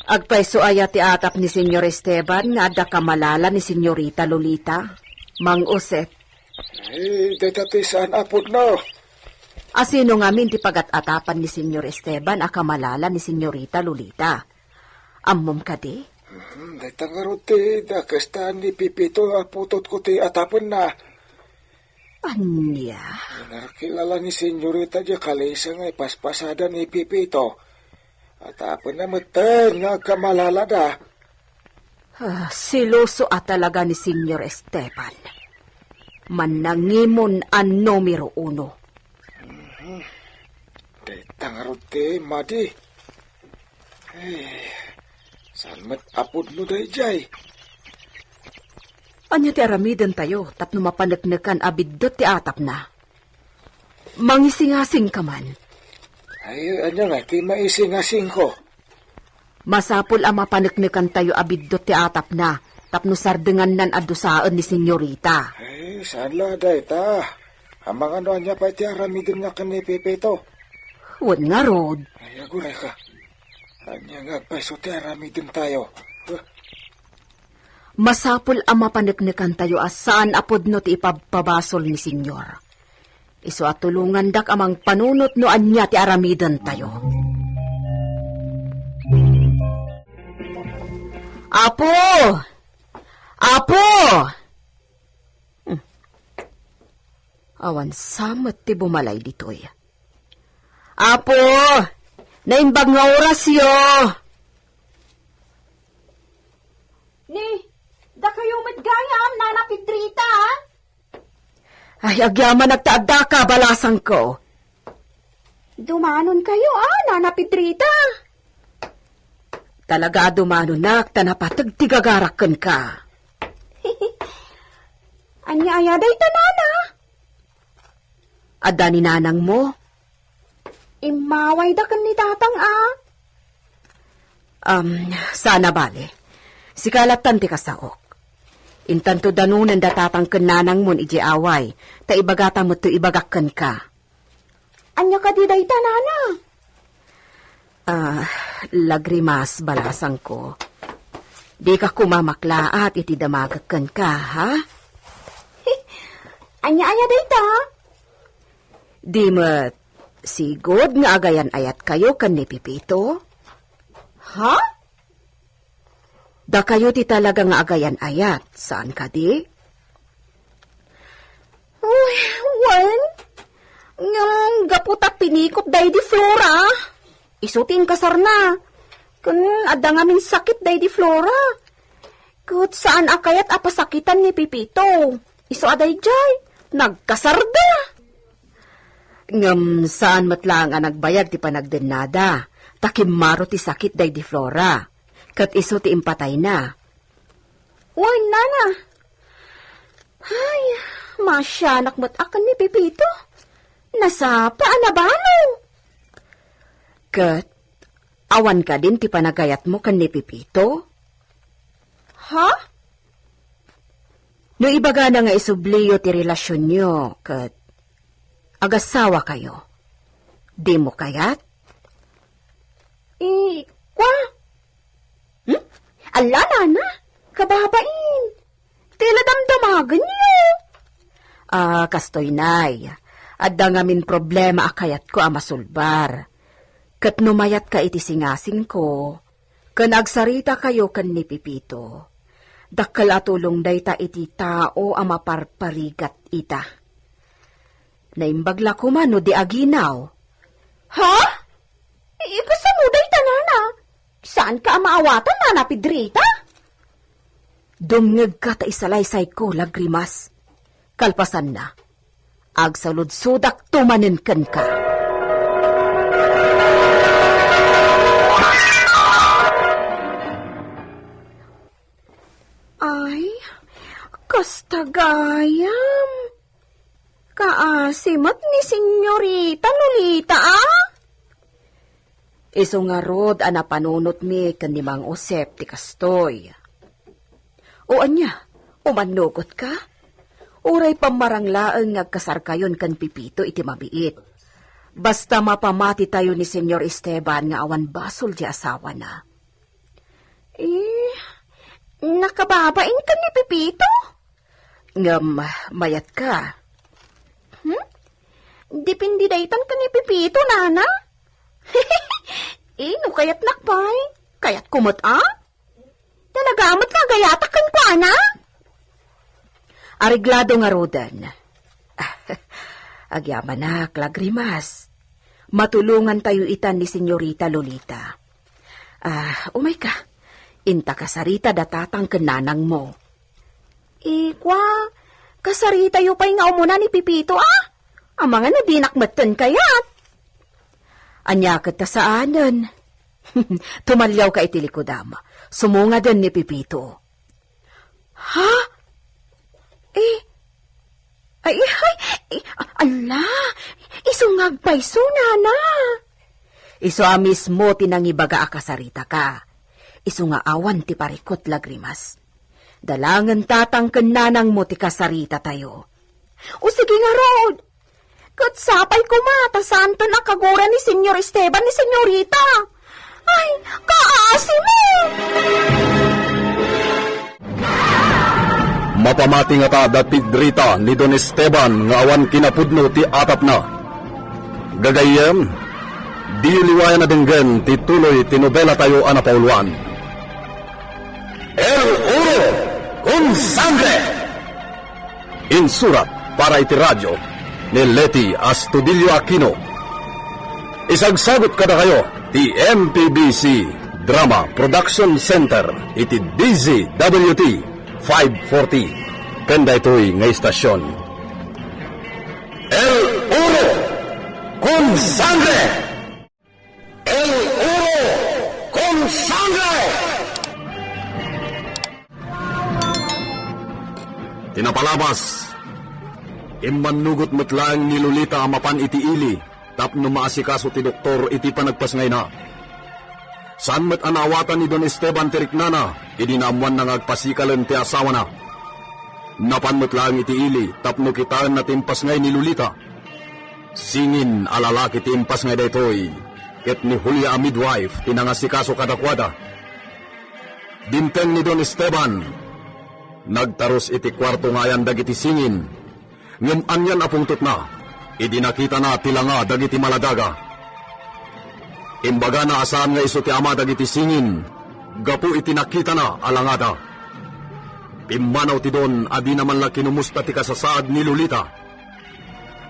Agpayso aya ti atap ni senyor Esteban nga adda kamalala ni senyorita Lolita. Mang Uset. Dati saan apod no? Asino ngamin ti pagat-atapan ni senyor Esteban a kamalala ni senyorita Lolita. Ammom kadi, Dayta nga ro ti, dakasta ni Pipito putot ko ti atapon na. Anya? Narakilala ni senyorita di kalisa nga ipaspasada ni Pipito. Atapon na matan nga kamalalada. Siloso at talaga ni Senyor Esteban. Manangimon ang numero 1. Dayta nga ro ti, Madi. Saan mat apod mo day jay? Anya ti aramidan tayo, tapno mapanagnakan abidot ti atap na. Mangisingasing ka man. Ay, anya nga, ti maisingasing ko. Masapol ang mapanagnakan tayo abidot ti atap na, tapno sardengan nan adusaan ni senyorita. Ay, saan la dayta? Amang ano anya pa ti aramidan nga kan ni Pipito. Huwag nga, Rod. Ay, aguray ka. Anya nga, paiso ti aramidan tayo. Masapol ang mapanagnakan tayo asaan apod no ti ipababasol ni senyor. Iso at tulungan dak amang panunot no anya ti aramidan tayo. Apo! Apo! Awan samet ti bumalay ditoy. Apo! Naimbag nga oras yo! Ni, da kayo matgayam, Nana Pedrita, ha? Ay, agyaman nagtaada ka, balasang ko. Dumanon kayo, Nana Pedrita. Talaga dumanon nak, tanapatag tigagarakan ka. Anya ayaday ta, Nana. Adda ni nanang mo? Imaway da kan ni tatang, Sana bale. Sikalatan ti kasaok. Intanto danunan datatang kananang mon iji away, ta ibagata mo to ibagakan ka. Anya ka di dayta, Nana? Lagrimas balasang ko. Di ka kumamakla at iti damagakan ka, ha? Anya dayta? Di mo't sigod nga agayan ayat kayo kan ni Pipito? Ha? Da kayo ti talaga nga agayan ayat. Saan ka di? Wan? Ngam gaputa pinikot day di Flora. Isuting kasar na. Kun ada ngamin sakit day di Flora. Kut saan akayat apasakitan ni Pipito. Iso aday jay. Nagkasarda. Ngam saan matlang ang nagbayag ti panagdenada. Takimaro ti sakit day di Flora. Kat iso ti impatay na. Uy, Nana. Ay, masyanak mo't akan ni Pipito. Nasa paanabano. Kat, awan ka din ti panagayat mo kan ni Pipito? Ha? No ibaga na nga isubliyo ti relasyon nyo, kat agasawa kayo. Di mo kayat? Kwa? Ala, Nana, kababain. Tila damdamagan niyo. Kastoy nay. Adda ngamin problema akayat ko masulbar. Kat numayat ka iti singasing ko. Kan agsarita kayo kan ni Pipito. Dakkal atulong dayta iti tao maparparigat ita. Naimbagla ko man no di aginaw. Ha? Ikasan mo dayta, Nana. Saan ka maawatan, Nana Pedrita? Dumngeg ka ta isalaysay ko, Lagrimas. Kalpasan na. Agsalud-sudak tumanin ka. Ay, kastagayam. Kaasimat ni Senyorita Lolita, Iso nga rod anapanunot mi kanimang Osep ti kastoy. O anya, umanugot ka? Uray pamaranglaang ngagkasar kayon kan Pipito iti mabiit. Basta mapamati tayo ni Senyor Esteban nga awan basol di asawa na. Nakababain ka ni Pipito? Ngam, mayat ka. Dipindi daytan ka ni Pipito, Nana? No kayat nakpay? Kayat kumot, Talagamot ka gayatak kan ko, ana? Areglado nga rodan. Agyaman na, Lagrimas. Matulungan tayo itan ni Senyorita Lolita. Umay ka. Inta kasarita datatang kenanang mo. Ikwa, kasarita yu pa'y nga umuna ni Pipito, Ang mga nadinakmatan kayat. Anya kita saanan. Tumalyaw ka itilikodama. Sumunga din ni Pipito. Ha? Ala, isungag pa'y sunana. Iso mismo tinangibaga akasarita ka. Iso nga awan ti parikot, Lagrimas. Dalangan tatangken nanang mo ti kasarita tayo. O sige nga, Rod. Katsapay ko mata santo na kagura ni Senyor Esteban ni Senyorita. Ay, kaasi mo! Mapamati nga ta datig drita ni Don Esteban nga awan kinapudno ti atap na. Gagayem, di liwayan na dinggen ti tuloy tinobela tayo anapauluan. El Oro con Sangre! Insurat para iti radyo ni Leti Astudillo Aquino. Isagsagot kada kayo ti MPBC Drama Production Center iti DZWT 540. Kanda ito'y nga istasyon. El Oro con Sangre! El Oro con Sangre! Tinapalabas. Imanugot metlang ni Lolita mapan iti ili tapno maasikaso ti doktor iti panagpasngay na. San met anawatan ni Don Esteban tiriknana, idinamuan na ngagpasikalan ti asawa na. Napan met lang iti ili, tapno kitaan na timpasngay ni Lolita. Singin alalaki ti impasngay daytoy, ket ni Julia a midwife tinangasikaso kadakwada. Dinteng ni Don Esteban, nagtaros iti kwarto ngayan dagiti singin, ngem anyan apungtot na, idinakita na tilanga dagiti maladaga. Imbaga na asahan nga iso ti ama dagiti singin, gapu iti nakita na alangada. Pimmanaw ti don, adi naman la kinumusta ti kasasaad ni Lolita.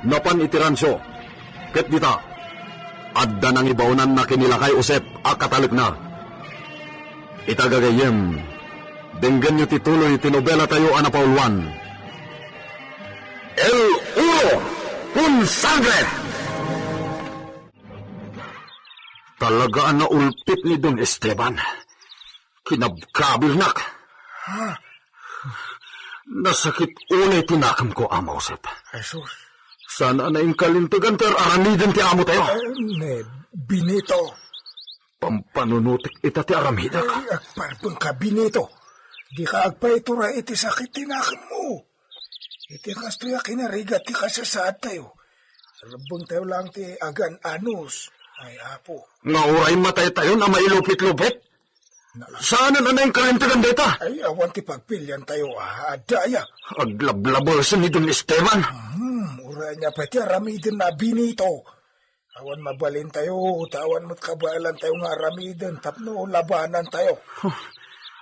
Napan iti ransyo, ket dita, adda nang ibaunan na kinilakay usep, akatalip na. Itagagayem, denggan nyo ti tuloy tinobela tayo anapauluan. El Uro con Sangre! Talagaan na ulpit ni Don Esteban. Kinabkabil nak. Nasakit unay tinakam ko, Ama Josep. Jesus. Sana na yung kalintugan ter aramidin ti amo tayo. Benito. Pampanunutik ita ti aramidak. Agparpang ka, Benito. Di ka agpaitura iti sakit tinakam mo. Iti kastoya kinarigat ti kasasaad tayo. Alabang tayo lang ti agan anus. Ay, apo. Nauray matay tayo na mailupit-lupit. Saan na yung kalintugan dita? Ay, awan ti pagpilyan tayo, adaya. Aglablabol ni Don Esteban. Uray niya pati aramidin na, Benito. Awan mabalin tayo, tawan mo't kabalan tayo nga aramidin, tapno labanan tayo.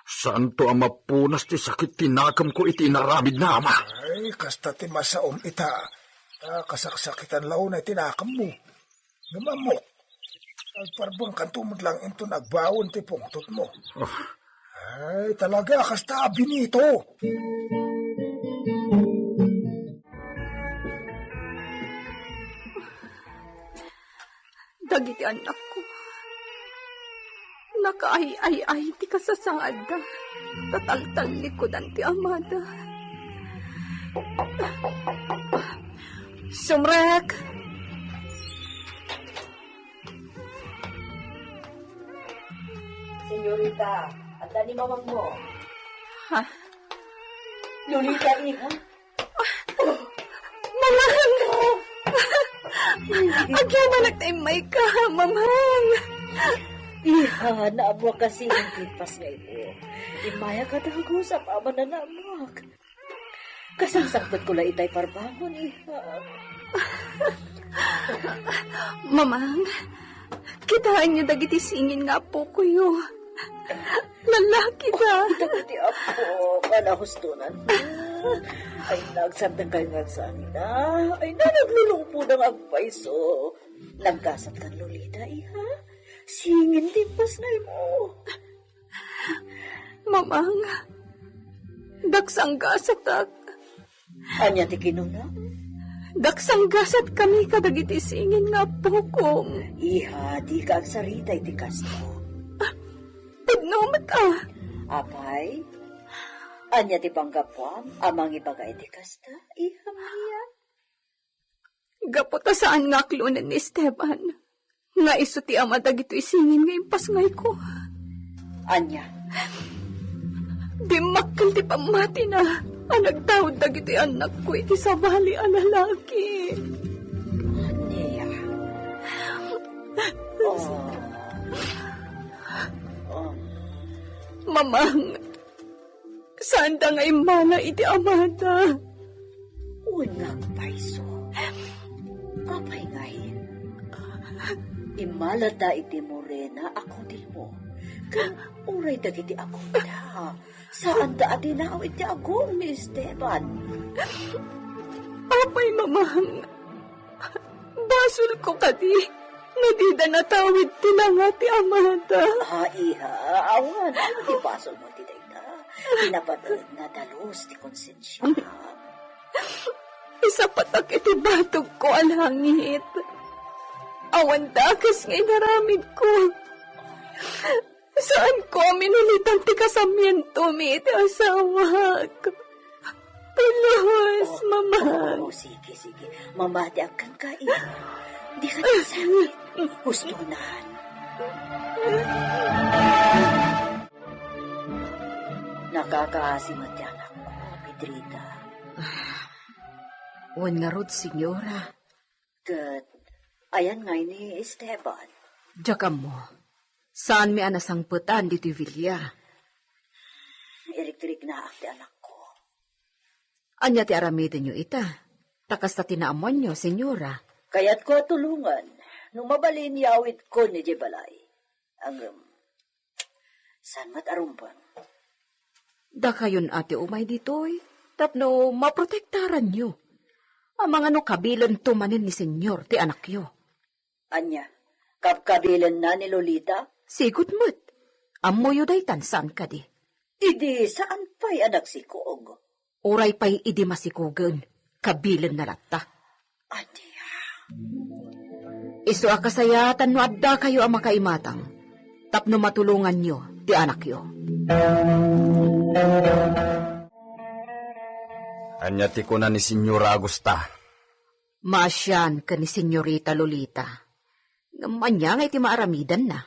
Saan to ang mapunas ti sakit tinakam ko iti inaramid na, Ama? Ay, kasta ti masaom ita. Kasaksakitan lao na tinakam mo. Namamok. Agparbang kantumod lang ito nagbawon ti pungtot mo. Ay, talaga, kasta Benito. Dagiti anak ko. Nakaay-ay-ay ti kasasaad da. Tataltal likodan ti amada. Sumrek! Senyorita, anda ni mamang mo. Ha? Lolita, iha? Mamang! Agyan na nagtaimay ka, mamang! Iha, naabwa kasi ang kipas ngayon mo. Imaya ka dago sa paman na namak. Kasangsaktot ko lang itay parbangon, iha. Mamang, kitaan niyo dagiti singin nga po kuyo. lalaki da. Dagiti apo, kanahustunan. Ay nagsabdang kayo nga sa amin, Ay naglulong po ng agpaiso. Nagkasap kang Lolita, iha? Singin timpas na mo. Mamang, daksang gasat Anya ti kinuna? daksang gasat kami kadagiti singin nga pukong. Iha, di ka ang sarita iti kasto. Pagnumat Apay? Anya ti panggapwam, amang ibagay ti kasta, iha Maria? Gaputa saan nga klunan ni Esteban. Nga iso ti ama dagito isingin nga impas ngay ko. Anya? Di makkel ti pamati na. Nagtawad dagito anak ko iti sabali a lalaki. Nia. Mamang, saan da nga imana iti amada? Unang paiso. Apay ngay. Imalata iti morena ako di mo. Kan uray dagiti ako da. Saan da adinaw iti agong ni Esteban? Apay, mamang. Basol ko kadi. Nadida natawid tinanga ti amada. Iha, awan. Di basol mo ti dayta. Pinapadad na dalos ti konsensya. Isa patak iti batog ko alangit. Awan dakas ngay naramid ko. Saan ko minulitan ti kasamiento mi iti asawag? Pulos, mamang. Sige. Mamati akan ka, iha. Di ka nasakit. Gusto nahan. Nakakaasimat yan ako, Pedrita. Wan nga rod, senyora. Kat, ayan nga ni Esteban. Diyakam mo. Saan mi anasangputan dito Villa? Irik-irik na akti anak ko. Anya ti aramitin nyo ita. Takas ta tinaamuan nyo, senyora. Kaya't ko tulungan. Nung mabalin yawit ko ni Jebalay. Saan matarumpan? Da kayon ate umay ditoy. Tapno maprotektaran nyo. Ang mga no kabilan tumanin ni senyor ti anak yo. Anya, kapkabilan na ni Lolita? Sigut mo't. Amoyo daytan saan ka di? Idi saan pa'y anak si Kuog? Uray pa'y idi masikugan. Kabilan na latta. Anya. Isu akasayatan no adda kayo ang makaimatang. Tapno matulungan nyo ti anak yo. Anya ti ko na ni Senyora Agusta. Masyan ka ni Senyorita Lolita. Anya nga iti maaramidan na.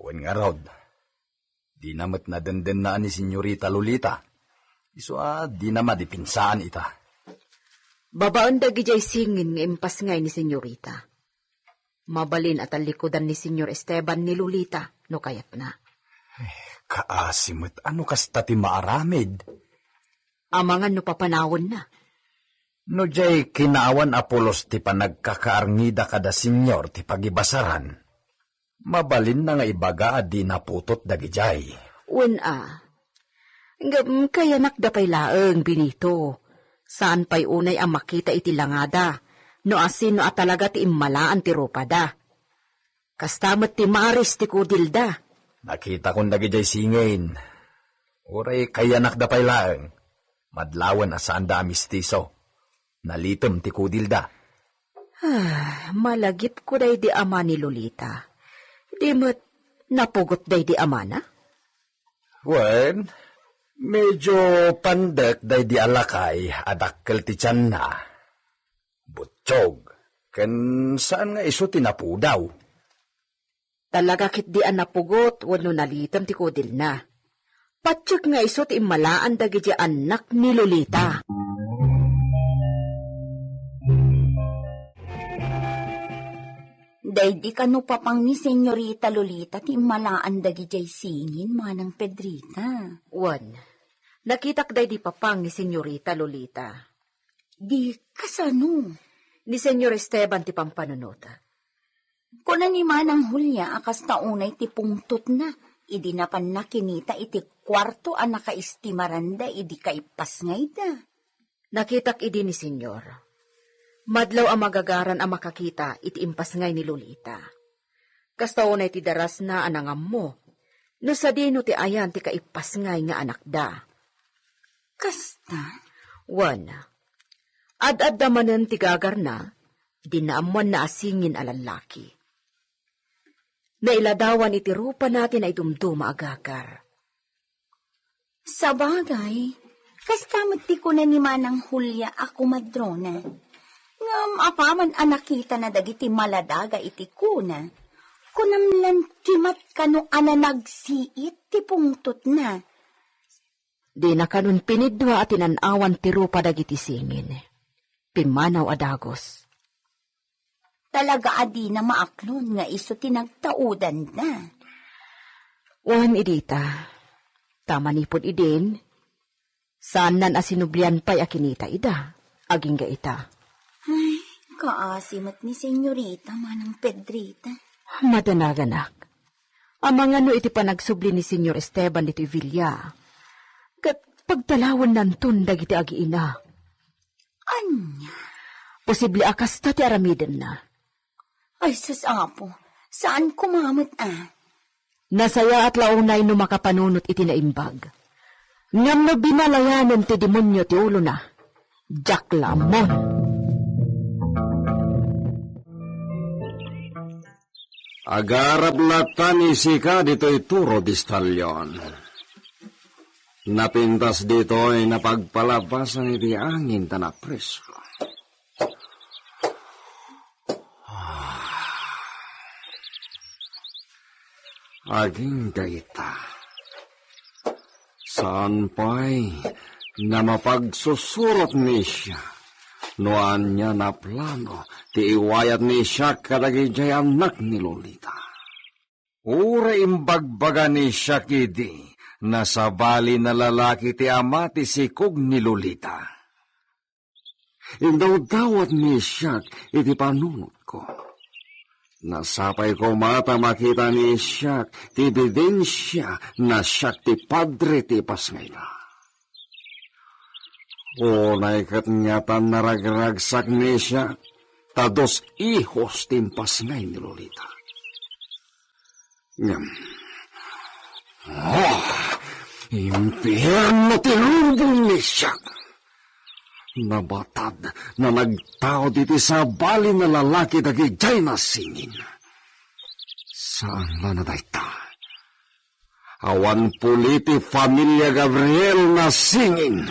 Wen nga rod. Di namat na denden na ni Senyorita Lolita. Iso di na madipinsaan ita. Babaan dagi jay singin nga impas ngay ni Senyorita. Mabalin at alikodan ni Senyor Esteban ni Lolita no kayat na. Kaasimot ano kasta ti maaramid? Amangan no papanawon na. No jay kinaawan Apolos ti panagkakaarngida kada senyor ti pagibasaran. Mabalin na nga ibaga di naputot dagi jay. Kaya nakdapay laeng Benito. Saan pa'y unay ang makita iti langada, no asin no at talaga ti immalaan ti ropada. Kastamat ti Maris ti Kudilda. Nakita kong dagi jay singin. Uray kaya nakdapay laeng. Madlawan asaan da mistiso. Nalitem ti Kudilda. Malagip ko day di ama ni Lolita. Di mo't napugot day di ama na? Wen, medyo pandek day di alakay adakkel ti tiyan na. Butsyog, ken saan nga iso tinapudaw? Talaga kit di an napugot wano nalitem ti Kudil na. Patsyag nga iso ti imalaan dagi di anak ni Lolita. Day di kanu papang ni Senyorita Lolita ti malaan dagi jay singin manang Pedrita. Wan, nakitak day di papang ni Senyorita Lolita. Di kasano? Ni Senyor Esteban ti pampanunota. Kuna ni manang Hulya akas taunay ti pungtot na. idi na pan nakinita iti kwarto a nakaistimaranda idi kaipas ngay da. Nakitak idi ni senyor. Madlaw ang magagaran ang makakita iti impas ngay ni Lolita. Kastaw na iti daras na anangam mo. No sa dino ti ayan ti kaipas ngay nga anak da. Kasta? Wan. Ad-ad damanen ti gagar na, dinaamuan na asingin alalaki. Nailadawan iti rupa natin ay dumduma agagar. Sa bagay, kastamot ti ko na ni Manang Hulya ako madrona. Ngam apaman anakita na dagiti maladaga iti kuna. Kunamlan kimat kano ana nagsiit ti pungtot na. Di na kanun pinidwa at inanawan ti rupa dagiti singin. Pimanaw adagos. Talaga adi na maaklon nga iso tinagtaudan na. Wan idita. Tama nipod idin. Saan nan asinublian pa'y akinita ida. Aging ga ita. Ay, kaasimat ni Senyorita Manang Pedrita. Madanaganak. Amang ano iti panagsubli ni Senyor Esteban dito Villa. Kat pagtalawan nantun dagiti agiina. Anya? Posible akas ti aramiden na. Ay, sasapo. Saan kumamot Nasaya at launay no makapanunot iti naimbag. Ngam no binalayanan ti demonyo ti ulo na. Jack Lamon. Agarap latan isika dito'y turo di stalyon. Napintas dito'y napagpalabasan iti angin tanak presko. Aging gaita. Saan pa'y na mapagsusurot ni siya? Noan niya na plano, ti iwayat ni siya kadagijay anak ni Lolita. Ura imbagbaga ni siya kidi, nasabali na lalaki ti ama ti sikog ni Lolita. Indaw-dawat ni siya iti panunot ko. Nasapay ko mata makita ni siya ti ebidensya na siya ti padre ti pasngayla. O naikat ngatan naragragsak ni siya, tados ihos timpas ngay ni Lolita. Ngam. Impyerno ti lubong ni siya. Nabatad na nagtao diti sa bali na lalaki dagi jay na singin. Saan na nadayta? Awan puliti familia Gabriel na singin.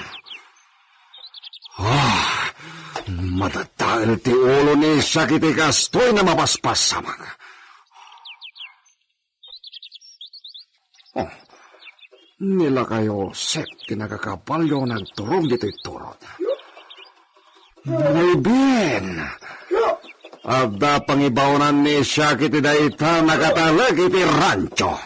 Madatail ti ulo ni siya kiti kastoy na mapaspasamang. Nila kayo sep kinagakapalyo nagturong dito'y turot. Muy bien. Ada pangibawanan ni siya kiti dayta nakatalag iti rancho.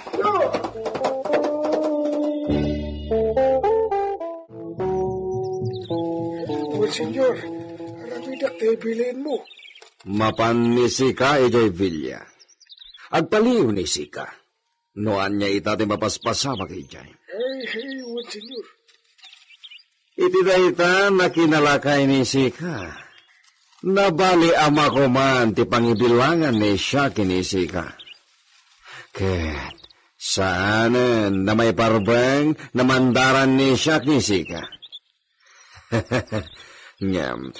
Senyor, aramidak tayo bilhin mo. Mapan ni Sika ijay Villa. Agpaliw ni Sika. Noan niya itati mapaspasama kay Jay. Hey, senyor. Iti dayta na kinalakay ni Sika. Nabali ama ko man ti pangibilangan ni siya kini Sika. Ket saanen na may parbeng na mandaran ni siya kini Sika. Ngam,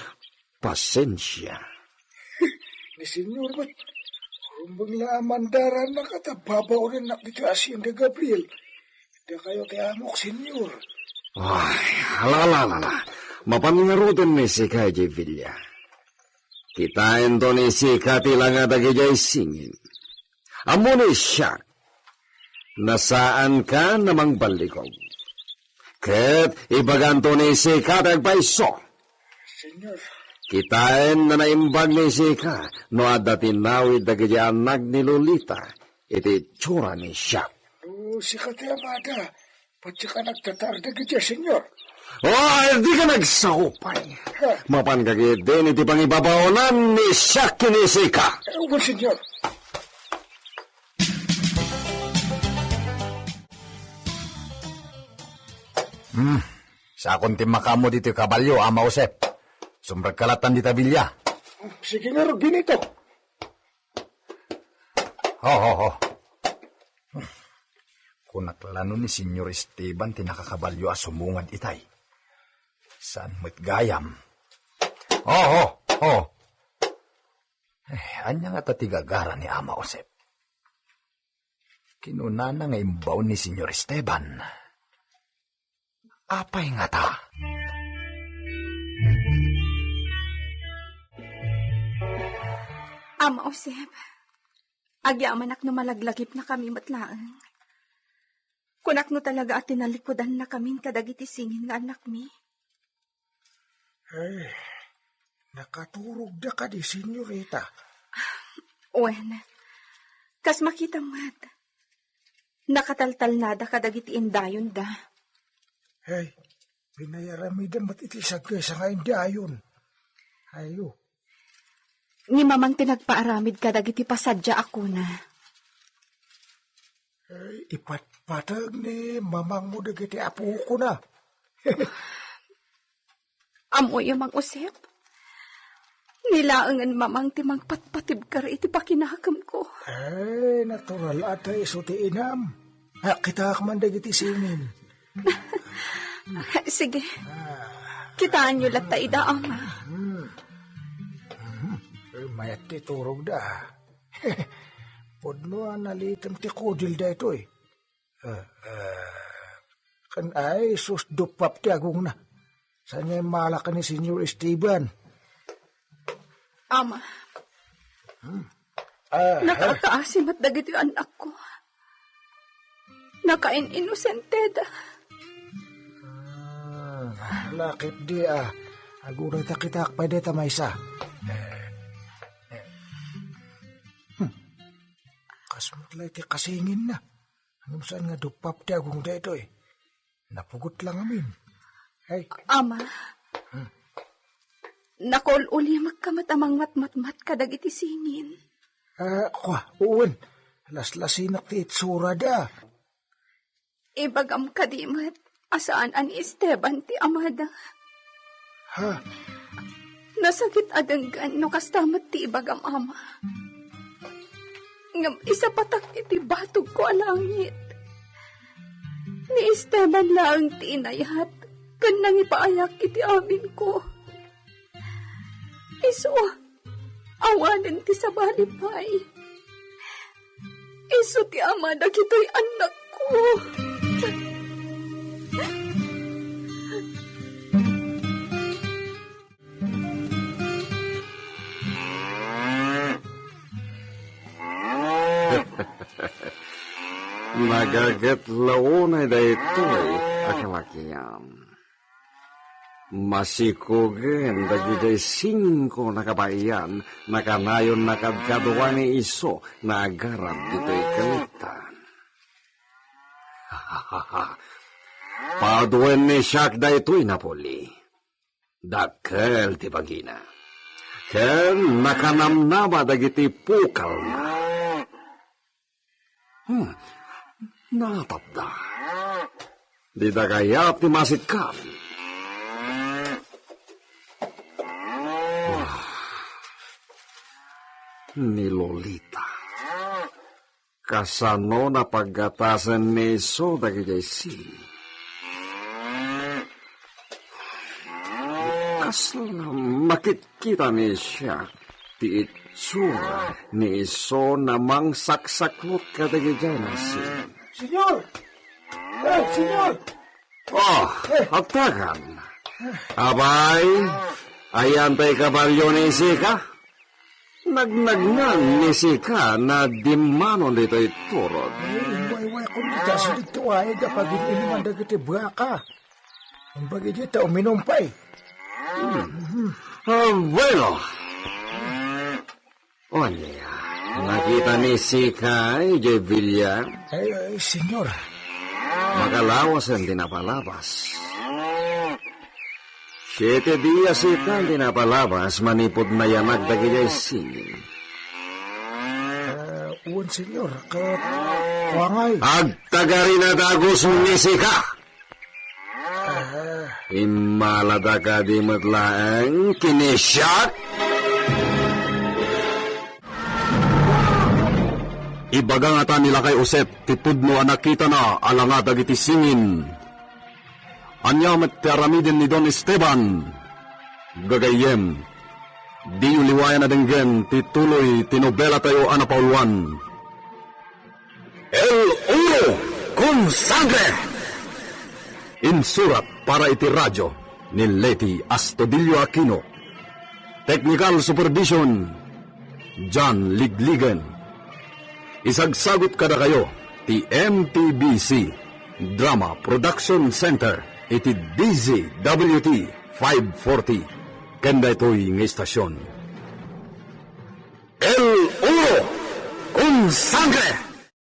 pasensya. Ni senyor ba't rumbang laamandaran na katababaw rin na kitaasin ni Gabriel. Hindi kayo tiamok, senyor. Ay, alala. Mapaningarutan ni Sika ijay Villa. Kitain to ni Sika tila nga dagijay singin. Amo ni siya. Nasaan ka namang balikog? Ket ibaganto ni Sika tagpaiso. Senyor. Kitain na naimbag ni Sika no adda tinawid dagijay anak ni Lolita. Iti tsura ni siya. No, Sika ti amada. Pati ka nagtatardag iti, senyor. Di ka nagsahupay. Mapan kagit din iti pangibabaonan ni siya kini Sika. Senyor. Sa akong timakamo dito yung kabalyo, Ama Josep. Sumrag kalatan di tabilya. Sige nga ro, ginito. Ho. Kung naklano ni Senyor Esteban, tinakakabalyo asumungad itay. Saan mo't gayam? Ho. Anya nga tatigagara ni Ama Josep. Kinunana nga imbaw ni Senyor Esteban. Apay nga ta? Ama Josep, agyaman ak no malaglagip na kami matlaang. Kunak no talaga at tinalikodan na kaming kadagiti singin nga anak mi. Ay, nakaturog da ka di, senyorita. Wen, kas makita mat. Nakataltal na da kadagiti indayon da. Hey, pinayaramidam at itisag kayo sa ngayon dayon. Ayo. Ni mamang tinagpaaramid kadagiti pasadya ako na. Ay, ipatpatag ni mamang mo dagiti apo ko na. Amoy Mang Josep. Nilaangan mamang timang patpatib ka iti pakinakam ko. Ay, natural at ay suti inam. Kita man dagiti singin. Sige. Kitaan nyo lang taida, Ama. Mayat ti turog da. Podno analitam ti kudil da ito eh. Kan ay susdupap ti agong na. Sanya malaka ni Senyor Esteban. Ama. Nakakaasim at dagiti anak ko. Nakain-inosente da. Lakip di aguray ta kita akpay deta maysa. Kasmut lay ti kasingin na. Anong saan nga dupap ti agong da ito eh. Napugot lang amin. Hey. Ama. Nakol uli magkamatamang matmatmat kadag iti singin. Uwan. Laslasinak ti itsura da. Ibagam kadimat. Asaan ani Esteban ti amada. Ha? Nasakit adanggan no kastamat ti ibagam ama. Ngam isa patak iti batog ko alangit. Ni Esteban lang ti inayat. Kanang ipaayak iti amin ko. Iso, awanan ti sa balipay. Iso ti ama na kito'y anak ko. Nagagatlaunay da ito akalakiam. Masikogen dagiday 5 na kabayan nakanayon nakadkadwa ni iso na agarab dito'y kalitan. Paduen ni siyak da ito'y napoli. Dakkel ti bagina. Ken nakanamnama dagiti pukal na. Natapda. Di da kayap ti masikam. Ni Lolita. Kasano na paggatasan ni iso dagiti sin. Kasano makikita ni siya ti itsura ni iso namang saksaklot kadagiti na sin. Senyor! Senyor! Atakan. Abay, ayan tayo kabalyo ni Sika. Nagnagnan ni Sika na dimanon dito iturod. Iway kung ita sa dito ay kapag iniman dagiti baka. Ang bagi dito uminom pa eh. Bueno. Onya, nakita ni Sika ay Villa. Ay, senyor. Makalawas ang dinapalabas. 7 días ita ang dinapalabas, manipod na yanag dagijay singin. Uwan, senyor, kuwangay. Agtagari na dagos ni Sika. Imalada ka di matlaang kinisyak? Ibaga nga ta nila kay Usep, tipudno anak kita na alanga dagiti singin. Anya matyaramidin ni Don Esteban. Gagayem, di uliwayan na denggen, tituloy tinobela tayo anapauluan. El Uno con Sangre! Insurat para iti radyo ni Leti Astudillo Aquino. Technical Supervision, John Ligligan. Isagsagot kada kayo, ti MTBC Drama Production Center, iti DZWT 540, kanda ito'y ng istasyon. El Uno con Sangre!